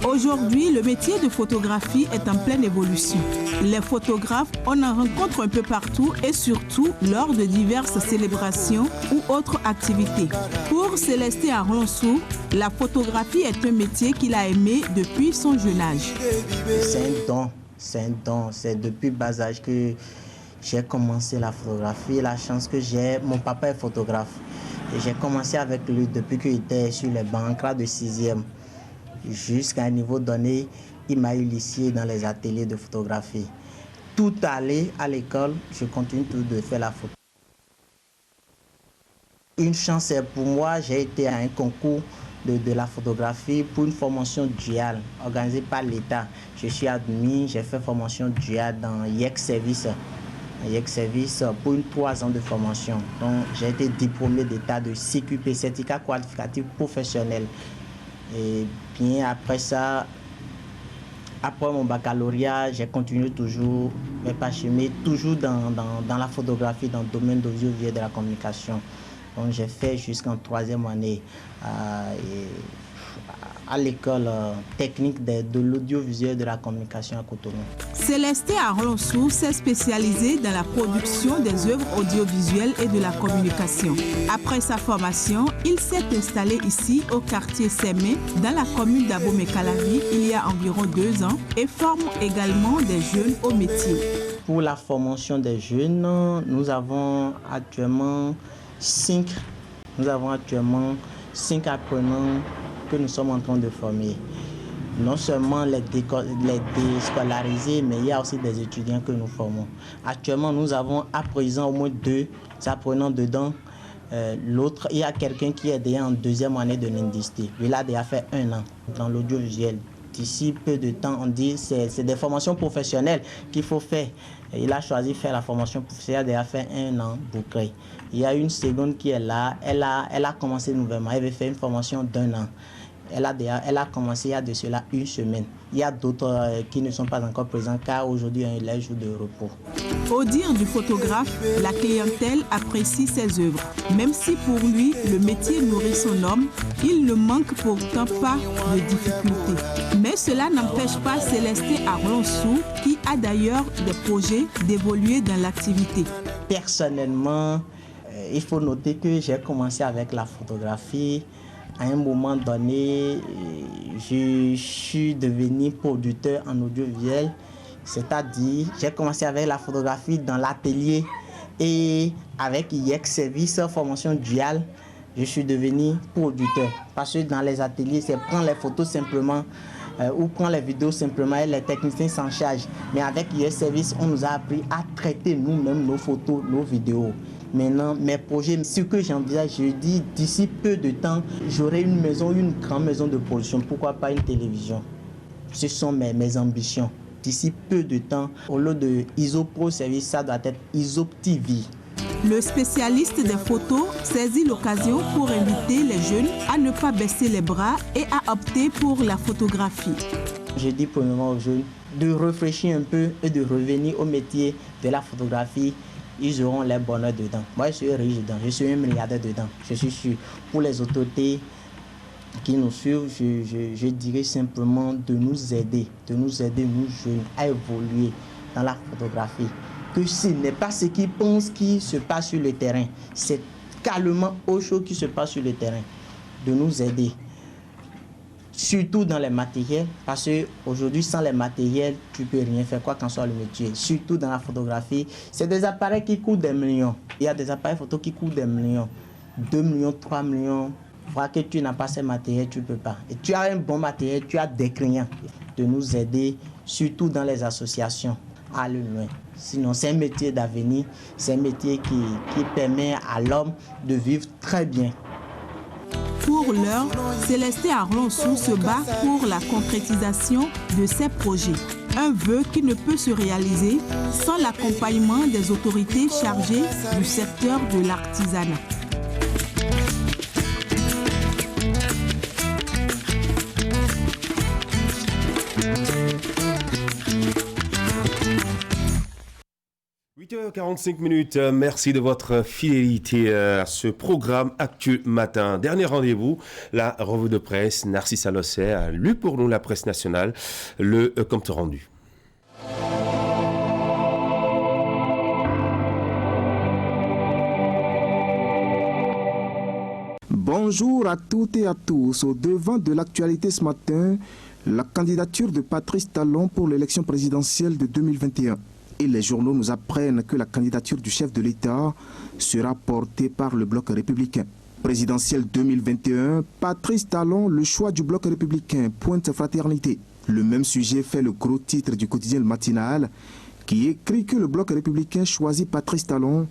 [SPEAKER 6] Aujourd'hui, le métier de photographie est en pleine évolution. Les photographes, on en rencontre un peu partout et surtout lors de diverses célébrations ou autres activités. Pour Célestin Arlonsou, la photographie est un métier qu'il a aimé depuis son jeune âge.
[SPEAKER 9] C'est un don. C'est depuis bas âge que j'ai commencé la photographie. La chance que j'ai, mon papa est photographe. Et j'ai commencé avec lui depuis qu'il était sur les bancs en classe de 6e. Jusqu'à un niveau donné, il m'a initié dans les ateliers de photographie. Tout allé à l'école, je continue tout de faire la photo. Une chance pour moi, j'ai été à un concours de la photographie pour une formation duale organisée par l'État. Je suis admis, j'ai fait formation duale dans YEC Service. Pour 3 ans de formation. Donc, j'ai été diplômé d'État de CQP, certificat qualificatif professionnel. Et bien après ça, après mon baccalauréat, j'ai continué toujours mes parchemins, toujours dans la photographie, dans le domaine de l'audiovisuel et de la communication. Donc, j'ai fait jusqu'en 3e année à l'école technique de l'audiovisuel et de la communication à Cotonou.
[SPEAKER 6] Célestin Arlonsou s'est spécialisé dans la production des œuvres audiovisuelles et de la communication. Après sa formation, il s'est installé ici au quartier Sémé, dans la commune d'Abomey-Calavi, il y a environ 2 ans et forme également des jeunes au métier.
[SPEAKER 9] Pour la formation des jeunes, nous avons actuellement 5 apprenants que nous sommes en train de former. Non seulement les déscolarisés, mais il y a aussi des étudiants que nous formons. Actuellement, nous avons à présent au moins 2 apprenants dedans. L'autre, il y a quelqu'un qui est déjà en 2e année de l'industrie. Il a déjà fait 1 an dans l'audiovisuel. D'ici peu de temps, on dit que c'est des formations professionnelles qu'il faut faire. Il a choisi de faire la formation professionnelle, il a déjà fait 1 an bouclé. Il y a une seconde qui est là, elle a commencé nouvellement, elle veut faire une formation d'1 an. Elle a commencé il y a de cela 1 semaine. Il y a d'autres qui ne sont pas encore présents car aujourd'hui il est jour de repos.
[SPEAKER 6] Au dire du photographe, la clientèle apprécie ses œuvres. Même si pour lui, le métier nourrit son homme, il ne manque pourtant pas de difficultés. Mais cela n'empêche pas Célestin Arlonsou, qui a d'ailleurs des projets, d'évoluer dans l'activité.
[SPEAKER 9] Personnellement, il faut noter que j'ai commencé avec la photographie. À un moment donné, je suis devenu producteur en audiovisuel, c'est-à-dire j'ai commencé avec la photographie dans l'atelier et avec YEC Service, formation duale, je suis devenu producteur. Parce que dans les ateliers, c'est prendre les photos simplement ou prendre les vidéos simplement et les techniciens s'en chargent. Mais avec YEC Service, on nous a appris à traiter nous-mêmes nos photos, nos vidéos. Maintenant, mes projets, ce que j'envisage, je dis d'ici peu de temps, j'aurai une maison, une grande maison de production. Pourquoi pas une télévision? Ce sont mes ambitions. D'ici peu de temps, au lieu de ISOPro Service, ça doit être ISOP TV.
[SPEAKER 6] Le spécialiste des photos saisit l'occasion pour inviter les jeunes à ne pas baisser les bras et à opter pour la photographie.
[SPEAKER 9] Je dis premièrement aux jeunes de réfléchir un peu et de revenir au métier de la photographie. Ils auront leur bonheur dedans. Moi, je suis riche dedans. Je suis un milliardaire dedans. Je suis sûr. Pour les autorités qui nous suivent, je dirais simplement de nous aider, nous jeunes, à évoluer dans la photographie. Que ce n'est pas ce qu'ils pensent qui se passe sur le terrain. C'est calmement autre chose qui se passe sur le terrain. De nous aider. surtout dans les matériels, parce qu'aujourd'hui, sans les matériels, tu ne peux rien faire, quoi qu'en soit le métier. Surtout dans la photographie, c'est des appareils qui coûtent des millions. Il y a des appareils photo qui coûtent des millions, 2 millions, 3 millions. Voir que tu n'as pas ces matériels, tu ne peux pas. Et tu as un bon matériel, tu as des clients de nous aider, surtout dans les associations, à aller loin. Sinon, c'est un métier d'avenir, c'est un métier qui permet à l'homme de vivre très bien.
[SPEAKER 6] Pour l'heure, Célestin Arlonsou se bat pour la concrétisation de ses projets. Un vœu qui ne peut se réaliser sans l'accompagnement des autorités chargées du secteur de l'artisanat.
[SPEAKER 1] – 45 merci de votre fidélité à ce programme Actu Matin. Dernier rendez-vous, la revue de presse. Narcisse Alosset a lu pour nous la presse nationale, le compte rendu.
[SPEAKER 10] Bonjour à toutes et à tous. Au devant de l'actualité ce matin, la candidature de Patrice Talon pour l'élection présidentielle de 2021. Et les journaux nous apprennent que la candidature du chef de l'État sera portée par le bloc républicain. Présidentielle 2021, Patrice Talon, le choix du bloc républicain, pointe fraternité. Le même sujet fait le gros titre du quotidien Le Matinal, qui écrit que le bloc républicain choisit Patrice Talon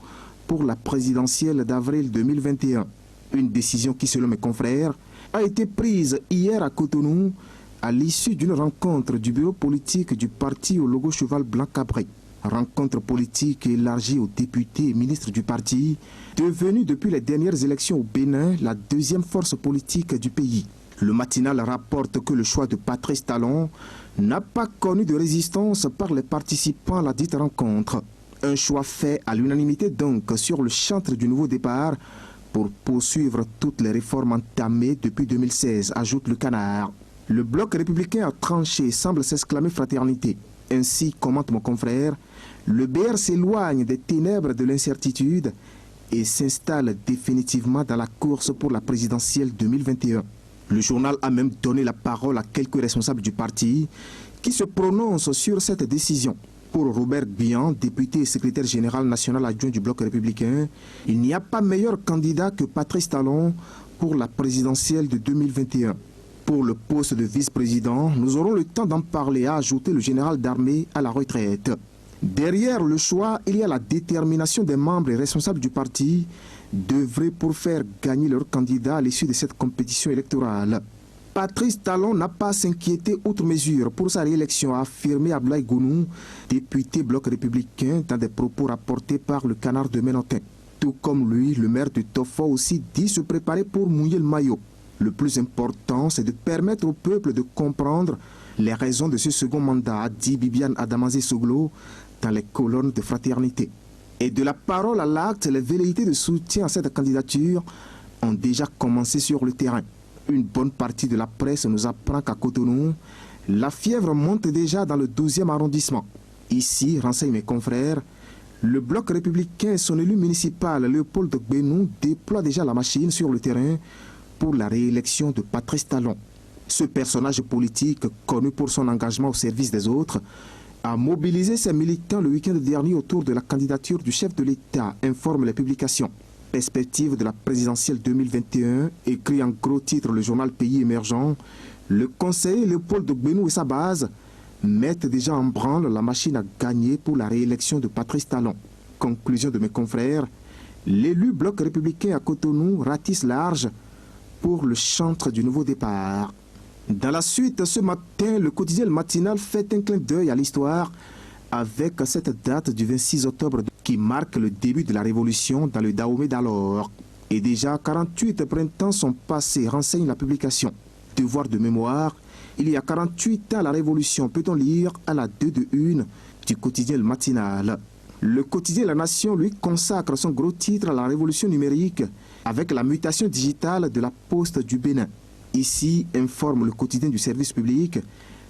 [SPEAKER 10] pour la présidentielle d'avril 2021. Une décision qui, selon mes confrères, a été prise hier à Cotonou à l'issue d'une rencontre du bureau politique du parti au logo cheval blanc cabré. Rencontre politique élargie aux députés et ministres du parti, devenu depuis les dernières élections au Bénin la deuxième force politique du pays. Le Matinal rapporte que le choix de Patrice Talon n'a pas connu de résistance par les participants à la dite rencontre. Un choix fait à l'unanimité donc sur le chantre du nouveau départ pour poursuivre toutes les réformes entamées depuis 2016, ajoute le Canard. Le bloc républicain a tranché et semble s'exclamer fraternité. Ainsi, commente mon confrère, le BR s'éloigne des ténèbres de l'incertitude et s'installe définitivement dans la course pour la présidentielle 2021. Le journal a même donné la parole à quelques responsables du parti qui se prononcent sur cette décision. Pour Robert Guian, député et secrétaire général national adjoint du bloc républicain, il n'y a pas meilleur candidat que Patrice Talon pour la présidentielle de 2021. Pour le poste de vice-président, nous aurons le temps d'en parler, a ajouté le général d'armée à la retraite. Derrière le choix, il y a la détermination des membres et responsables du parti d'œuvrer pour faire gagner leur candidat à l'issue de cette compétition électorale. Patrice Talon n'a pas à s'inquiéter outre mesure pour sa réélection, a affirmé Ablaye Gounou, député bloc républicain, dans des propos rapportés par le Canard de Ménotin. Tout comme lui, le maire de Tofa aussi dit se préparer pour mouiller le maillot. Le plus important, c'est de permettre au peuple de comprendre les raisons de ce second mandat, a dit Bibiane Adamazé-Soglo dans les colonnes de fraternité. Et de la parole à l'acte, les velléités de soutien à cette candidature ont déjà commencé sur le terrain. Une bonne partie de la presse nous apprend qu'à Cotonou, la fièvre monte déjà dans le 12e arrondissement. Ici, renseignent mes confrères, le bloc républicain et son élu municipal, Léopold Gbénou, déploient déjà la machine sur le terrain pour la réélection de Patrice Talon. Ce personnage politique, connu pour son engagement au service des autres, a mobilisé ses militants le week-end dernier autour de la candidature du chef de l'État, informe les publications. Perspective de la présidentielle 2021, écrit en gros titre le journal Pays Émergent, le conseiller Léopold Gbénou et sa base mettent déjà en branle la machine à gagner pour la réélection de Patrice Talon. Conclusion de mes confrères, l'élu bloc républicain à Cotonou ratisse large pour le chantre du nouveau départ. Dans la suite, ce matin, le quotidien Le Matinal fait un clin d'œil à l'histoire avec cette date du 26 octobre qui marque le début de la révolution dans le Dahomey d'alors. Et déjà 48 printemps sont passés, renseigne la publication. Devoir de mémoire, il y a 48 ans la révolution, peut-on lire à la 2 de 1 du quotidien Le Matinal. Le quotidien La Nation, lui, consacre son gros titre à la révolution numérique avec la mutation digitale de la Poste du Bénin. Ici, informe le quotidien du service public,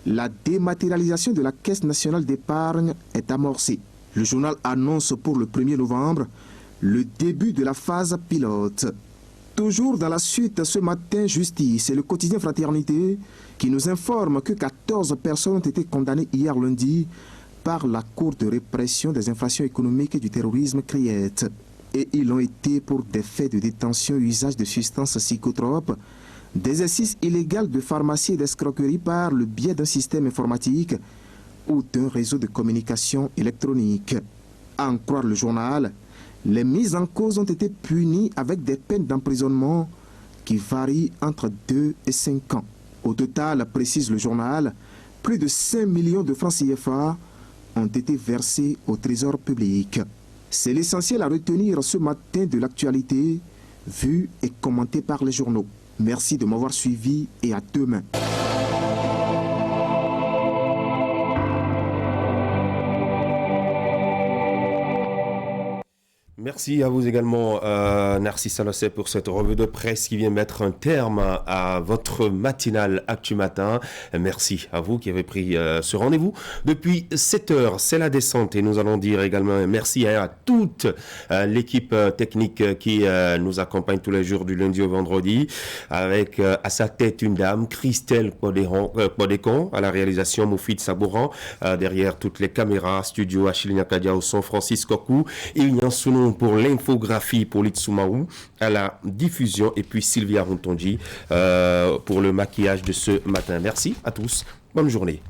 [SPEAKER 10] la dématérialisation de la Caisse nationale d'épargne est amorcée. Le journal annonce pour le 1er novembre le début de la phase pilote. Toujours dans la suite, ce matin, Justice et le quotidien Fraternité qui nous informe que 14 personnes ont été condamnées hier lundi par la Cour de répression des infractions économiques et du terrorisme CRIET. Et ils l'ont été pour des faits de détention et usage de substances psychotropes, d'exercice illégal de pharmacie et d'escroquerie par le biais d'un système informatique ou d'un réseau de communication électronique. À en croire le journal, les mises en cause ont été punies avec des peines d'emprisonnement qui varient entre 2 et 5 ans. Au total, précise le journal, plus de 5 millions de francs CFA ont été versés au trésor public. C'est l'essentiel à retenir ce matin de l'actualité, vu et commenté par les journaux. Merci de m'avoir suivi et à demain.
[SPEAKER 1] Merci à vous également, Narcisse Alassé, pour cette revue de presse qui vient mettre un terme à votre matinale Actu Matin. Merci à vous qui avez pris ce rendez-vous. Depuis 7 heures, c'est la descente et nous allons dire également merci à toute l'équipe technique qui nous accompagne tous les jours du lundi au vendredi, avec à sa tête une dame, Christelle Podécon, à la réalisation Moufid Sabouran, derrière toutes les caméras, studio Achille Nyakadia au son, Francis Kokou, et Ignan Sounou pour l'infographie pour Litsumaou, à la diffusion, et puis Sylvia Rontonji pour le maquillage de ce matin. Merci à tous, bonne journée.